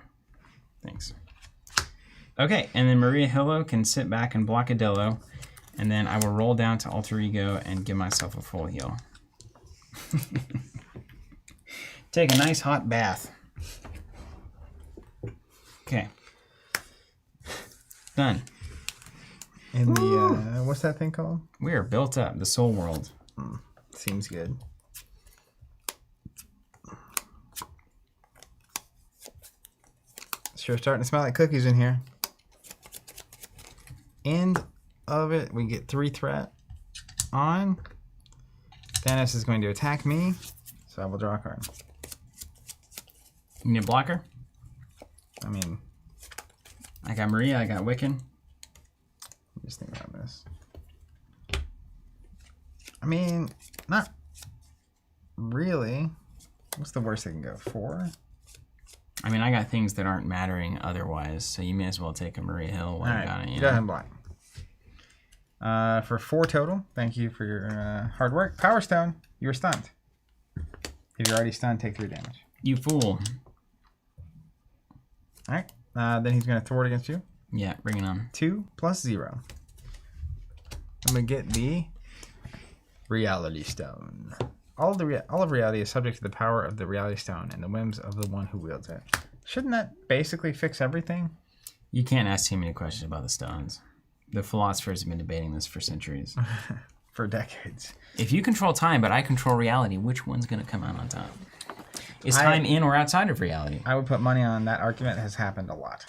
Thanks. Okay, and then Maria Hillo can sit back and block a Dello, and then I will roll down to Alter Ego and give myself a full heal. Take a nice hot bath. Okay. Done. In the, what's that thing called? We are built up, the Soul World. Seems good. Sure starting to smell like cookies in here. End of it, we get 3 threat on. Thanos is going to attack me, so I will draw a card. You need a blocker? I mean, I got Maria, I got Wiccan. just think about this. I mean, not really. What's the worst that can go? 4? I mean, I got things that aren't mattering otherwise, so you may as well take a Maria Hill while you got it. Go ahead and block. For 4 total, thank you for your hard work. Power Stone, you were stunned. If you're already stunned, take 3 damage. You fool. Alright, then he's going to thwart against you. Yeah, bring it on. 2 plus 0. I'm going to get the Reality Stone. All of reality is subject to the power of the Reality Stone and the whims of the one who wields it. Shouldn't that basically fix everything? You can't ask too many questions about the stones. The philosophers have been debating this for centuries. For decades. If you control time, but I control reality, which one's going to come out on top? Is time in or outside of reality? I would put money on that argument. Has happened a lot.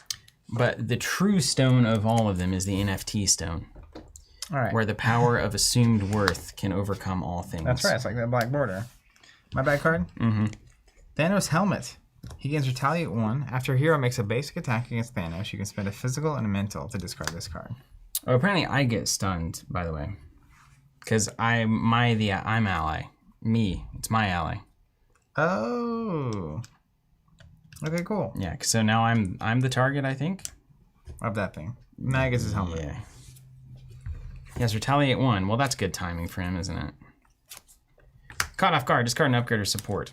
But the true stone of all of them is the NFT stone. All right. Where the power of assumed worth can overcome all things. That's right. It's like that black border. My bad card? Mm-hmm. Thanos Helmet. He gains Retaliate 1. After a hero makes a basic attack against Thanos, you can spend a physical and a mental to discard this card. Oh, apparently I get stunned, by the way. Because I'm ally. Me. It's my ally. Oh. Okay, cool. Yeah, so now I'm the target, I think. Of that thing. Now he gets his helmet. Yeah. He has Retaliate 1. Well, that's good timing for him, isn't it? Caught off guard. Discard an upgrade or support.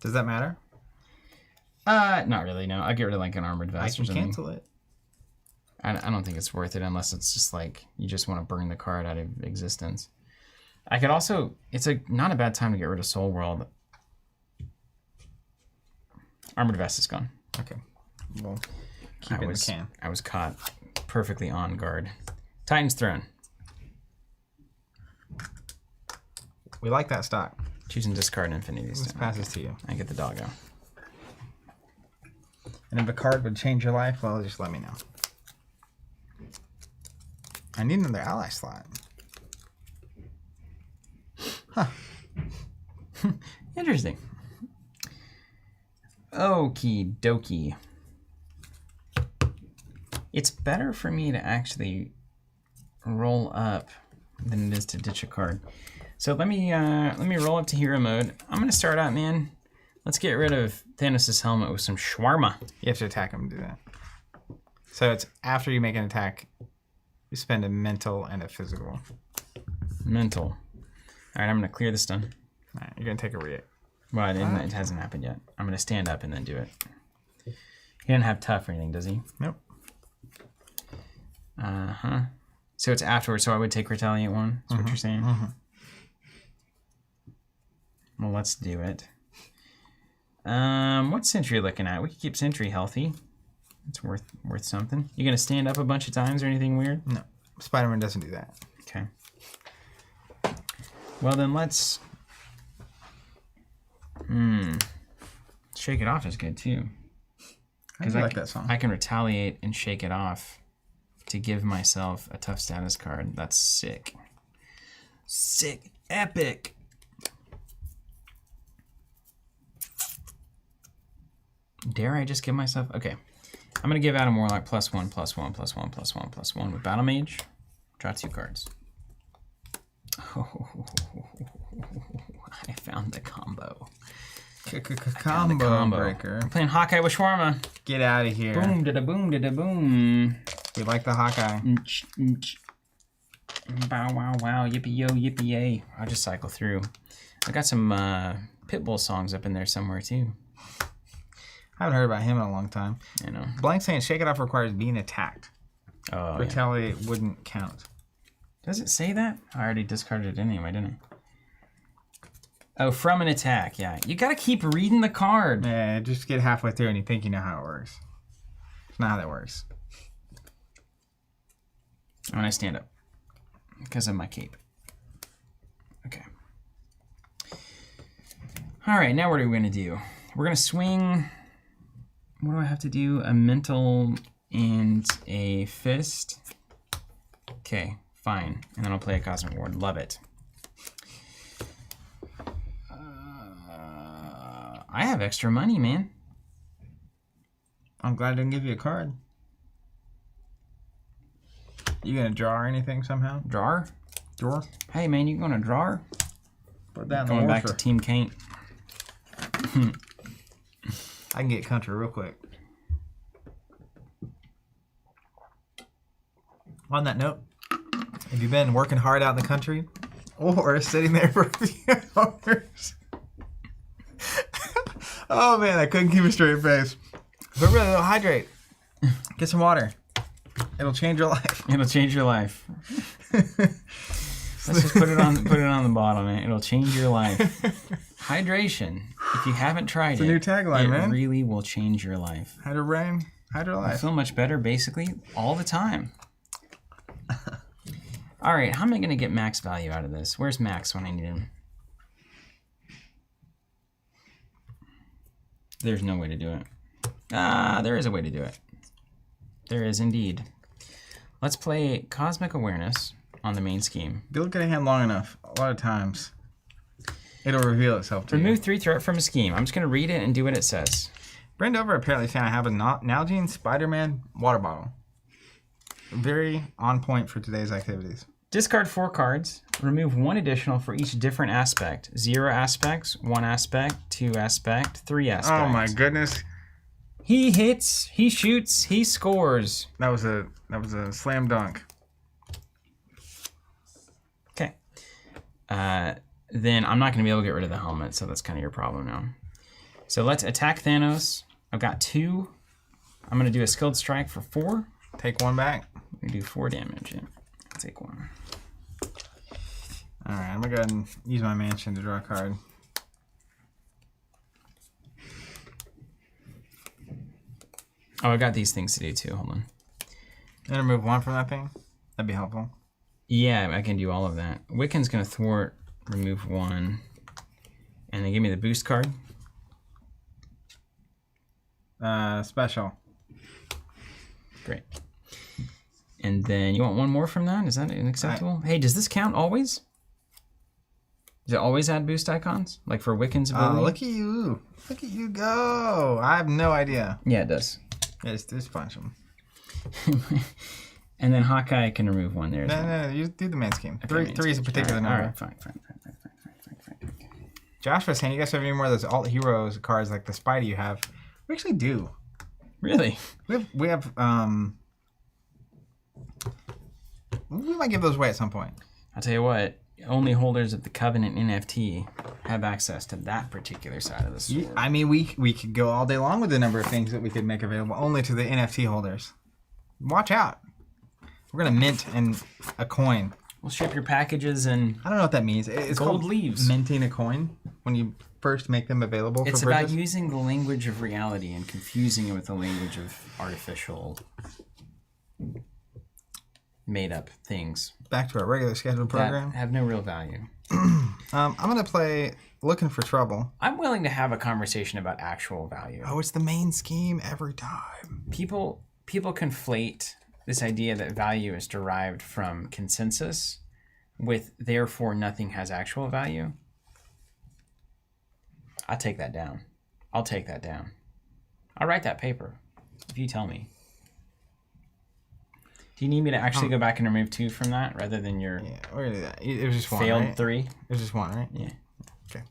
Does that matter? Not really, no. I'll get rid of like an Armored Vest I or can something. cancel it. I don't think it's worth it unless it's just like you just want to burn the card out of existence. I could also... It's not a bad time to get rid of Soul World. Armored Vest is gone. Okay. Well, keep it in the can. I was caught perfectly on guard. Titan's Throne. We like that stock. Choose and discard an Infinity This Stone. passes to you. I get the doggo. And if a card would change your life, well, just let me know. I need another ally slot. Huh. Interesting. Okie dokie. It's better for me to actually roll up than it is to ditch a card. So let me roll up to hero mode. I'm gonna start out, man. Let's get rid of Thanos' helmet with some shawarma. You have to attack him to do that. So it's after you make an attack, you spend a mental and a physical. Mental. All right, I'm gonna clear the stun. All right, you're gonna take a react. Well, it hasn't happened yet. I'm gonna stand up and then do it. He doesn't have tough or anything, does he? Nope. Uh-huh. So it's afterwards, so I would take Retaliate 1, is what you're saying? Well, let's do it. What Sentry looking at? We could keep Sentry healthy. It's worth something. You gonna stand up a bunch of times or anything weird? No. Spider-Man doesn't do that. Okay. Well, then let's... Shake It Off is good, too. I like that song. I can Retaliate and Shake It Off to give myself a tough status card. That's sick. Sick. Epic. Dare I just give myself... Okay. I'm going to give Adam Warlock +1/+1/+1/+1/+1 with Battle Mage. Draw 2 cards. Oh, I found the combo. Combo breaker. I'm playing Hawkeye with Shawarma. Get out of here. Boom, da da boom, da da boom. You like the Hawkeye. Bow, wow, wow, yippee yo, yippee yay. I'll just cycle through. I got some Pitbull songs up in there somewhere too. I haven't heard about him in a long time. I know. Blank saying Shake It Off requires being attacked. Oh, Retaliate wouldn't count. Does it say that? I already discarded it anyway, didn't I? Oh, from an attack, yeah. You gotta keep reading the card. Yeah, just get halfway through and you think you know how it works. It's not how that works. When I stand up. Because of my cape. Okay. Alright, now what are we gonna do? We're gonna swing... What do I have to do? A mental and a fist. Okay, fine. And then I'll play a Cosmic Ward. Love it. I have extra money, man. I'm glad I didn't give you a card. You gonna draw or anything somehow? Drawer? Drawer? Hey, man, you gonna drawer? Put that in Going the back washer. to Team Caint. I can get country real quick. On that note, have you been working hard out in the country or sitting there for a few hours? Oh man, I couldn't keep a straight face. But really, though, hydrate. Get some water. It'll change your life. It'll change your life. Let's just put it on the bottle, man. It'll change your life. Hydration. If you haven't tried It's a new tagline, man. It really will change your life. Hydro brain, hydro I life. feel much better basically all the time. All right, how am I going to get max value out of this? Where's Max when I need him? There's no way to do it. There is a way to do it. There is indeed. Let's play Cosmic Awareness on the main scheme. If you look at a hand long enough, a lot of times, it'll reveal itself to you. Remove 3 threat from a scheme. I'm just going to read it and do what it says. Brendover apparently saying I have a Nalgene Spider-Man water bottle. Very on point for today's activities. Discard 4 cards. Remove 1 additional for each different aspect. 0 aspects, 1 aspect, 2 aspect, 3 aspect. Oh my goodness. He hits, he shoots, he scores. That was a slam dunk. then I'm not going to be able to get rid of the helmet, so that's kind of your problem now. So let's attack Thanos. I've got 2. I'm going to do a skilled strike for 4. Take 1 back. We do 4 damage. Yeah. Take 1. All right, I'm going to go ahead and use my mansion to draw a card. Oh, I got these things to do too. Hold on. And remove 1 from that thing? That'd be helpful. Yeah, I can do all of that. Wiccan's going to thwart, remove 1, and then give me the boost card. Special. Great. And then you want 1 more from that? Is that unacceptable? Hey, does this count always? Does it always add boost icons? Like for Wiccan's ability? Oh, look at you. Look at you go. I have no idea. Yeah, it does. Yeah, just punch him. And then Hawkeye can remove 1 there as well. No, you do the main scheme. Okay, 3 is a particular number. All right, fine. Josh was saying, you guys have any more of those alt heroes cards like the Spidey you have? We actually do. Really? We have we might give those away at some point. I'll tell you what, only holders of the Covenant NFT have access to that particular side of the sword. I mean, we could go all day long with the number of things that we could make available only to the NFT holders. Watch out. We're going to mint a coin. We'll ship your packages and I don't know what that means. It's gold called leaves. Minting a coin when you first make them available for it's purchase. about using the language of reality and confusing it with the language of artificial made up things. Back to our regular scheduled program. That have no real value. I'm going to play Looking for Trouble. I'm willing to have a conversation about actual value. Oh, it's the main scheme every time. People conflate this idea that value is derived from consensus with therefore nothing has actual value. I'll take that down. I'll write that paper if you tell me. Do you need me to actually go back and remove 2 from that rather than your we're gonna do that. It was just 1, failed right? 3? It was just 1, right? Yeah. Okay.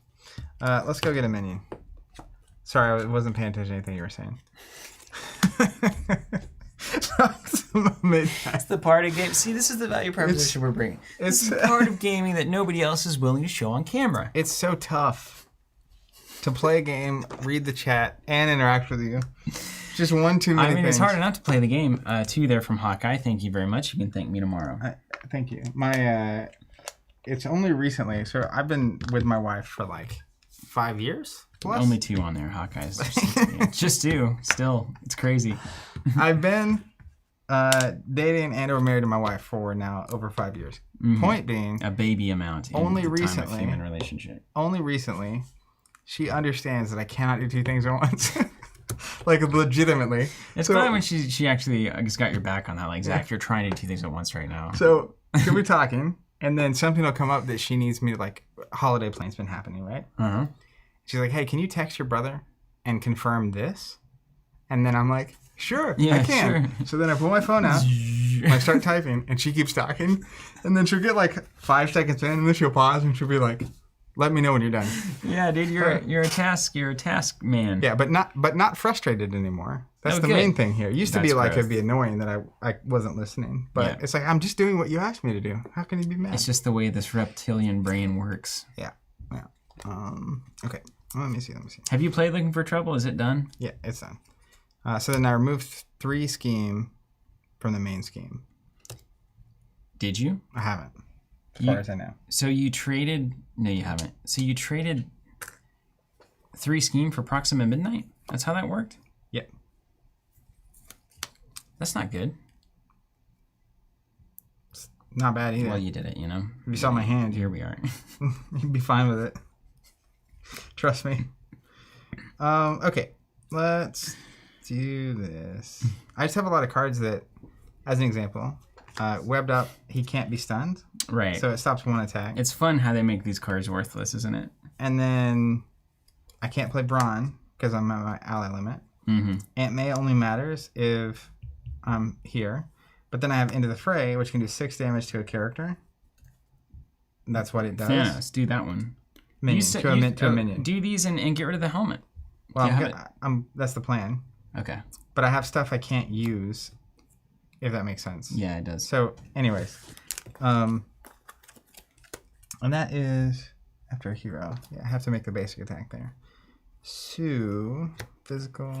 Let's go get a minion. Sorry, I wasn't paying attention to anything you were saying. It's the part of game. See, this is the value proposition we're bringing. This is the part of gaming that nobody else is willing to show on camera. It's so tough to play a game, read the chat, and interact with you. Just one too many things. It's hard enough to play the game. 2 there from Hawkeye. Thank you very much. You can thank me tomorrow. Thank you. My it's only recently. So I've been with my wife for like 5 years plus. Only 2 on there. Hawkeye's just 2. Still, it's crazy. I've been dating and/or married to my wife for now over 5 years. Mm-hmm. Point being, a baby amount. In only the recently, time of human relationship. Only recently, she understands that I cannot do 2 things at once. Like legitimately. It's glad when she actually just got your back on that. Like, Zach, you're trying to do 2 things at once right now. So she'll be talking, and then something will come up that she needs me to, like, holiday plan's been happening, right? Uh-huh. She's like, hey, can you text your brother and confirm this? And then I'm like, sure, yeah, I can. Sure. So then I pull my phone out, and I start typing, and she keeps talking, and then she'll get like 5 seconds in, and then she'll pause, and she'll be like, let me know when you're done. Yeah, dude, you're a task man. Yeah, but not frustrated anymore. That's the main thing here. It used to be like it'd be annoying that I wasn't listening, but it's like I'm just doing what you asked me to do. How can you be mad? It's just the way this reptilian brain works. Yeah. Okay. Let me see. Have you played Looking for Trouble? Is it done? Yeah, it's done. So then I removed 3 scheme from the main scheme. Did you? I haven't. As far as I know. So you traded... No, you haven't. So you traded 3 scheme for Proxima Midnight? That's how that worked? Yep. That's not good. It's not bad either. Well, you did it, you know? If you saw my hand, here we are. You'd be fine with it. Trust me. Okay. Let's do this. I just have a lot of cards that, as an example, webbed up, he can't be stunned. Right. So it stops 1 attack. It's fun how they make these cards worthless, isn't it? And then I can't play Brawn because I'm at my ally limit. Mm-hmm. Aunt May only matters if I'm here. But then I have Into the Fray, which can do 6 damage to a character. And that's what it does. Thanos, do that one. Minion, to a minion. Do these and get rid of the helmet. Well, that's the plan. Okay. But I have stuff I can't use, if that makes sense. Yeah, it does. So, anyways. And that is after a hero. Yeah, I have to make the basic attack there. So, physical.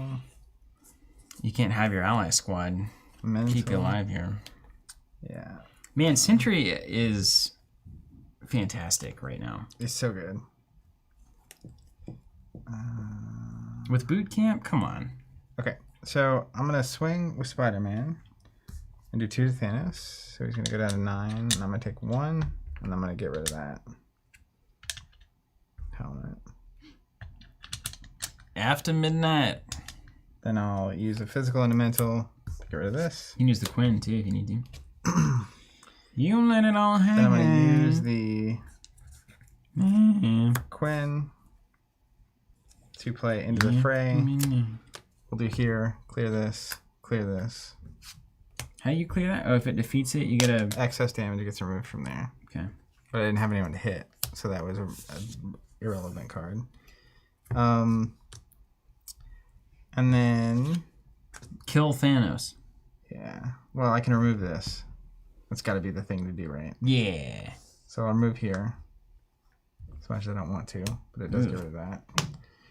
You can't have your ally squad keep you alive here. Yeah. Man, Sentry is fantastic right now. It's so good. With boot camp, come on. Okay, so I'm going to swing with Spider-Man and do 2 to Thanos. So he's going to go down to 9, and I'm going to take 1, and I'm going to get rid of that helmet. After midnight. Then I'll use a physical and a mental to get rid of this. You can use the Quinn too if you need to. You let it all hang. Then I'm going to use the Quinn to play into the fray. We'll do here, clear this, clear this. How do you clear that? Oh, if it defeats it, you get a... Excess damage gets removed from there. Okay. But I didn't have anyone to hit, so that was a irrelevant card. And then... Kill Thanos. Yeah. Well, I can remove this. That's got to be the thing to do, right? Yeah. So I'll move here. As much as I don't want to, but it does get rid of that.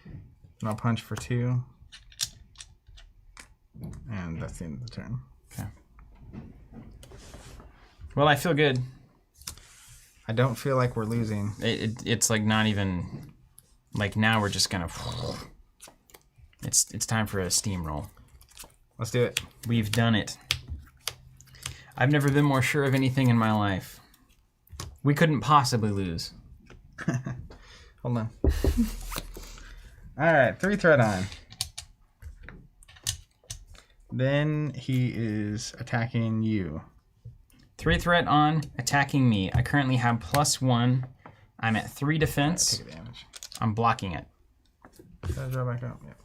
And I'll punch for 2. And that's the end of the turn. Okay. Well, I feel good. I don't feel like we're losing. It's like not even... Like now we're just gonna... It's time for a steamroll. Let's do it. We've done it. I've never been more sure of anything in my life. We couldn't possibly lose. Hold on. All right, 3 threat on. Then he is attacking you. 3 threat on, attacking me. I currently have +1. I'm at 3 defense. Take a damage. I'm blocking it. Did I draw back up? Yep.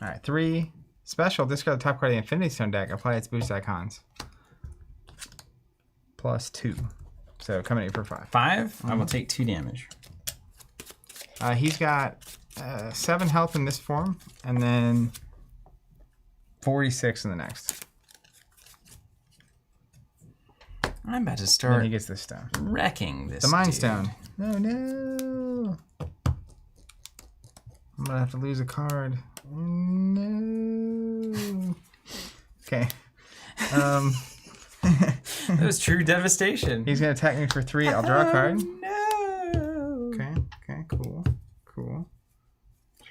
All right, 3. Special, discard the top card of the Infinity Stone deck. Apply its boost icons. +2. So coming at you for 5. 5? I will take 2 damage. He's got 7 health in this form, and then 46 in the next. I'm about to Then start he gets this stone. wrecking this The Mind dude. Stone. No. I'm gonna have to lose a card. No. Okay. That was true devastation. He's gonna attack me for 3. I'll draw a card. No. Okay, cool. True.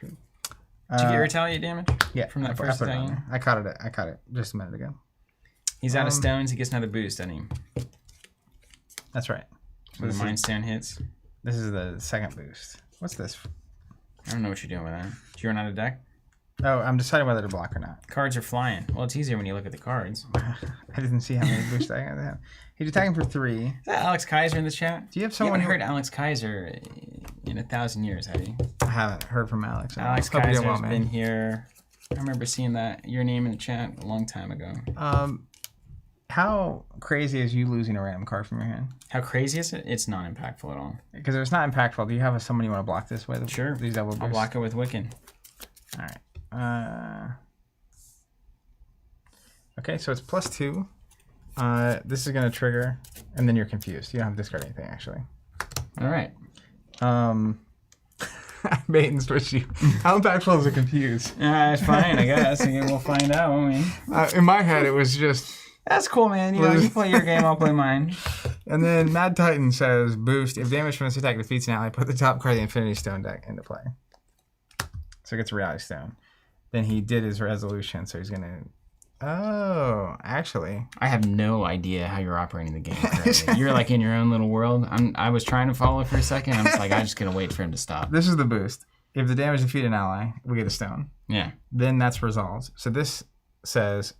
Did you get retaliate damage? Yeah, from that I first put it on attack? there. I caught it just a minute ago. He's out of stones. He gets another boost on him. That's right. When the Mind Stone hits. This is the second boost. What's this? I don't know what you're doing with that. Did you run out of deck? Oh, I'm deciding whether to block or not. Cards are flying. Well, it's easier when you look at the cards. I didn't see how many boosts I have. He's attacking for 3. Is that Alex Kaiser in the chat? Do you have someone You haven't heard Alex Kaiser in 1,000 years, have you? I haven't heard from Alex. Alex Hope you're doing Kaiser's well, been man. here. I remember seeing your name in the chat a long time ago. How crazy is you losing a random card from your hand? How crazy is it? It's not impactful at all. Because if it's not impactful, do you have someone you want to block this with? Sure. These double boosts? I'll block it with Wiccan. All right. Okay, so it's +2. This is going to trigger, and then you're confused. You don't have to discard anything, actually. All right. Bait and switch you. How impactful is it confused? It's fine, I guess. Again, we'll find out, won't we? In my head, it was just... That's cool, man. You play your game, I'll play mine. And then Mad Titan says, boost. If damage from this attack defeats an ally, put the top card of the Infinity Stone deck into play. So it gets a Reality Stone. Then he did his resolution, so he's going to... Oh, actually. I have no idea how you're operating the game currently. You're like in your own little world. I was trying to follow for a second. I'm just like, I'm just going to wait for him to stop. This is the boost. If the damage defeats an ally, we get a stone. Yeah. Then that's resolved. So this says...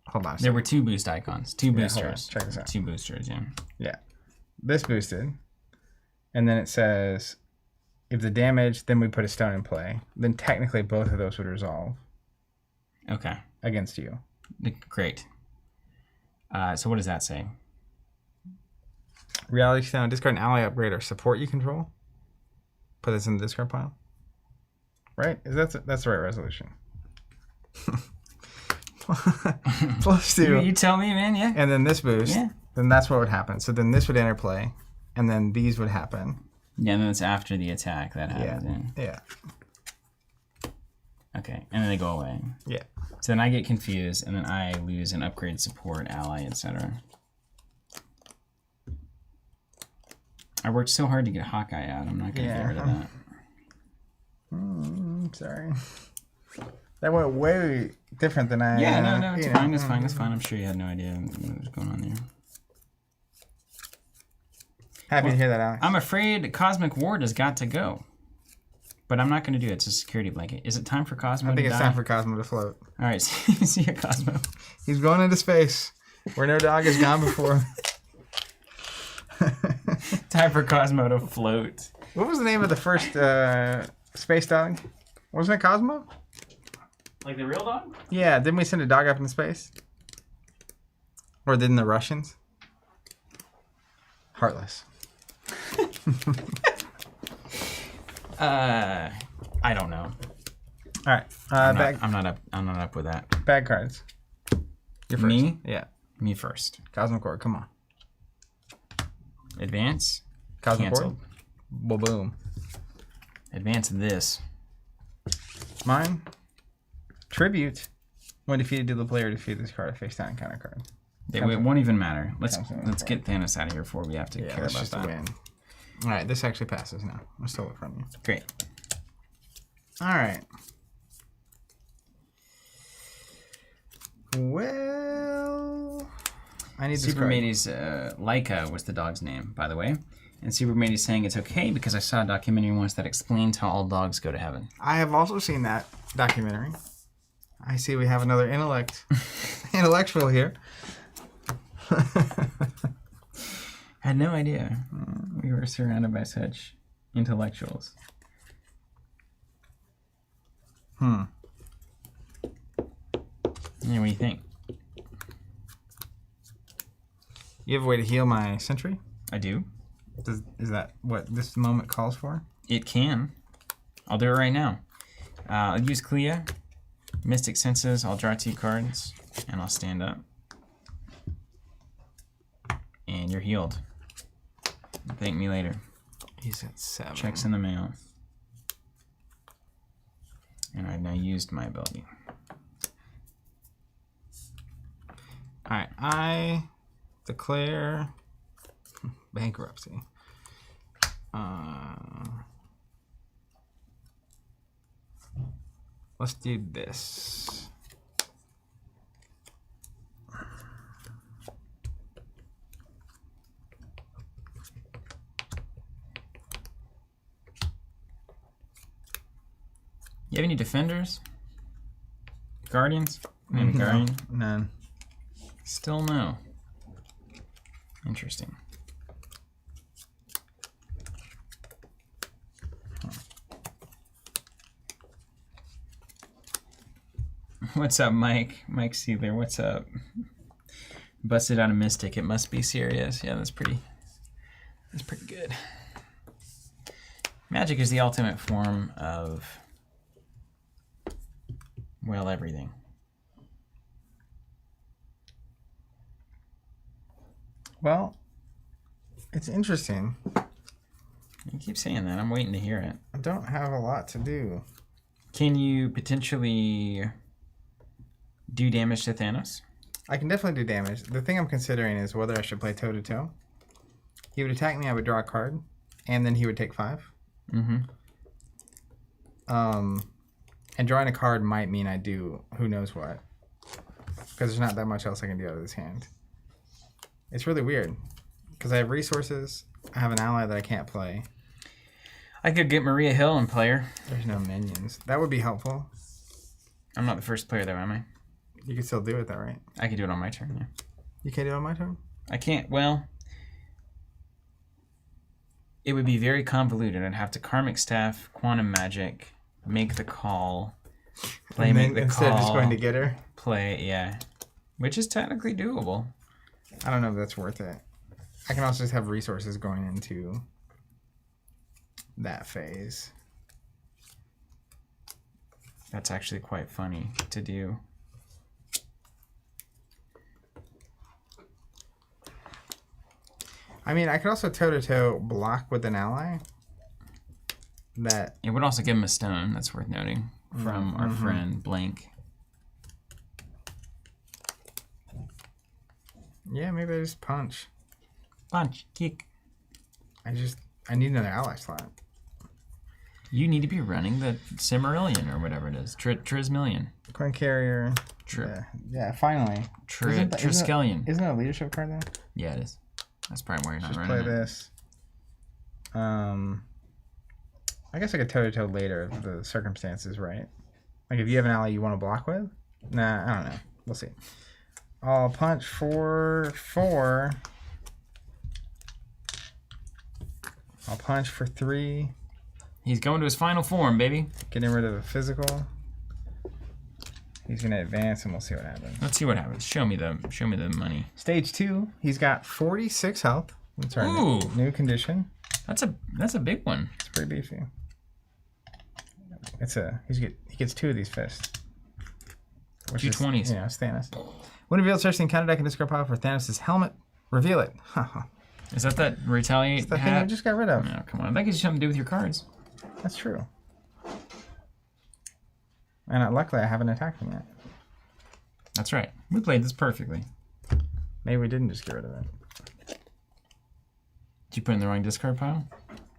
Hold on. There were 2 boost icons. 2 boosters. Check this out. 2 boosters, yeah. Yeah. This boosted. And then it says, if the damage, then we put a stone in play. Then technically both of those would resolve. Okay. Against you. Great. So what does that say? Reality Stone, discard an ally upgrade or support you control. Put this in the discard pile. Right? That's the right resolution. +2. You tell me, man, yeah. And then this boost. Yeah. then that's what would happen. So then this would interplay, and then these would happen. Yeah, and then it's after the attack that happens. Yeah. Okay, and then they go away. Yeah. So then I get confused, and then I lose an upgrade, support, ally, etc. I worked so hard to get Hawkeye out. I'm not going to get rid of that. Sorry. That went way different than I... Yeah, no, it's fine. It's fine. It's fine. I'm sure you had no idea what was going on there. Happy to hear that, Alex. I'm afraid Cosmic Ward has got to go. But I'm not going to do it. It's a security blanket. Is it time for Cosmo to die? I think it's time for Cosmo to float. All right, see ya, Cosmo. He's going into space, where no dog has gone before. Time for Cosmo to float. What was the name of the first space dog? Wasn't it Cosmo? Like the real dog? Yeah, didn't we send a dog up into space? Or didn't the Russians? Heartless. I don't know. All right. I'm not up with that. Bad cards. You're first. Me? Yeah. Me first. Cosmic Core, come on. Advance. Cosmic Canceled. Core. Boom. Advance this. Mine. Tribute. When defeated, do the player defeat this card a face down encounter card. It won't even matter. Let's get Thanos out of here before we have to care about that. Win. All right, this actually passes now. I stole it from you. Great. All right. Well, I need Super Matey's Laika was the dog's name, by the way. And Super Matey's saying it's okay because I saw a documentary once that explained how all dogs go to heaven. I have also seen that documentary. I see we have another intellectual here. I had no idea we were surrounded by such intellectuals. Yeah, what do you think? You have a way to heal my sentry? I do. Is that what this moment calls for? It can. I'll do it right now. I'll use Clea, Mystic Senses, I'll draw 2 cards, and I'll stand up. And you're healed. Thank me later. He's at 7. Checks in the mail. And I've now used my ability. Alright, I declare bankruptcy. Let's do this. You have any defenders? Guardians? Maybe Guardian? None. Still no. Interesting. What's up, Mike? Mike Sealer, what's up? Busted out a Mystic. It must be serious. Yeah, that's pretty good. Magic is the ultimate form of, well, everything. Well, it's interesting. You keep saying that. I'm waiting to hear it. I don't have a lot to do. Can you potentially do damage to Thanos? I can definitely do damage. The thing I'm considering is whether I should play toe-to-toe. He would attack me, I would draw a card, and then he would take 5. Mm-hmm. And drawing a card might mean I do who knows what. Because there's not that much else I can do out of this hand. It's really weird. Because I have resources, I have an ally that I can't play. I could get Maria Hill and play her. There's no minions. That would be helpful. I'm not the first player though, am I? You can still do it though, right? I can do it on my turn, yeah. You can't do it on my turn? I can't, well, it would be very convoluted. I'd have to Karmic Staff, Quantum Magic, make the call, play, and then, make the instead call. of just going to get her? Play, yeah. Which is technically doable. I don't know if that's worth it. I can also just have resources going into that phase. That's actually quite funny to do. I mean, I could also toe-to-toe block with an ally. That it would also give him a stone. That's worth noting from our friend Blank. Yeah, maybe I just punch. Punch, kick. I need another ally slot. You need to be running the Cimmerillion or whatever it is. Trismillion. Coin carrier. Yeah, finally. Triskelion. Isn't it a leadership card though? Yeah, it is. That's probably why you're not Just running play it. this. I guess I could toe-to-toe later if the circumstances right. Like if you have an ally you want to block with? Nah, I don't know. We'll see. I'll punch for 4. I'll punch for 3. He's going to his final form, baby. Getting rid of the physical. He's gonna advance and we'll see what happens. Let's see what happens. Show me the money. Stage 2, he's got 46 health. That's our new condition. That's a big one. It's pretty beefy. He gets 2 of these fists. 220s. Yeah, it's Thanos. When revealed, search the encounter deck and discard pile for Thanos' helmet. Reveal it. Is that retaliate It's the hat? thing we just got rid of. No, come on. That gives you something to do with your cards. That's true. And luckily, I haven't attacked him yet. That's right. We played this perfectly. Maybe we didn't just get rid of it. Did you put it in the wrong discard pile?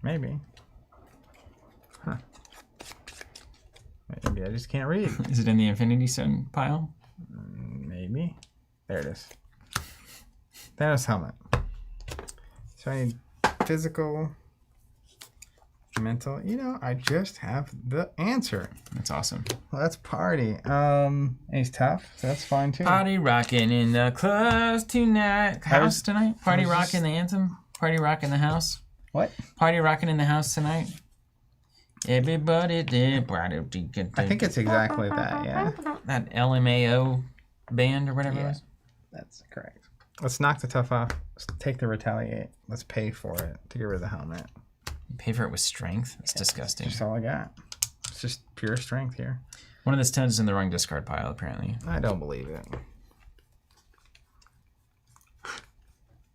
Maybe. Huh. Maybe I just can't read. Is it in the Infinity Stone pile? Maybe. There it is. Thanos helmet. So I need physical, mental. You know, I just have the answer. That's awesome. Well, that's party. And he's tough, so that's fine too. Party rocking in the clubs tonight. House tonight. Party rocking the anthem. Party rocking the house. What? Party rocking in the house tonight. Everybody did. I think it's exactly that, yeah. That LMAO band or whatever it was. That's correct. Let's knock the tough off. Let's take the retaliate. Let's pay for it to get rid of the helmet. You pay for it with strength? That's disgusting. That's all I got. It's just pure strength here. One of the stones is in the wrong discard pile, apparently. I don't believe it.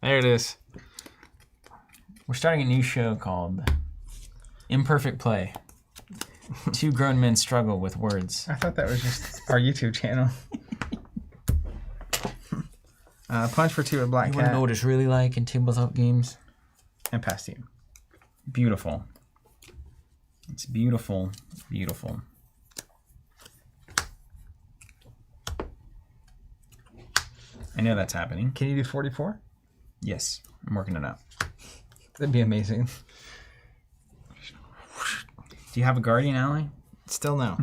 There it is. We're starting a new show called Imperfect Play. 2 grown men struggle with words. I thought that was just our YouTube channel. Punch for 2 with Black You Cat. want to know what it's really like in tabletop games? And pass team. Beautiful. It's beautiful. Beautiful. I know that's happening. Can you do 44? Yes, I'm working it out. That'd be amazing. Do you have a guardian ally? Still no.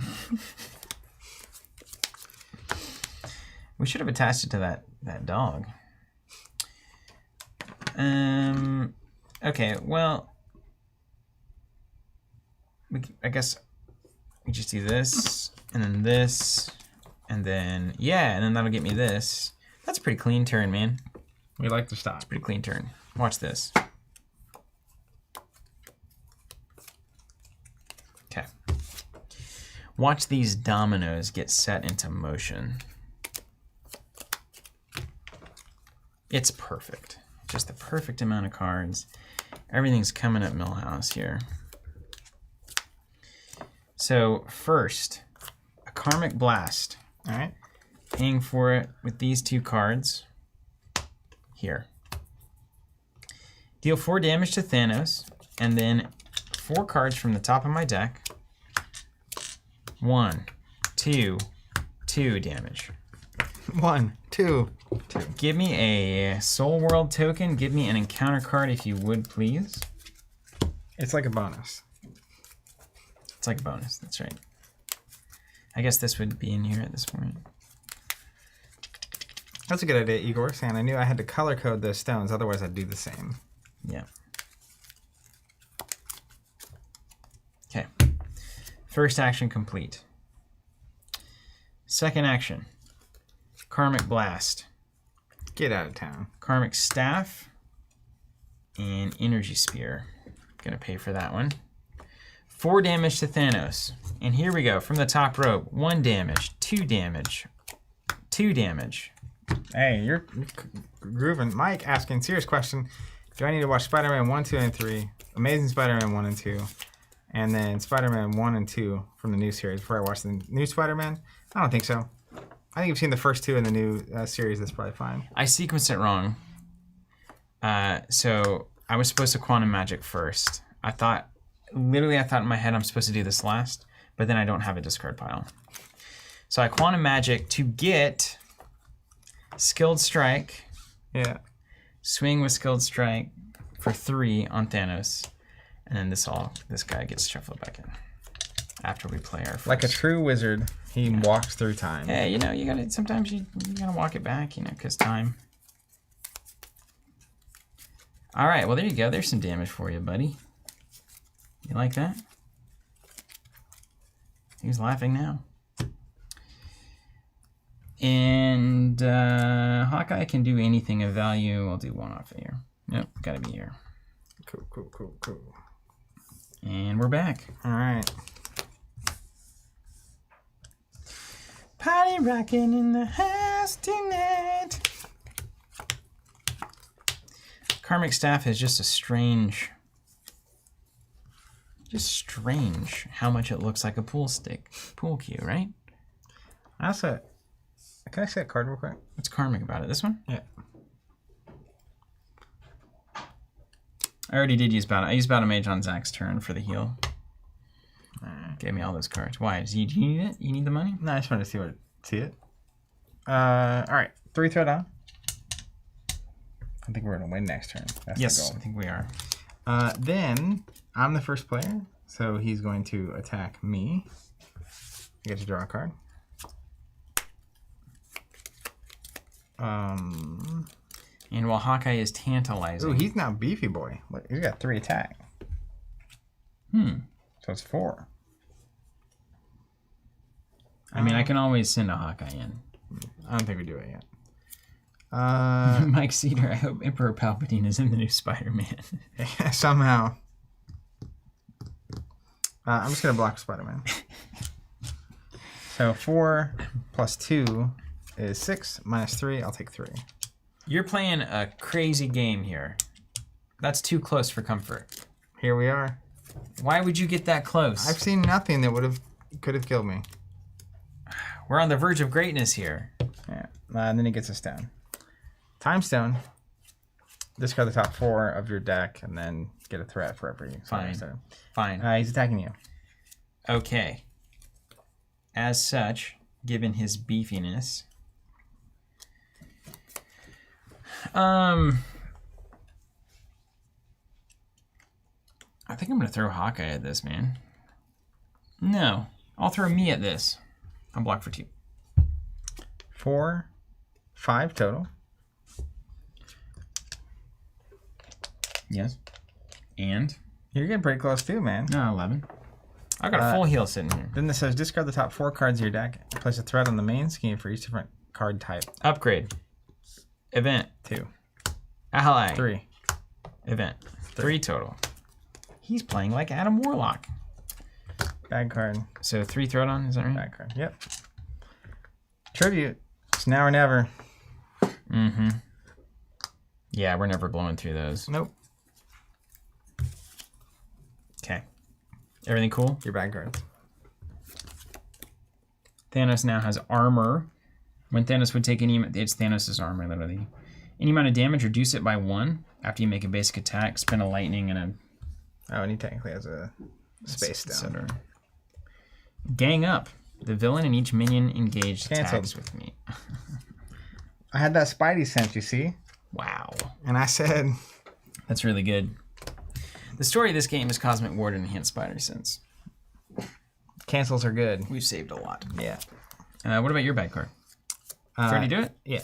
We should have attached it to that dog. Okay, well, I guess we just do this, and then this, and then, yeah, and then that'll get me this. That's a pretty clean turn, man. We like to stop. Pretty clean turn. Watch this. Okay. Watch these dominoes get set into motion. It's perfect. Just the perfect amount of cards. Everything's coming at Millhouse here. So first, a Karmic Blast. All right. Paying for it with these 2 cards. Here. Deal 4 damage to Thanos, and then 4 cards from the top of my deck. 1, 2, 2 damage. 1, 2, 2. Give me a Soul World token. Give me an encounter card if you would, please. It's like a bonus. It's like a bonus, that's right. I guess this would be in here at this point. That's a good idea, Igor. And I knew I had to color code those stones, otherwise I'd do the same. Yeah. Okay. First action complete. Second action. Karmic Blast. Get out of town. Karmic Staff. And Energy Spear. Gonna pay for that one. 4 damage to Thanos. And here we go, from the top rope. 1 damage, 2 damage, 2 damage. Hey, you're grooving. Mike asking serious question. Do I need to watch Spider-Man 1, 2, and 3, Amazing Spider-Man 1 and 2, and then Spider-Man 1 and 2 from the new series before I watch the new Spider-Man? I don't think so. I think I've seen the first 2 in the new series. That's probably fine. I sequenced it wrong. So I was supposed to quantum magic first. I thought in my head I'm supposed to do this last, but then I don't have a discard pile. So I quantum magic to get skilled strike. Yeah. Swing with skilled strike for 3 on Thanos, and then this guy gets shuffled back in after we play our first. Like a true wizard, he walks through time. Yeah, you know, sometimes you gotta walk it back, you know, because time. All right, well there you go. There's some damage for you, buddy. You like that? He's laughing now. And Hawkeye can do anything of value. I'll do 1 off of here. Yep, gotta be here. Cool. And we're back. All right. Party rocking in the house tonight. Karmic Staff is just strange how much it looks like a pool cue, right? Also, can I say a card real quick? What's karmic about it? This one? Yeah. I already did use Battle. I used Battle Mage on Zach's turn for the heal. Gave me all those cards. Why? Do you need it? You need the money? No, I just wanted to see it. All right. 3 throw down. I think we're gonna win next turn. That's yes, the goal. I think we are. Then I'm the first player, so he's going to attack me. I get to draw a card. And while Hawkeye is tantalizing. Ooh, he's now beefy boy. Look, he's got 3 attack. So it's 4. I mean, I can always send a Hawkeye in. I don't think we do it yet. Mike Cedar, I hope Emperor Palpatine is in the new Spider-Man. Somehow. I'm just going to block Spider-Man. So 4 plus 2 is 6. Minus 3, I'll take 3. You're playing a crazy game here. That's too close for comfort. Here we are. Why would you get that close? I've seen nothing that could have killed me. We're on the verge of greatness here. Yeah. And then he gets a stone. Time stone. Discard the top 4 of your deck and then get a threat for every stone. Fine. He's attacking you. Okay. As such, given his beefiness, I think I'm gonna throw Hawkeye at this, man. No, I'll throw me at this. I'm blocked for 2. 4, 5 total. Yes. And? You're getting pretty close too, man. No, 11. I got a full heal sitting here. Then this says discard the top 4 cards of your deck. Place a threat on the main scheme for each different card type. Upgrade. Event. 2. Ally. 3. Event. 3 total. He's playing like Adam Warlock. Bad card. So 3 Throwdown, is that right? Bad card. Yep. Tribute. It's now or never. Mm-hmm. Yeah, we're never blowing through those. Nope. Okay. Everything cool? Your bad cards. Thanos now has armor. When Thanos would take it's Thanos' armor, literally. Any amount of damage, reduce it by 1. After you make a basic attack, spend a lightning and a... Oh, and he technically has a space down. Gang up. The villain and each minion engaged attacks with me. I had that Spidey sense, you see? Wow. And I said... That's really good. The story of this game is Cosmic Ward and Enhanced Spider Sense. Cancels are good. We've saved a lot. Yeah. What about your bad card? Did you already do it? Yeah.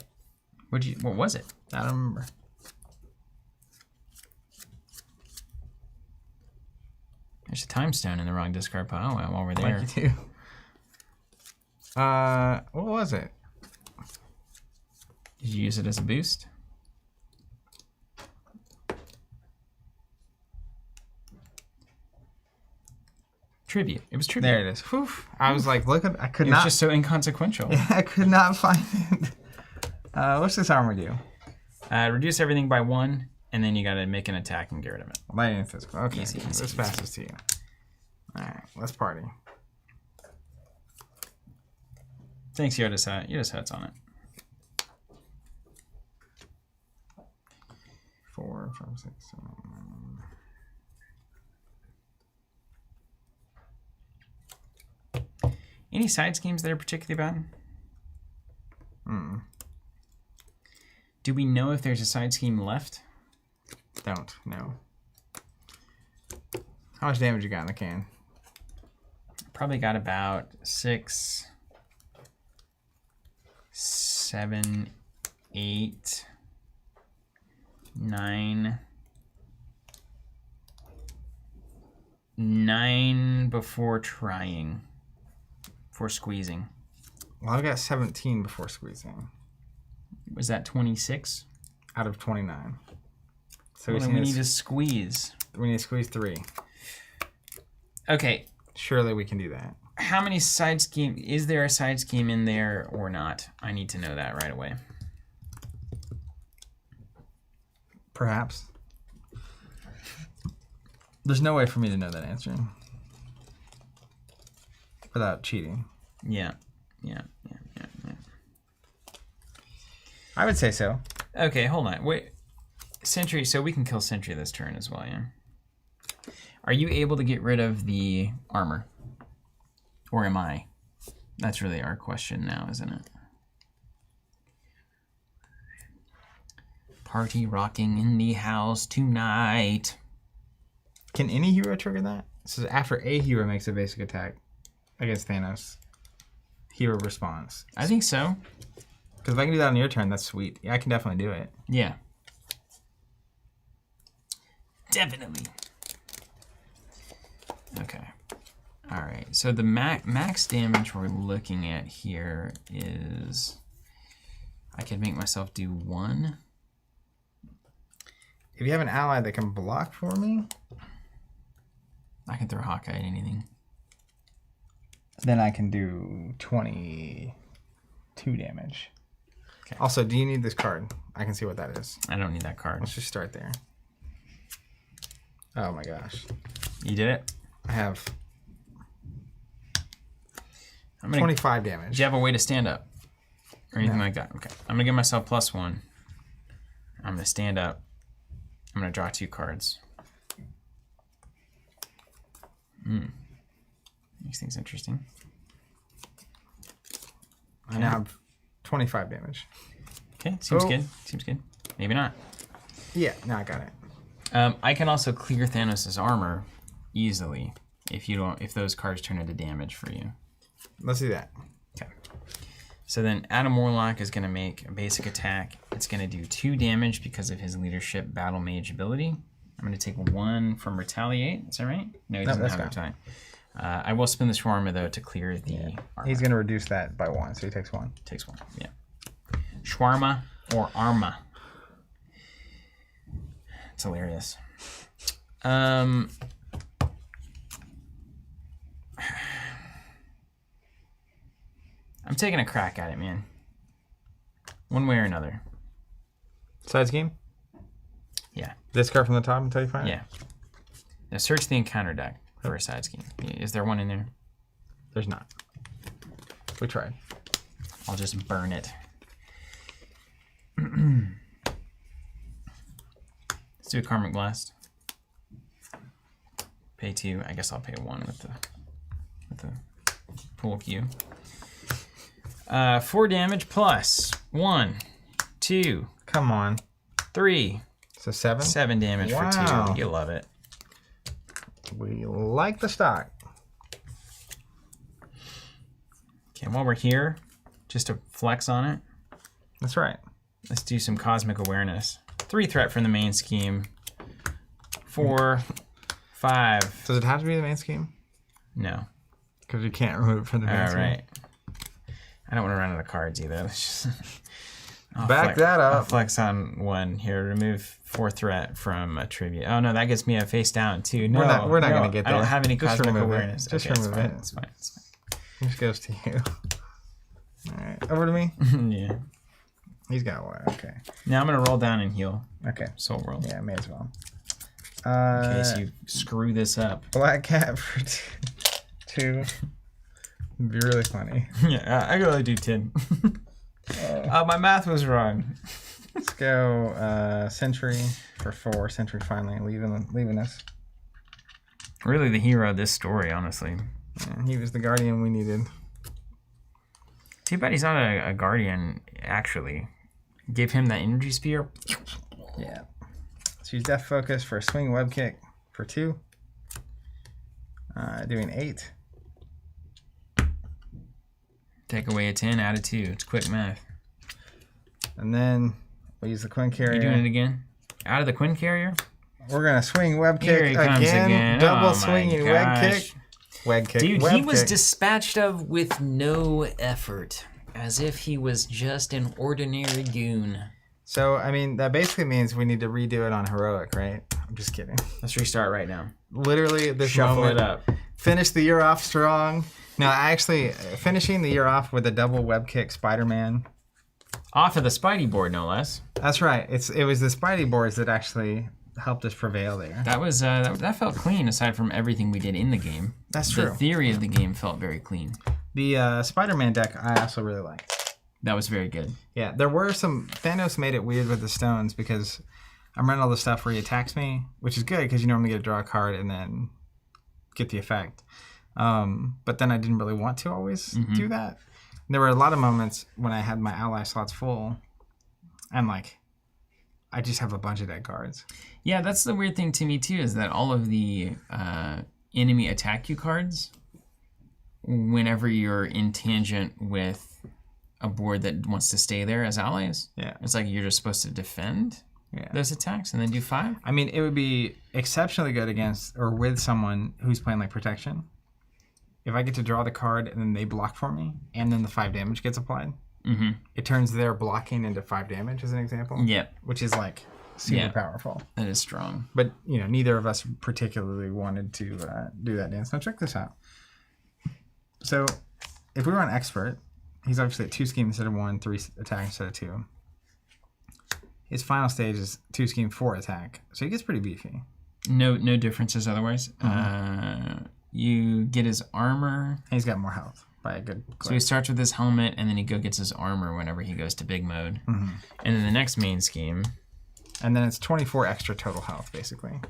What was it? I don't remember. There's a time stone in the wrong discard pile while we're there. Like you do. What was it? Did you use it as a boost? Tribute. It was tribute. There it is. Whew. I was like, look at. I could It not. was just so inconsequential. I could not find it. What's this armor do? Reduce everything by 1, and then you got to make an attack and get rid of it. Lightning physical. Okay, Easy, this passes to you. All right, let's party. Thanks, Yoda's Hut. Yoda's Hut's on it. 4, 5, 6, 7. Any side schemes that are particularly bad? Do we know if there's a side scheme left? Don't. No. How much damage you got in the can? Probably got about 6, 7, 8, 9. 9 before trying. Before squeezing. Well, I got 17 before squeezing. Was that 26? Out of 29. So Well, we need to squeeze. We need to squeeze 3. Okay. Surely we can do that. How many side scheme? Is there a side scheme in there or not? I need to know that right away. Perhaps. There's no way for me to know that answer without cheating. Yeah. I would say so. Okay, hold on. Wait. Sentry, so we can kill Sentry this turn as well, yeah? Are you able to get rid of the armor? Or am I? That's really our question now, isn't it? Party rocking in the house tonight. Can any hero trigger that? So after a hero makes a basic attack against Thanos, hero responds. I think so. Because if I can do that on your turn, that's sweet. Yeah, I can definitely do it. Yeah. Definitely. Okay. All right. So the max damage we're looking at here is... I could make myself do 1. If you have an ally that can block for me... I can throw Hawkeye at anything. Then I can do 22 damage. Okay. Also, do you need this card? I can see what that is. I don't need that card. Let's just start there. Oh my gosh. You did it? I have I'm gonna, 25 damage. Do you have a way to stand up? Or anything like that? Okay. I'm going to give myself +1. I'm going to stand up. I'm going to draw 2 cards. Makes things interesting. I now have 25 damage. Okay, seems good. Seems good. Maybe not. Yeah, now I got it. I can also clear Thanos' armor easily if those cards turn into damage for you. Let's do that. Okay. So then Adam Warlock is going to make a basic attack. It's going to do 2 damage because of his leadership battle mage ability. I'm going to take 1 from Retaliate. Is that right? No, he doesn't have Retaliate. I will spin the Shawarma, though, to clear the armor. He's going to reduce that by 1, so he takes 1. Takes 1, yeah. Shawarma or Arma. It's hilarious. I'm taking a crack at it, man. One way or another. Side scheme? Yeah. This card from the top until you find it? Yeah. Now search the encounter deck for a side scheme. Is there one in there? There's not. We tried. I'll just burn it. Let's do a Karmic Blast. Pay 2. I guess I'll pay 1 with the pool cue. 4 damage plus 1, 2. Come on. 3. So 7? 7 damage for 2. You love it. We like the stock. Okay, while we're here, just to flex on it, That's right. let's do some Cosmic Awareness. 3 threat from the main scheme. 4, 5. Does it have to be the main scheme? No. Because you can't remove it from the main All scheme. right. I don't want to run out of cards either. Let's just Back that up. I'll flex on 1 here. Remove 4 threat from a trivia. Oh no, that gets me a face down too. No, we're not gonna get there. I don't have any Just Cosmic remove it. Awareness. Just okay, remove it. It's fine. It's This goes to you. All right, over to me. fine. Yeah. He's got one. Okay. Now I'm gonna roll down and heal. Okay. Soul World. Yeah, may as well. In case you screw this up. Black cat for 2. It'd be really funny. Yeah, I could only do 10. My math was wrong. Let's go Sentry for 4. Sentry finally leaving us. Really the hero of this story, honestly. Yeah, he was the guardian we needed. Too bad he's not a guardian, actually. Give him that energy spear. Yeah. So use Death Focus for a swing web kick for 2. Doing 8. Take away a 10, add a 2. It's quick math. And then we'll use the Quinn Carrier. You doing it again? Out of the Quinn Carrier? We're going to swing web kick Here he comes again. Double Oh swinging my web gosh. kick. Web kick. Dude, web he was kick. dispatched of with no effort, as if he was just an ordinary goon. So, I mean, that basically means we need to redo it on heroic, right? I'm just kidding. Let's restart right now. Literally, this Shuffle moment, it up. finish the year off strong. No, actually, finishing the year off with a double web kick Spider-Man. Off of the Spidey board, no less. That's right. It was the Spidey boards that actually helped us prevail there. That was that felt clean, aside from everything we did in the game. That's true. The theory of the game felt very clean. The Spider-Man deck I also really liked. That was very good. Yeah, there were some... Thanos made it weird with the stones because I'm running all the stuff where he attacks me, which is good because you normally get to draw a card and then get the effect. But then I didn't really want to always do that. There were a lot of moments when I had my ally slots full and like I just have a bunch of dead cards. Yeah, that's the weird thing to me too, is that all of the enemy attack you cards, whenever you're in tangent with a board that wants to stay there as allies, it's like you're just supposed to defend those attacks and then do 5. I mean, it would be exceptionally good against or with someone who's playing like protection. If I get to draw the card and then they block for me and then the 5 damage gets applied, it turns their blocking into 5 damage as an example. Yep. Which is like super powerful. That is strong. But, you know, neither of us particularly wanted to do that dance. Now check this out. So if we run Expert, he's obviously at 2 scheme instead of 1, 3 attack instead of 2. His final stage is 2 scheme 4 attack. So he gets pretty beefy. No differences otherwise. You get his armor. And he's got more health by a good clip. So he starts with his helmet, and then he gets his armor whenever he goes to big mode. And then the next main scheme. And then it's 24 extra total health, basically.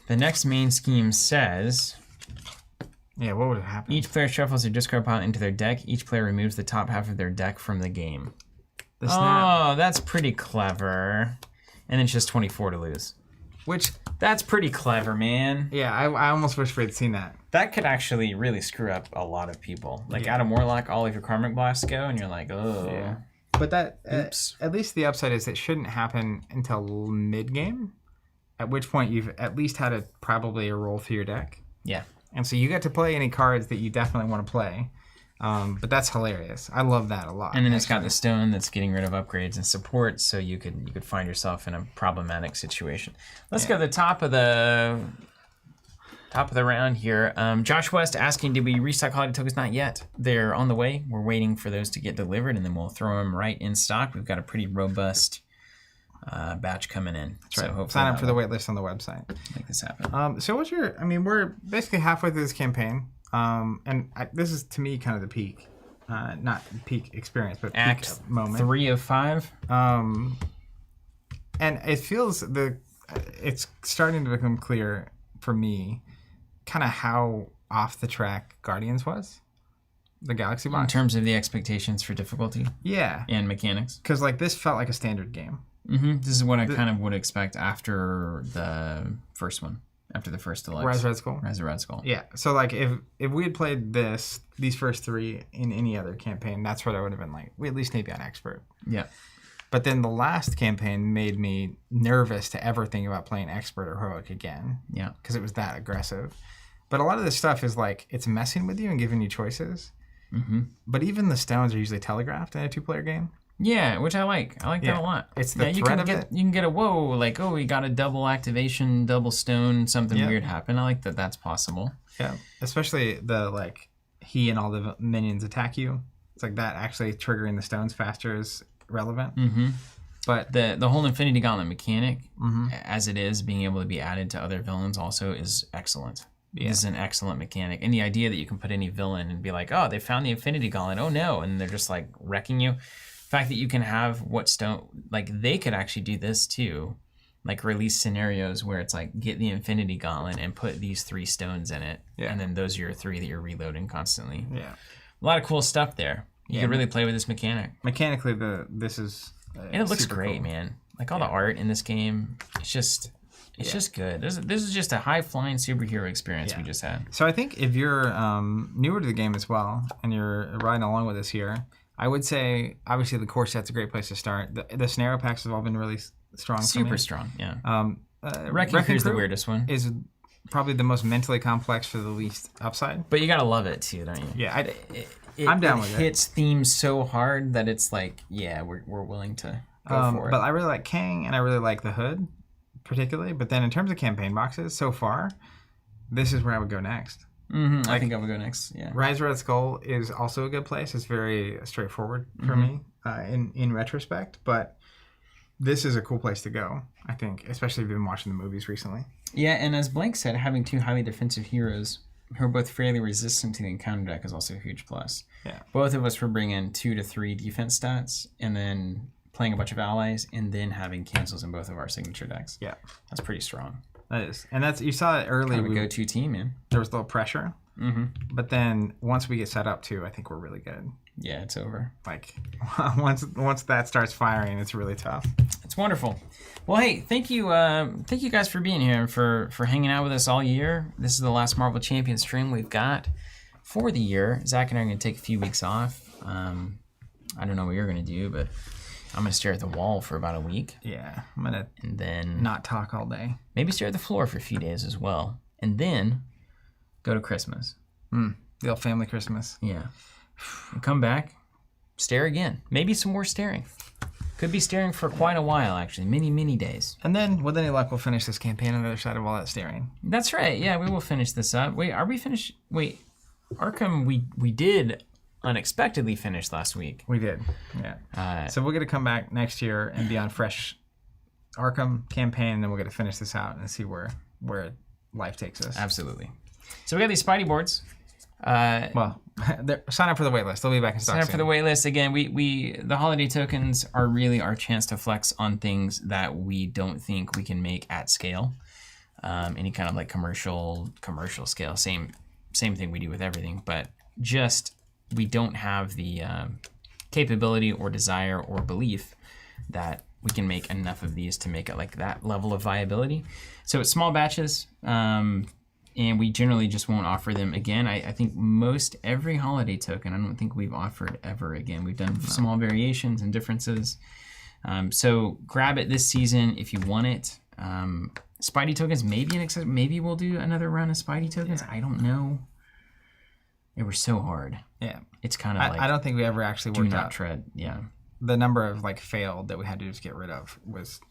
The next main scheme says... Yeah, what would have happened? Each player shuffles their discard pile into their deck. Each player removes the top half of their deck from the game. Oh, that's pretty clever. And then it's just 24 to lose. Which... That's pretty clever, man. Yeah, I almost wish we had seen that. That could actually really screw up a lot of people. Like, out of Warlock, all of your Karmic Blasts go, and you're like, oh. Yeah. But that, at least the upside is it shouldn't happen until mid-game, at which point you've at least had probably a roll through your deck. Yeah. And so you get to play any cards that you definitely want to play. But that's hilarious. I love that a lot. And then it's got the stone that's getting rid of upgrades and support, so you could find yourself in a problematic situation. Let's go to the top of the round here. Josh West asking, did we restock holiday tokens? Not yet. They're on the way. We're waiting for those to get delivered, and then we'll throw them right in stock. We've got a pretty robust batch coming in. That's so right. hopefully Sign up for the wait list on the website. Make this happen. So what's your... I mean, we're basically halfway through this campaign. This is, to me, kind of the peak. Not peak experience, but Act peak moment. 3 of 5. And it feels... It's starting to become clear for me kind of how off the track Guardians was. The Galaxy box. In terms of the expectations for difficulty. Yeah. And mechanics. Because like this felt like a standard game. This is what I kind of would expect after the first one. After the first deluxe. Rise of Red Skull. Rise of Red Skull. Yeah. So like if we had played these first 3 in any other campaign, that's what I would have been like. We at least maybe on Expert. Yeah. But then the last campaign made me nervous to ever think about playing Expert or Heroic again. Yeah. Because it was that aggressive. But a lot of this stuff is like, it's messing with you and giving you choices. But even the stones are usually telegraphed in a 2-player game. Yeah, which I like. I like that a lot. It's the threat of it. You can get a whoa, like, oh, we got a double activation, double stone, something weird happened. I like that that's possible. Yeah. Especially the, like, he and all the minions attack you. It's like that actually triggering the stones faster is relevant. But the whole Infinity Gauntlet mechanic, as it is, being able to be added to other villains also is excellent. Yeah. This is an excellent mechanic. And the idea that you can put any villain and be like, oh, they found the Infinity Gauntlet. Oh, no. And they're just like wrecking you. The fact that you can have what stone, like they could actually do this too. Like release scenarios where it's like, get the Infinity Gauntlet and put these 3 stones in it. Yeah. And then those are your 3 that you're reloading constantly. Yeah. A lot of cool stuff there. You could really play with this mechanic. Mechanically, this is... and it looks great, cool. Man. Like all the art in this game, it's just good. This is just a high-flying superhero experience we just had. So I think if you're newer to the game as well, and you're riding along with us here, I would say, obviously, the core set's a great place to start. The scenario packs have all been really strong. Super strong, yeah. Wrecking Crew's the weirdest one. Is probably the most mentally complex for the least upside. But you gotta love it, too, don't you? Yeah, I'm down with it. It hits themes so hard that it's like, yeah, we're willing to go for it. But I really like Kang, and I really like the Hood, particularly. But then in terms of campaign boxes, so far, this is where I would go next. I think I would go next, yeah. Rise of Red Skull is also a good place. It's very straightforward for me in retrospect. But this is a cool place to go, I think, especially if you've been watching the movies recently. Yeah, and as Blank said, having 2 highly defensive heroes who are both fairly resistant to the encounter deck is also a huge plus. Yeah. Both of us were bringing 2 to 3 defense stats and then playing a bunch of allies and then having cancels in both of our signature decks. Yeah. That's pretty strong. That is. And that's, you saw it early. Kind of a go-to team, man. There was a little pressure. But then once we get set up too, I think we're really good. Yeah, it's over. Like once that starts firing, it's really tough. It's wonderful. Well, hey, thank you guys for being here and for hanging out with us all year. This is the last Marvel Champions stream we've got for the year. Zach and I are going to take a few weeks off. I don't know what you're going to do, but I'm going to stare at the wall for about a week. Yeah, I'm going to and then not talk all day. Maybe stare at the floor for a few days as well. And then go to Christmas. The old family Christmas. Yeah. And come back, stare again. Maybe some more staring. Could be staring for quite a while, actually. Many days. And then, with any luck, we'll finish this campaign on the other side of all that staring. That's right. Yeah, we will finish this up. Wait, are we finished? Wait, Arkham, we did unexpectedly finish last week. We did, yeah. So we're going to come back next year and be on fresh Arkham campaign, and then we're going to finish this out and see where life takes us. Absolutely. So we got these Spidey boards. Sign up for the waitlist. They'll be back in stock Sign up soon. for the waitlist. Again, the holiday tokens are really our chance to flex on things that we don't think we can make at scale. Any kind of like commercial scale. Same thing we do with everything, but just we don't have the capability or desire or belief that we can make enough of these to make it like that level of viability. So it's small batches. And we generally just won't offer them again. I think most every holiday token, I don't think we've offered ever again. We've done small variations and differences. So grab it this season if you want it. Spidey tokens, maybe we'll do another run of Spidey tokens. Yeah. I don't know. They were so hard. Yeah. It's kind of like... I don't think we ever actually worked out. Do not tread, yeah. The number of like failed that we had to just get rid of was...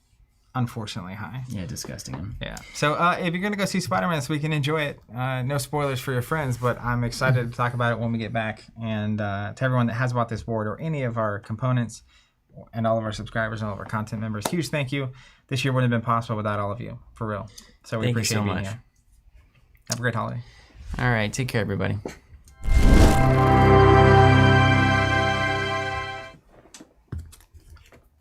unfortunately high. Yeah, disgusting. Yeah. So if you're going to go see Spider-Man this weekend, enjoy it. No spoilers for your friends, but I'm excited to talk about it when we get back. And to everyone that has bought this board or any of our components and all of our subscribers and all of our content members, huge thank you. This year wouldn't have been possible without all of you, for real. So we appreciate being here. Have a great holiday. All right. Take care, everybody.